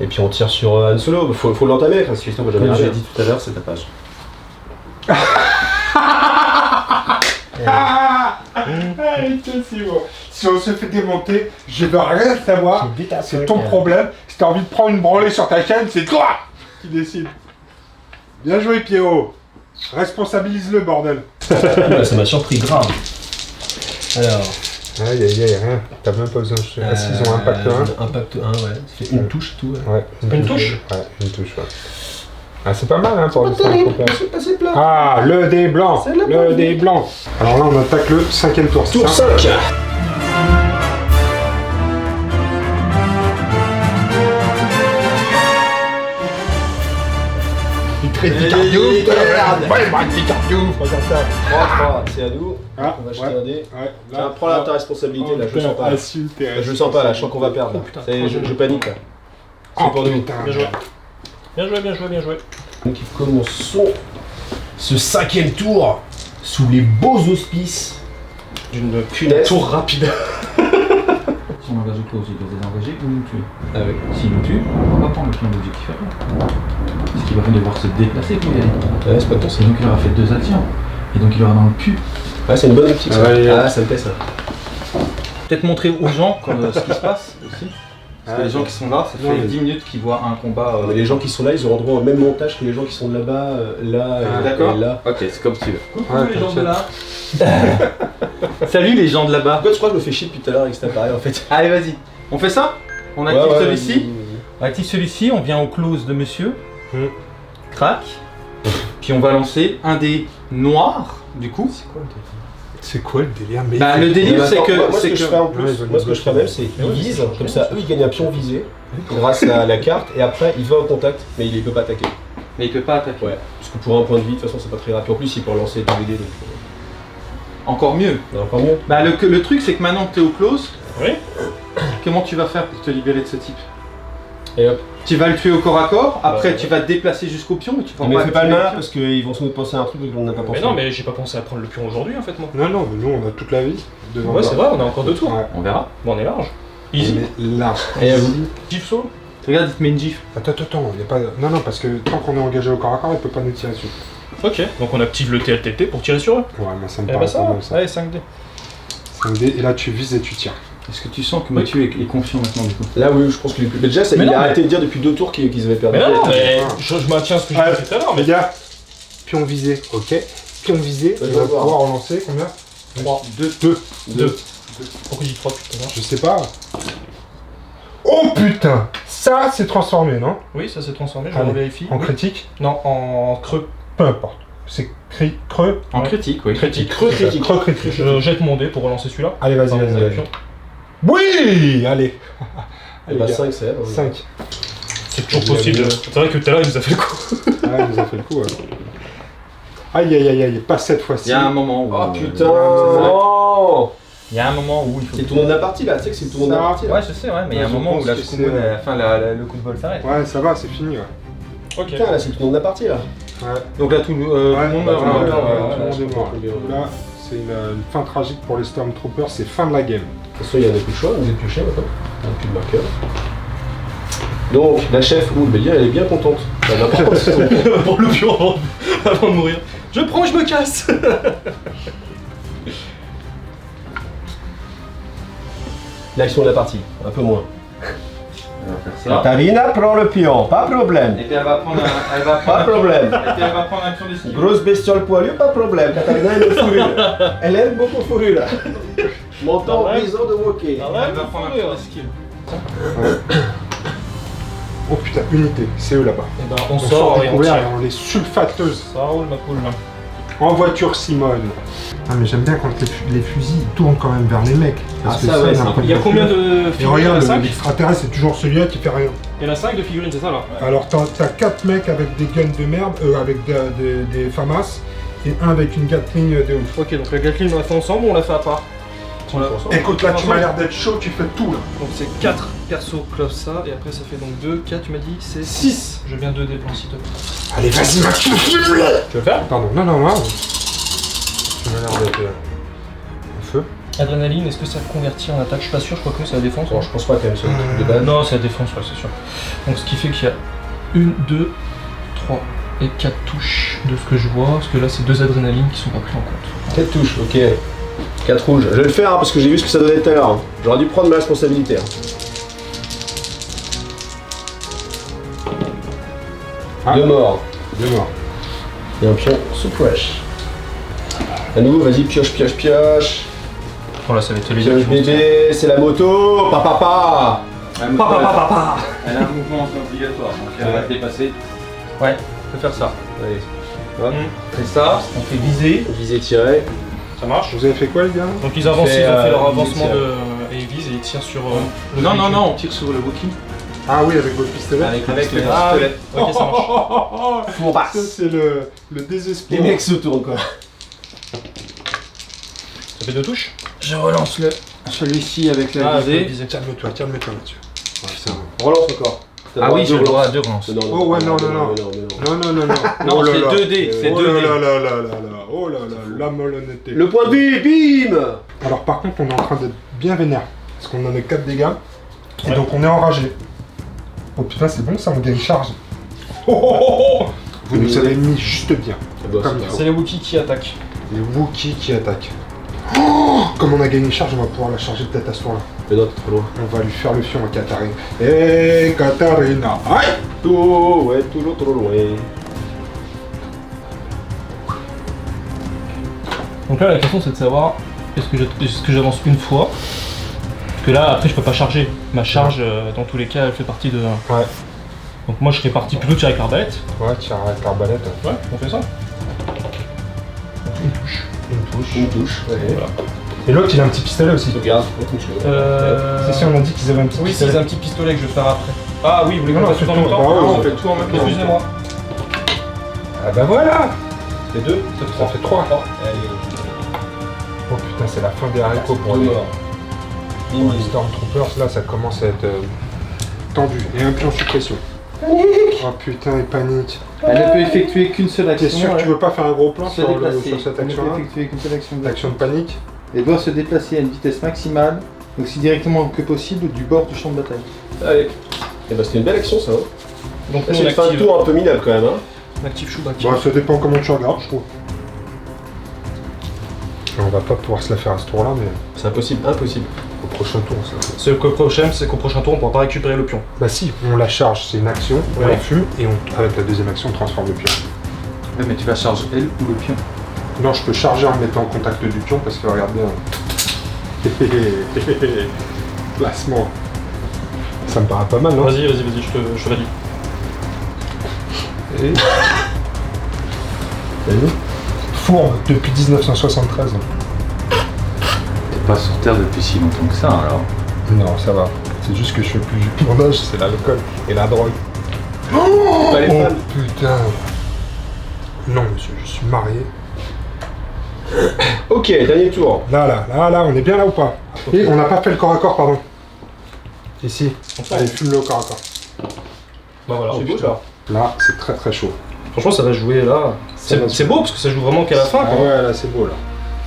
et puis on tire sur Han Solo. Faut l'entamer, parce que sinon on va jamais Comme j'ai arriver. dit tout à l'heure, c'est ta page. Si on se fait démonter, je veux rien savoir. C'est ton problème. Si t'as envie de prendre une branlée sur ta chaîne, c'est toi qui décide. Bien joué, Pierrot. Responsabilise-le, bordel. Ah, ça m'a surpris grave. Alors. Aïe, aïe, aïe, rien. T'as même pas besoin de... Ah, si, ils ont impact 1. Impact 1, ouais. C'est une touche, tout. Ouais. Une touche? Ouais, une touche, ouais. Ah, c'est pas mal, hein, pour le C'est passé plat. Ah, le dé blanc. Le dé blanc. Alors là, on attaque le 5e tour. Tour 5. Très regarde ça. 3, c'est à nous. Ah, On va jeter ouais. un dé. Ouais, Tiens, prends là ta responsabilité, là, je le sens pas. Je le sens pas, là, je sens qu'on va perdre. Là. putain. Ça y est, je panique, là. C'est Oh, pour nous. putain. Bien joué. Bien joué, bien joué, bien joué. Donc, commençons ce 5e tour sous les beaux auspices D'une funeste. tour rapide. Si on engage close, il doit désengager ou nous tuer. Ah oui. S'il nous tue, on va pas prendre le pion d'objectif après. Parce qu'il va devoir se déplacer pour y aller. Ouais, c'est pas ton Et donc il aura fait 2 actions. Et donc il aura dans le cul. Ouais, c'est une bonne optique. Ça. Ouais, Ah, ça me plaît ça. Peut-être montrer aux gens ce qui se passe aussi. Parce que Ah, les gens qui sont là, ça non, fait mais- 10 minutes qu'ils voient un combat. Mais les gens qui sont là, ils auront droit au même montage que les gens qui sont là-bas, là D'accord. et là. Ok, c'est comme tu veux. Coucou Ouais, les gens de t'inquiète. là. Salut les gens de là-bas. Pourquoi je crois que je me fais chier depuis tout à l'heure avec cet appareil en fait? Allez, vas-y. On fait ça? On Ouais, active ouais, celui-ci. vas-y. On active celui-ci, on vient au close de monsieur. Crac. Puis on va lancer un dé noir, du coup. C'est quoi le délire? Mais Bah, le Mais délire, c'est attends, que. moi, ce c'est que je que- ferais en plus, Ouais, ils veulent moi, ce que je ferais même, c'est qu'ils visent, comme ça, eux, ils gagnent un pion visé grâce à la carte, et après, il va au contact, mais il peut pas attaquer. Mais il peut pas attaquer. Ouais, parce que pour un point de vie, de toute façon, c'est pas très rapide. En plus, il peut relancer tous les dés, donc Encore mieux. encore mieux. Bah, le truc, c'est que maintenant que t'es au close, Oui. comment tu vas faire pour te libérer de ce type? Et hop. Tu vas le tuer au corps à corps, après Ouais. tu vas te déplacer jusqu'au pion, mais tu vas Mais fais pas le activer malin pion. parce qu'ils vont sans doute penser à un truc qu'on n'a pas pensé. Mais non, mais j'ai pas pensé à prendre le pion aujourd'hui en fait, moi. Non, non, mais nous, on a toute la vie devant Ouais, nous. c'est vrai, on a encore 2 tours. Ouais. On verra. Bon, on est large. Easy. Mais là. Et à vous. Gif saut. Regarde, il te met une gifle. Attends, il y a pas... Non, non, parce que tant qu'on est engagé au corps à corps, il peut pas nous tirer dessus. Ok, donc on active le TLTT pour tirer sur eux. Ouais, moi ça me Eh paraît bah ça pas va. mal ça. Allez, 5D. 5D, et là tu vises et tu tires. Est-ce que tu sens que Mathieu est confiant maintenant du coup? Là, oui, je pense qu'il est plus. Mais déjà, Mais il non, a mais- arrêté de dire depuis 2 tours qu'ils avaient perdu. Mais non, non, mais Ah. je maintiens ce que j'ai Ouais. dit tout à l'heure. Les Mais gars, pion visé, ok. Pion visé, Ouais, on je va vais voir. pouvoir relancer combien 3, 2. 2. Pourquoi j'ai dit 3 tout à l'heure? Je sais pas. Oh putain, ça c'est transformé, non? Oui, ça s'est transformé, je Allez, vérifie. En Oui. critique? Non, en creux. Peu importe. C'est creux. En Ouais. critique, oui. Critique. Creux critique. Creux critique. Je jette mon dé pour relancer celui-là. Allez, vas-y, Pardon, vas-y, le vas-y. pion. Oui, allez. Et bah 5, c'est elle. 5. C'est toujours possible. C'est vrai que tout à l'heure, il nous a fait le coup. Ah, il nous a fait le coup. Ouais. Aïe, aïe, aïe, aïe, pas cette fois-ci. Il y a un moment où. Oh putain, Ouais. non. Il y a un moment où il faut. C'est tout le monde de la partie là, tu sais que c'est tout le monde de la Ça. partie là. Ouais, je sais, ouais, mais il y a un Je moment où pense la que seconde, c'est- enfin, le coup de bol s'arrête. Ouais, ça va, c'est fini, ouais. Ok. Putain, là, c'est tout le monde de la partie là. Ouais. Donc là, tout le Ouais, monde bah, meurt. tout le monde là. meurt, ouais, tout le ouais, monde je est mort. comprends bien. Là, c'est une fin tragique pour les Stormtroopers, c'est fin de la game. De toute façon, il y en a plus de choix, vous êtes pioché maintenant. Il n'y a plus de marqueur. Donc, la chef, elle est bien contente. Elle a n'importe quoi. Pour le pion avant de mourir. Je prends, je me casse. L'action de la partie, un peu moins. Elle va faire ça. Katarina prend le pion, pas problème. Et puis elle va prendre un. Elle va Pas prendre un pion- problème. Et puis elle va prendre un pion d'esquive. Grosse bestiole poilue, pas problème. Katarina aime le fourrure. Elle aime beaucoup fourrure. Montant Ah ouais. brisant de Wokey. Elle va prendre un pion d'esquive. Oh putain, unité, c'est eux là-bas. Et ben, on On sort et on couvert tire. et on les sulfateuse. Ça roule, ma poule. En voiture, Simone. Ah, mais j'aime bien quand les fusils ils tournent quand même vers les mecs. Parce que ça, ouais, d'un c'est point Il y a de combien vue- de Et figurines? regarde, Il y en a 5 l'extraterrestre, c'est toujours celui-là qui fait rien. Il y en a 5 de figurines, c'est ça là? Alors, t'as 4 mecs avec des guns de merde, avec des FAMAS, et un avec une Gatling de ouf. Ok, donc la Gatling on l'a fait ensemble ou on l'a fait à part? On l'a- Écoute, là, tu m'as l'air d'être chaud, tu fais tout, là. Donc c'est 4 persos comme ça, et après ça fait donc 2, 4, tu m'as dit, c'est 6. Je viens 2 des plans s'il te plaît. Allez, vas-y, Max. Tu veux le faire? Pardon, non, tu m'as l'air d'être en feu. Adrénaline, est-ce que ça convertit en attaque? Je suis pas sûr, je crois que c'est la défense. Bon, je pense pas quand même sur le truc de base. Non, c'est la défense, ouais, c'est sûr. Donc ce qui fait qu'il y a 1, 2, 3 et 4 touches de ce que je vois, parce que là c'est 2 adrénalines qui sont pas pris en compte. 4 touches, ok. 4 rouges. Je vais le faire hein, parce que j'ai vu ce que ça donnait tout à l'heure. J'aurais dû prendre ma responsabilité. Ah. 2 morts. 2 morts. Et un pion sous fresh. À nouveau, vas-y, pioche, pioche, pioche. Voilà, ça va être les Pioche bébé, c'est la moto. Papa. Elle a un mouvement obligatoire, donc elle va te dépasser. Ouais, faut faire ça. Allez. On fait ça, on fait viser, Visée tirée. ça marche. Vous avez fait quoi, les gars? Donc ils avancent, Fait, ils ont fait leur ils avancement tirent. et ils visent et ils tirent sur le Non, véhicule. on tire sur le Wookie. Ah oui, avec votre pistolet. Avec le Avec le pistolet. Ah oui, pistolet. ok ça marche. Fourbasse. Ça, c'est le désespoir. Les mecs se tournent quoi. Ça fait 2 touches. Je relance celui-ci avec la Ah, visée. visée. Calme-toi, Mathieu. Ouais, ça va. Relance encore. Ah oui, j'ai le droit à 2 relances. Oh, ouais, non. non. Non. Non, Oh là là. c'est 2D, c'est Oh 2D. là là là là là. Oh là là, la malhonnêteté. Le point de vue, bim. Alors par contre, on est en train d'être bien vénère. Parce qu'on en a 4 dégâts. Et Ouais. donc on est enragé. Oh putain, c'est bon ça, on gagne charge. Vous nous avez mis juste bien. Comme il faut. C'est les Wookiees qui attaquent. Les Wookiees qui attaquent. Oh, comme on a gagné charge, on va pouvoir la charger peut-être à ce tour-là. Mais non, t'es trop loin. On va lui faire le fion à Katarina. Eh Katarina. Aïe. Ouais, toujours trop loin. Donc là la question c'est de savoir est-ce que j'avance une fois? Parce que là après je peux pas charger. Ma charge dans tous les cas elle fait partie de. Ouais. Donc moi je serais parti plutôt tirer avec l'arbalète. Ouais, tiens, avec l'arbalète. Ouais, on fait ça. Une touche. Une touche. Ouais. Voilà. Et l'autre, il a un petit pistolet aussi. Sauvegarde, on touche. C'est si on a dit qu'ils avaient un petit Oui, pistolet. c'est un petit pistolet que je vais faire après. Ah oui, vous voulez qu'on Non, fasse tout en même fais-le. temps? Bah ouais, on on fait tout en même temps. Excusez-moi. Ah bah voilà. C'est 2. Ça fait 3. Oh putain, c'est la fin des haricots pour les Stormtroopers. Là, ça commence à être tendu. Et un pion suppression. Oh putain, il panique. Elle ne peut effectuer qu'une seule T'es action. sûr que tu veux pas faire un gros plan se sur déplacer. cette Elle ne peut action-là? effectuer qu'une seule action. L'action de panique? Elle doit se déplacer à une vitesse maximale, aussi directement que possible du bord du champ de bataille. Allez. Et bah c'était une belle action ça. Hein. Donc Là, nous, c'est on une fin de active, tour un peu minable quand même. Hein. on active Chewbacca. Bon, ça dépend comment tu regardes, je trouve. On va pas pouvoir se la faire à ce tour-là, mais C'est impossible, impossible. au prochain tour, ça. Ce qu'au prochain, c'est qu'au prochain tour on pourra pas récupérer le pion. Bah si, on la charge, c'est une action, on Ouais. la fume, et avec la deuxième action, on transforme le pion. Ouais, mais tu vas charger elle ou le pion. Non, je peux charger en me mettant en contact du pion, parce que regarde bien. Placement. Ça me paraît pas mal, non? Vas-y, je te valide. Et... Fourbe depuis 1973. T'es pas sur Terre depuis si longtemps que ça alors. Non, ça va. C'est juste que je fais plus du tournage, c'est l'alcool et la drogue. Pas les Oh femmes. putain. Non, monsieur, je suis marié. Ok, dernier tour. Là, on est bien là ou pas? Et on n'a pas fait le corps à corps, pardon. Ici. Allez, fume-le au corps à corps. Bah voilà, C'est c'est beau, beau ça. ça. Là, c'est très très chaud. Franchement ça va jouer là. C'est beau parce que ça joue vraiment qu'à la fin Ah quoi. ouais, là, c'est beau, là.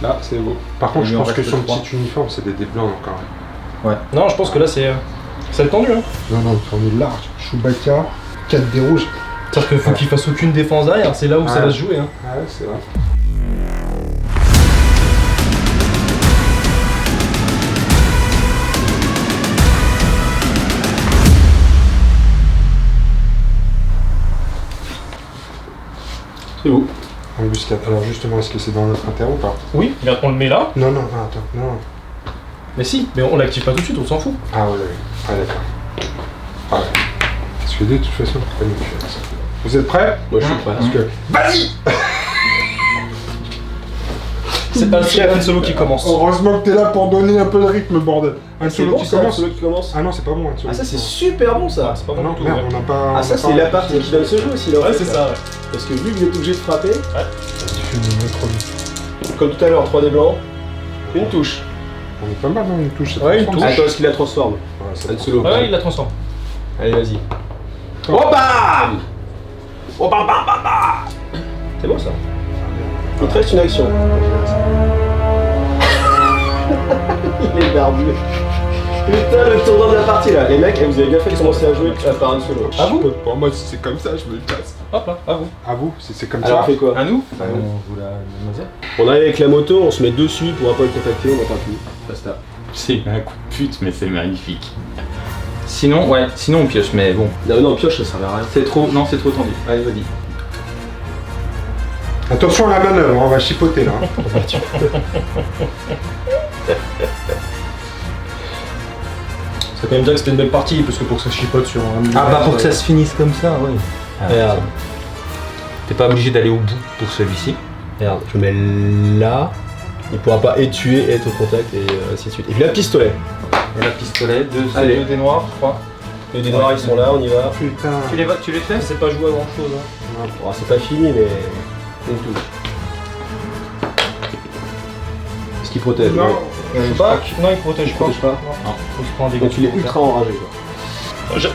Là, c'est beau. Par contre, Il je lui en pense que reste son 3. petit uniforme, c'est des blancs encore. Non, je pense que là c'est tendu hein. Non, on est large. Chewbacca, 4 des rouges. C'est-à-dire qu'il faut qu'il fasse aucune défense derrière, c'est là où ça Ouais. va se jouer hein. Ah ouais, c'est vrai. C'est où? Embuscade. Alors justement, est-ce que c'est dans notre intérêt ou pas? Oui, regarde, on le met là. Non, attends, non. Mais si, mais on l'active pas tout de suite, on s'en fout. Ah ouais, ah d'accord. Ah ouais. Parce que de toute façon, c'est pas mieux de faire ça. Vous êtes prêts? Moi je suis prêt. Parce que... Vas-y. C'est Han Solo qui commence. Heureusement que t'es là pour donner un peu de rythme, bordel. Un C'est Solo bon qui ça, commence. Solo qui commence. Ah non, c'est pas bon, un Solo. Ah ça c'est super bon ça. C'est pas Ah bon non, du tout. merde, Ouais, on n'a pas. Ah ça c'est la partie qui donne ce jeu aussi là. en Ouais, fait, c'est là. ça, ouais. Parce que vu que vous êtes obligé de frapper, Tu fais une micro. comme tout à l'heure, 3D blanc, une touche. On est pas mal dans une touche. ça Ouais, une transforme. Attends, est-ce qu'il la transforme Ouais, ça Han transforme. Solo. Ouais, il la transforme. Allez, vas-y. Oh bam Oh bam bam bam bam. C'est bon ça. Il te reste une action. Il est barbu. Putain, le tournant de la partie là. Les mecs, vous avez bien fait de commencer à jouer par Han Solo. Ah bon Pour moi, si c'est comme ça, je me le casse. Hop là, à vous. À vous, si c'est comme Alors on ça. fait quoi À nous. On vous la mademoiselle. On arrive avec la moto, on se met dessus pour pas le contacter, on n'en parle plus. Basta. C'est un coup de pute, mais c'est magnifique. Sinon, sinon on pioche, mais bon. Non, non, pioche ça sert à rien. C'est trop, non, c'est trop tendu. Allez, vas-y. Attention à la manœuvre, on va chipoter là. C'est quand même bien que c'était une belle partie, parce que pour que ça chipote sur un. Ah bah pour que ça se finisse comme ça, oui. Regarde, T'es pas obligé d'aller au bout pour celui-ci. regarde, je mets là. Il pourra pas tuer et être au contact et ainsi de suite. Et puis la pistolet. Et la pistolet, Allez. deux dés noirs, je crois. Les dés noirs ils sont là, on y va. Putain. Tu les fais? C'est pas joué à grand chose. Hein. Oh, c'est pas fini mais une touche. Est-ce qu'il protège? Non. Bac, non, il protège Il pas. protège pas. Non, faut que je prenne un dégât. Donc il est ultra enragé quoi.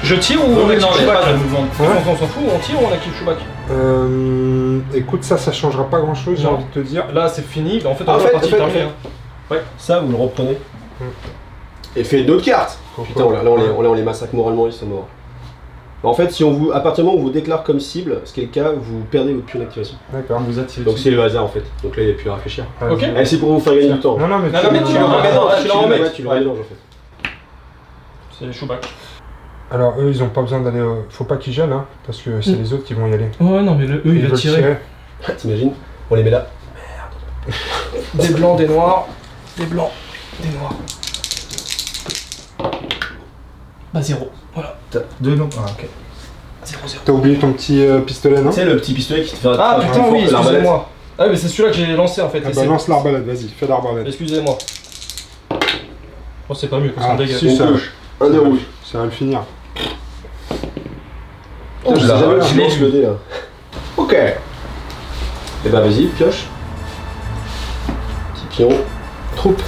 Je tire ou Oui, on a non, kill il y a Chewbacca pas de là mouvement. On s'en fout, on tire ou on a kill Chewbacca? Écoute, ça changera pas grand chose, j'ai Non. envie de te dire. Là c'est fini, bah, en fait Ah, on en va fait, partir en fait, terminée. hein. Ça vous le reprenez. Et fait d'autres cartes. Putain, là on les massacre moralement, ils sont morts. Bah, en fait, si on vous, à partir du moment où on vous déclare comme cible, ce qui est le cas, vous perdez votre pion d'activation. D'accord. On vous a tiré Donc dessus. c'est le hasard en fait. Donc là il n'y a plus à réfléchir. Ok. Allez, c'est pour vous faire gagner du temps. Non, non, mais Non, non, mais tu le remets dans- tu le remets. Ouais, tu le remélanges en fait. C'est Chewbacca. Alors, eux, ils ont pas besoin d'aller. Faut pas qu'ils gênent, hein, parce que c'est les autres qui vont y aller. Ouais, non, mais eux il va veulent tirer. T'imagines? On les met là. Des blancs, des noirs, des blancs, des noirs. Bah 0, voilà. Deux noms. Ah, ok. 0, 0. T'as oublié ton petit pistolet, non? Tu sais le petit pistolet qui te fait Ah putain, oui, l'arbalète. excusez-moi. Ah, mais c'est celui-là que j'ai lancé en fait. Ah et bah c'est- lance l'arbalète, vas-y, fais l'arbalète. Excusez-moi. Oh, c'est pas mieux, parce qu'on Ah, dégage. si, ça, Un de rouge. ça va le finir. Putain, je sais là, jamais où je tu l'ai lances vu. le dé là. Ok. Et bah vas-y, pioche. Petit pion. Troupe.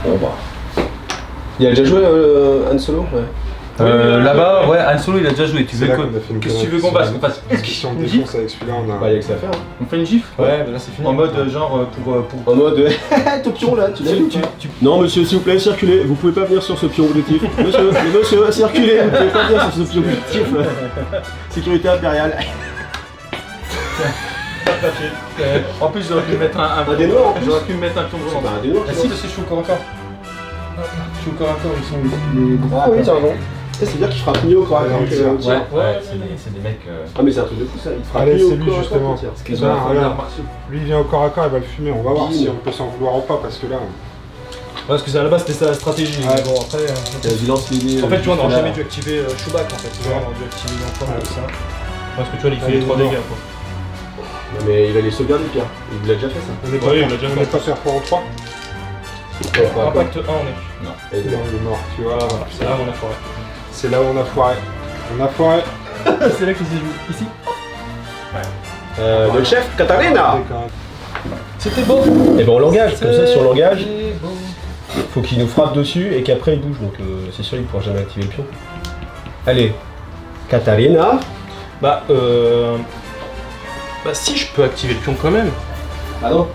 Bon bah. Il a déjà joué Han Solo? Ouais. Là-bas, ouais, Han Solo il a déjà joué. Tu C'est veux là quoi? qu'on a fait une Qu'est-ce que tu veux connerie. qu'on fasse? Qu'on fasse Si on une défonce gifle? avec celui-là, on a. Bah, il y a que ça à faire. hein. On fait une gifle? Ouais, mais là c'est fini. En mode genre pour. En mode. Ton pion là, tu l'as vu? Non, monsieur, s'il vous plaît, circulez. Vous pouvez pas venir sur ce pion objectif. Monsieur, circulez. Vous pouvez pas venir sur ce pion objectif. Sécurité impériale. En plus j'aurais pu mettre un Un des noirs en plus. J'aurais pu mettre un pion C'est volant. pas un des noirs. Ah si, parce que je suis au corps à corps. Je suis au corps à corps, ils sont les gros. Ah oui, t'as raison. C'est-à-dire qu'il frappe mieux au corps à corps Ouais, que c'est au tir. Ouais, c'est des mecs. Ah mais c'est un truc de fou ça, il frappe Allez, mieux au c'est lui, corps à corps justement. qu'au tir. Parce qu'ils Ben, ont un regarde. arts martiaux. Lui, il vient au corps à corps, il va le fumer. On va voir Bim. si on peut s'en vouloir ou pas, parce que là. Ouais, parce que c'est à la base c'était ça la stratégie. Ouais. Mais bon, après. Il lance les dés. En fait, tu vois, on juste n'aurait là. jamais dû activer Chewbacca en fait. Tu vois, on aurait dû activer encore Ouais. avec ça. Parce que tu vois, il fait Allez, les 3 non. dégâts quoi. Non, mais il va les sauvegarder Pierre. Il l'a déjà fait ça. On est Ouais, il l'a déjà on fait. est pas faire pour en 3. Impact 1 on est. Et Non, il est mort, tu vois. Voilà, c'est là où on a foiré. C'est là où on a foiré. On a foiré. C'est là qu'il s'est joué. Ici. Le chef, Katarina. C'était beau. Et ben on l'engage, comme ça si on l'engage, C'était beau. faut qu'il nous frappe dessus et qu'après il bouge, donc c'est sûr il pourra jamais activer le pion. Allez, Katarina. Bah si je peux activer le pion quand même. Ah non,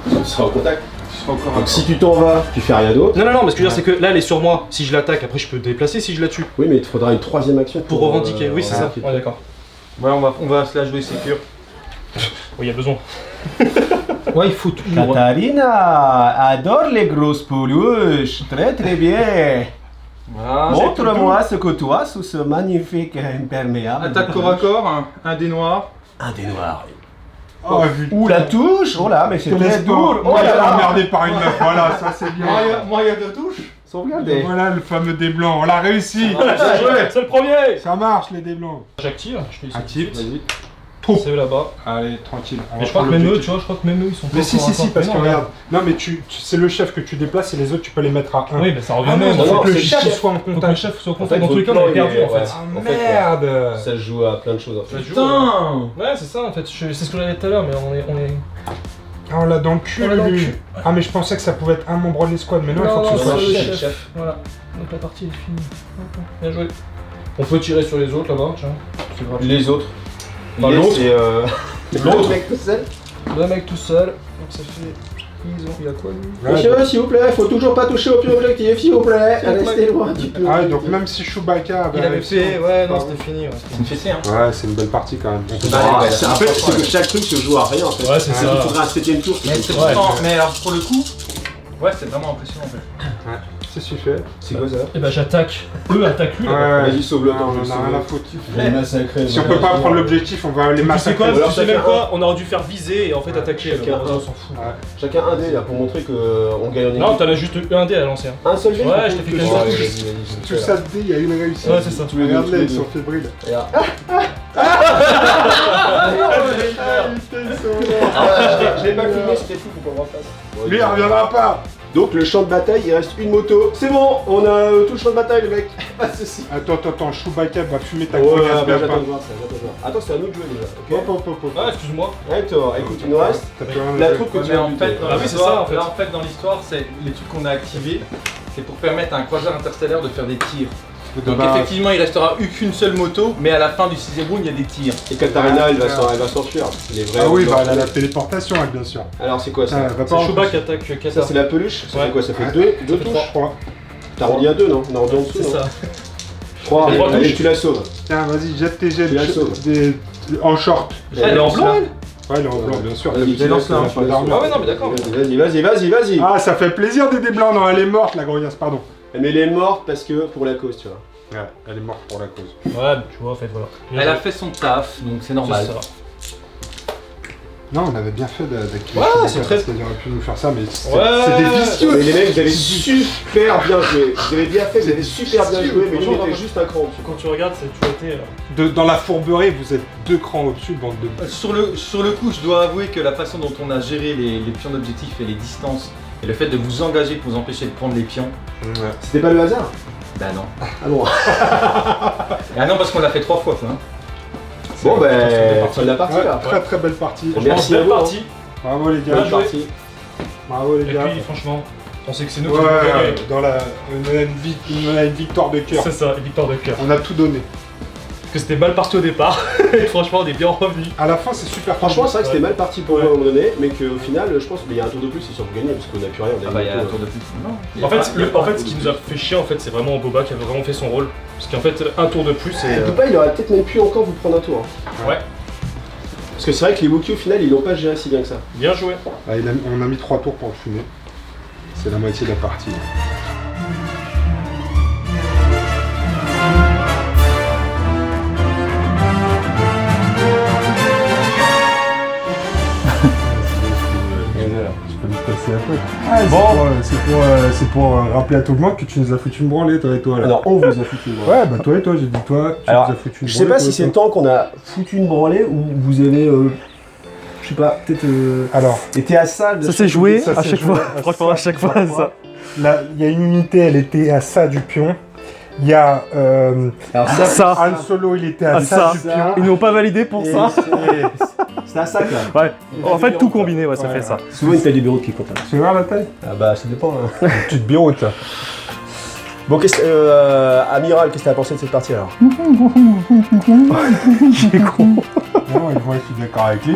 tu seras au contact. Tu seras encore Donc si tu t'en vas, tu fais rien d'autre. Non, mais ce que je veux dire, c'est que là, elle est sur moi. Si je l'attaque, après, je peux déplacer si je la tue. Oui mais il te faudra une troisième action Pour revendiquer. Oui, c'est ça. revendiquer. Ouais, d'accord. Ouais, on va se la jouer sécure. Oui, il y a besoin. Ouais, il faut tout. Katarina adore les grosses peluches, très très bien. Voilà. Montre-moi ce que tu as sous ce magnifique imperméable. Attaque corps à corps, un dé noir. Un des noirs. Oh, vu. Ouh la touche, oh là mais c'est Te très laisse dur. pas. Oh là là. Emmerdé par une meuf, voilà, ça c'est bien. Moi, il y a deux touches. Sauvegardez. Voilà le fameux dé blanc, on l'a réussi. C'est le premier. Ça marche les dés blancs. J'active. Je fais ici. Active. Vas-y. C'est eux là-bas. Allez, tranquille. on Mais va je crois que prendre même eux, l'objectif. tu vois, je crois que même eux ils sont pas Mais si, encore si, à si, part. parce Mais que non, regarde. Non, mais c'est le chef que tu déplaces et les autres, tu peux les mettre à 1. Oui, mais ça revient Ah non, même. faut non, que le c'est chef chaque- soit en Faut que le contact. chef soit En content. fait, Dans tous les cas, on votre avait plan, perdu il est- en fait. ouais. Ah En fait, merde. Ça se joue à plein de choses en fait. Ça se joue, Putain. Ouais, c'est ça en fait. C'est ce que j'avais dit tout à l'heure, mais on est. Ah, on l'a dans le cul, On l'a dans le lui. cul. Ah, mais je pensais que ça pouvait être un membre de l'escouade, mais non, il faut que ce soit c'est le le chef. chef. Voilà. Donc la partie est finie. Bien joué. On peut tirer sur les autres là-bas, tiens. C'est gratuit. Les autres. Bah, Les, l'autre. c'est l'autre mec tout seul. Le mec tout seul. Donc ça fait. Il a quoi lui Ouais, Monsieur, s'il vous plaît, faut toujours pas toucher au pied objectif, s'il vous plaît. S'il vous plaît. Restez loin du pied. Ah, donc même si Chewbacca avait Il avait réussi, fait. Ouais, non, Ah, c'était fini. Ouais, C'est une fessée, hein. Ouais, c'est une belle partie quand même. Ah, c'est un fait, c'est que chaque truc se joue à rien en fait. Ouais, c'est ça. Il faudrait un 7ème tour. Mais c'est Ouais. pourtant. Mais alors pour le coup, ouais, c'est vraiment impressionnant en fait. C'est suffit. C'est quoi ça? Et bah j'attaque. Eux attaquent lui. Ouais, là. ouais. Vas-y, sauve-le, Non, attends, on je en a sauve. rien à foutre. Les massacrer. Si on peut pas prendre l'objectif, on va les Tu sais massacrer. quoi Alors, Tu sais chacun même un. quoi On aurait dû faire viser et en fait attaquer. chacun alors, un. on s'en fout. Ouais. Chacun un dé là pour montrer qu'on gagne en équipe. Non, t'en as juste un dé à lancer. Hein. Un seul dé. Ouais, je t'ai fait que qu'un ça. dé. Vas-y, vas-y, Tout ça de dé, il y a une réussite. Ouais, c'est ça. Tous les deux, Regarde-les, tous les ils sont deux. fébriles. Regarde. Je l'ai pas filmé, c'était fou, faut qu'on le refasse. Lui, il reviendra pas. Donc le champ de bataille, il reste une moto. C'est bon, on a tout le champ de bataille, le mec. Pas de soucis. Attends, Chewbacca va fumer ta Ouais, grognasse bah, bien j'attends pas. de voir ça, j'attends de voir. Attends, c'est un autre jeu déjà, ok? Hop. Ah, excuse-moi. Attends, écoute, il nous reste T'as plus rien à la faire. troupe que Ouais, tu mais as en butée. fait, dans Ah oui, c'est l'histoire- ça, en fait. là en fait dans l'histoire, c'est les trucs qu'on a activés, c'est pour permettre à un croiseur interstellaire de faire des tirs. Donc Bah, effectivement, il restera qu'une seule moto, mais à la fin du 6ème round, il y a des tirs. Et Katarina, elle va s'enfuir. Il est vrai. Ah oui, bah elle a la téléportation, elle, bien sûr. Alors c'est quoi Ah, ça? va C'est pas Chewbacca qui attaque Ça Qatar. c'est la peluche. Ça Ouais. fait quoi? Ça fait Ouais. deux fait touches? trois. 3. T'as rempli à deux, non? On a rendu en dessous, C'est non? ça. 3, Trois allez, touches. tu la sauves. Tiens, vas-y, jette tes jets Tu la sauves. en short. Elle est en blanc elle Ouais, elle est en blanc, bien sûr. Vas-y, tu la Lance-la, sauves, hein, tu pas la d'armure. sauves. Ah ouais, non, mais d'accord. Vas-y. Ah, ça fait plaisir d'aider Blanc. Non, elle est morte, la grognasse, pardon. Mais elle est morte parce que pour la cause, tu vois. Ouais, elle est morte pour la cause. Ouais, tu vois, en fait, voilà. Elle a fait son taf, donc c'est normal. C'est ça. Non, on avait bien fait d'activer. Ouais, Chewbacca, c'est très- parce qu'ils auraient pu nous faire ça, mais c'est Ouais. c'est des vicieux. Mais les mecs, vous avez super bien joué. Vous avez bien fait, vous avez super bien joué, mais nous on était juste un cran au-dessus. Quand tu regardes, tu as été. Dans la fourberie, vous êtes 2 crans au-dessus, bande de... Sur le coup, je dois avouer que la façon dont on a géré les pions d'objectif et les distances, et le fait de vous engager pour vous empêcher de prendre les pions, C'était pas le hasard? bah non. Ah bon. Ah non, parce qu'on l'a fait 3 fois, quoi. Hein. Bon, C'est ben, fin de la partie Ouais, là. très très belle partie. Merci à belle vous. partie. Bravo les gars. Bien joué. Partie. Bravo les Et gars. puis, franchement, on sait que c'est nous Ouais, qui avons gagné. on a une victoire de cœur. C'est ça, et victoire de cœur. On a tout donné. Parce que c'était mal parti au départ. Et franchement, on est bien revenu. À la fin, c'est super. Franchement, c'est vrai que c'était Ouais. mal parti pour nous à un moment donné, mais qu'au final, je pense qu'il y a un tour de plus, c'est sûr que vous gagnez, parce qu'on n'a plus rien. On a Ah bah, il y a un une tour moto, de plus. Non. il y a En fait, pas- en fait, ce qui nous a fait chier, en fait, c'est vraiment Boba qui avait vraiment fait son rôle. Parce qu'en fait, un tour de plus, Et et. Dupa, il aurait peut-être même pu encore vous prendre un tour. Hein. Ouais, Parce que c'est vrai que les Wookiees, au final, ils l'ont pas géré si bien que ça. bien joué. Ah, on a mis 3 tours pour le fumer. C'est la moitié de la partie. Je peux me passer un peu. Ah, c'est pour rappeler à tout le monde que tu nous as foutu une branlée, toi et toi. Là. Alors, on vous a foutu une branlée. Ouais, bah toi et toi, j'ai dit toi, tu Alors, nous as foutu une Je sais branlée. pas si c'est le temps qu'on a foutu une branlée ou vous avez, je sais pas, peut-être Alors, été à ça. de Ça s'est joué ça à s'est chaque joué fois. à Franchement, à chaque fois, ça. là, il y a une unité, elle était à ça du pion. Il y a Alors Ça. Han Solo, il était à Ah, ça ça. du pion. Ils n'ont pas validé pour Et ça. c'est un sac là. Ouais. En fait, tout combiné, ouais, ça Ouais. fait ça. Souvent, il fait des bureaux qui comptent. Tu vois la taille? Ah bah, ça dépend. Hein. Petite biroute. Bon, Amiral, qu'est-ce que t'as pensé de cette partie alors? Non, ils vont être d'accord avec lui.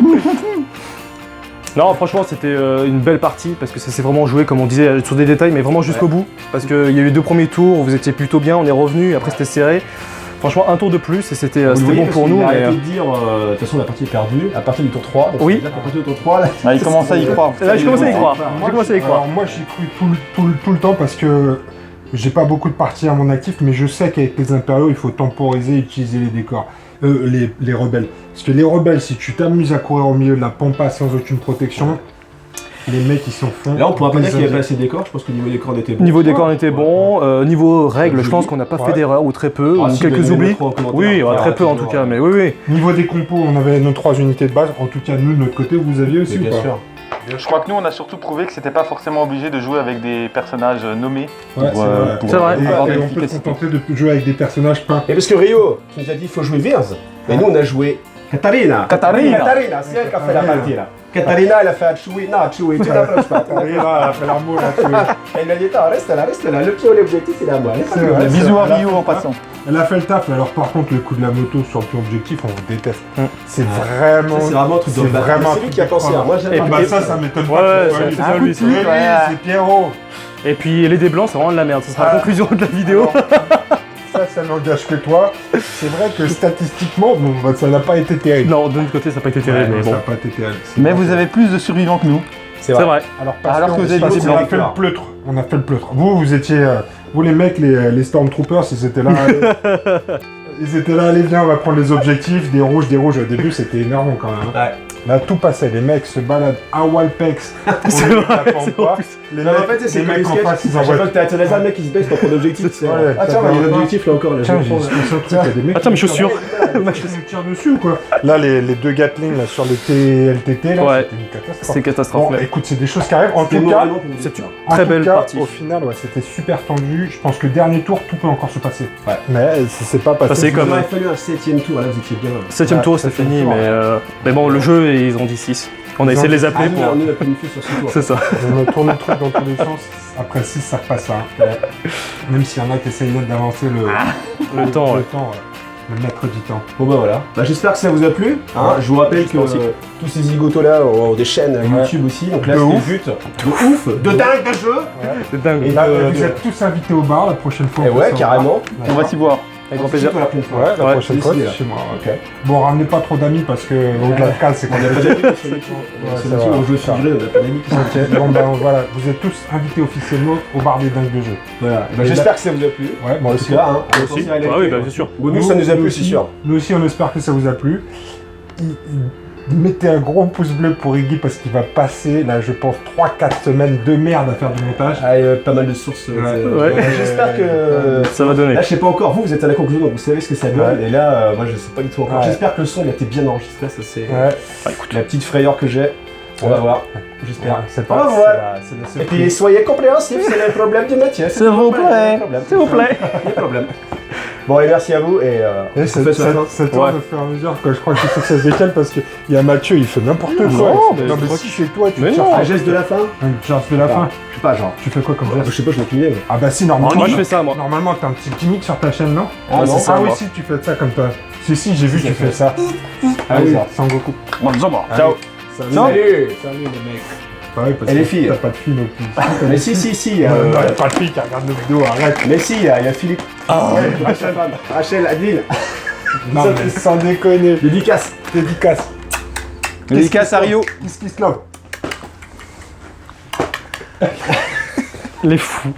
Non, franchement, c'était une belle partie parce que ça s'est vraiment joué, comme on disait, sur des détails, mais vraiment jusqu'au bout. Parce qu'il y a eu les 2 premiers tours, vous étiez plutôt bien, on est revenu, après c'était serré. Franchement, un tour de plus et c'était bon pour nous. Il a Mais, arrêté de dire, de toute façon, la partie est perdue à partir du tour 3. Donc Oui. à partir du tour 3, là. il commence à y croire. Là, je commence à y croire. J'ai commencé à y croire. Alors, moi, j'y cru tout le temps parce que j'ai pas beaucoup de parties à mon actif, mais je sais qu'avec les impériaux, il faut temporiser et utiliser les décors. Les rebelles. Parce que les rebelles, si tu t'amuses à courir au milieu de la pampa sans aucune protection, Les mecs, ils sont fonds. Là, on pourra pas dire qu'il n'y a pas pas assez de décor. Je pense que le niveau décor on était bon. Niveau décor, on était bon. Niveau règles, je pense joli. qu'on n'a pas Ouais. fait d'erreur ou très peu. Ah, ou si, quelques donnez-nous oublis. trop en commentaire. Oui, Ouais, très peu en tout toujours, cas, mais oui. Niveau des compos, on avait nos 3 unités de base. En tout cas, nous, de notre côté, vous aviez aussi Bien ou pas? sûr. Je crois que nous, on a surtout prouvé que c'était pas forcément obligé de jouer avec des personnages nommés. Ouais, pour, c'est vrai. pour C'est vrai. avoir de Et on peut se l'efficacité. contenter de jouer avec des personnages peints. Et parce que Rio, tu nous as dit qu'il faut jouer Virz, mais nous on a joué Katarina. Katarina. Katarina, c'est elle qui a fait la partie là. Katarina, elle a fait Chewie, non, Chewie, tu l'approches pas. Et là, elle a fait l'amour là. Elle m'a dit, attends, reste là, le pion, l'objectif, il est à moi. C'est vrai. Bisous à Elle a Rio fait en le passant. Elle a fait le taf. Alors par contre, le coup de la moto sur le pion objectif, on vous déteste. C'est Ça, vraiment. c'est vraiment un truc de c'est bâtard. vraiment C'est lui qui a pensé. Moi, j'aime Ah pas. bah ça m'étonne Ouais, pas. ouais, que ce soit c'est lui. ça, Ah, lui, oui, c'est oui, c'est Pierrot. Et puis les dés blancs, c'est vraiment de la merde. Ce sera la Ah. conclusion de la vidéo. Ça n'engage que toi. C'est vrai que statistiquement, bon, bah, ça n'a pas été terrible. Non, de notre côté, ça n'a pas été terrible, Ouais, mais ça bon. n'a pas été terrible. Mais vous avez plus de survivants que nous. C'est C'est vrai. Alors, Alors que vous avez parce dit qu'on a blanc. fait le pleutre. On a fait le pleutre. Vous étiez. Vous les mecs, les Stormtroopers, ils étaient là. Ils étaient là, allez viens, on va prendre les objectifs, des rouges. Au début, c'était énorme quand même. Hein. Ouais. Là, tout passait. Les mecs se baladent à Walpex. C'est On les vrai, tape en c'est bas. en plus. Les Non, mecs, en fait, c'est les comme les mecs en sketchs. face, ils À chaque envoient. fois que t'as un mec qui se baisse pour prendre l'objectif, c'est. Ouais, Ah, tiens, t'as il y a pas- l'objectif là encore. Là, Tiens, je j'ai vais prendre, là. l'impression qu'il y a des mecs Attends, mais chaussures. qui nous tirent dessus ou quoi. Là, les 2 Gatling là, sur le TLTT, là, Ouais. c'était une catastrophe. C'est catastrophe. Bon, écoute, c'est des choses qui arrivent. En C'était tout cas, moralement pour vous c'est dire. en Très tout belle cas, partie. Au final, ouais, c'était super tendu. Je pense que dernier tour, tout peut encore se passer. Ouais. Mais ça s'est pas passé. Passé Il comme- aurait fallu un 7ème tour, là vous étiez bien. 7ème tour, c'était septième fini, tour, mais bon, le jeu, ils ont dit 6. On a essayé de les appeler pour. Nous on a planifié sur 6 tours. C'est ça. On a tourné le truc dans tous les sens. Après 6, ça repasse. Hein. Même s'il y en a qui essayent d'avancer Le temps, ouais. le maître du temps. Bon bah voilà. Bah, j'espère que ça vous a plu. Hein. Je vous rappelle que J'espère aussi. tous ces zigotos là ont des chaînes YouTube aussi. Donc là De c'était le ouf. but. De ouf, de dingue de jeu. C'est dingue. Et Là, de- vous êtes tous invités au bar la prochaine fois. Et on ouais, fait ça. carrément. On va s'y voir. Avec grand plaisir. Pour la prochaine fois. Ouais, la Ouais, prochaine fois, décidé, c'est là. chez moi. Ok. Bon, ramenez pas trop d'amis parce que au-delà de case, c'est qu'on On n'a pas d'amis sur l'équipe. c'est C'est vrai. on joue figuré, on n'a pas d'amis. Ok, bon ben voilà, vous êtes tous invités officiellement au bar des dingues de jeu. Voilà. Bah, J'espère que ça vous a plu. Ouais, moi En aussi. tout cas, hein. Aussi. Ah oui, bah bien sûr. Bon, nous ça nous a plu, c'est sûr. Nous aussi, on espère que ça vous a plu. Mettez un gros pouce bleu pour Iggy parce qu'il va passer, là, je pense, 3-4 semaines de merde à faire du montage. Ah, il y a pas mal de sources. Ouais. J'espère que. Ça va donner. Là, je sais pas encore, vous êtes à la conclusion, donc vous savez ce que ça donne. Ouais. Et là, moi, je sais pas du tout encore. Ouais. J'espère que le son il a été bien enregistré. Ça, c'est Ouais, la petite frayeur que j'ai. On va Ouais. voir. J'espère. c'est Au pas revoir. c'est la Et seule puis, soyez compréhensifs, c'est le problème du métier. S'il vous plaît. S'il vous plaît. Pas de problème. Bon, et merci à vous. Et Et on ça fait sur la fin. tourne Ouais. au fur et à mesure que je crois qu'il faut que ça se décale parce qu'il y a Mathieu, il fait n'importe quoi. Non, mais non, je mais crois si c'est toi, tu Mais cherches non. Un geste de la fin. un geste de la fin. Je sais pas, genre. Tu fais quoi comme Je geste sais pas, je m'en souviens. Ah bah si, normalement. Moi, je fais ça, moi. Normalement, t'as un petit gimmick sur ta chaîne, non Ah, non, c'est ça, Ah oui, moi. si, tu fais ça comme toi. Si, j'ai vu, Si, tu ça fais ça. Ah oui, Sangoku. Ciao. Salut. Salut les mecs. Ah oui, parce Et que les filles t'as pas de filles non plus. Mais si. Non, non, y'a pas de filles qui regardent nos vidéos, arrête. Mais si, il y a Philippe. Ah ouais, Rachel, Adil. Non, mais sans déconner. Dédicace. Dédicace. Dédicace à Rio. Kiss Kiss Love. Les fous.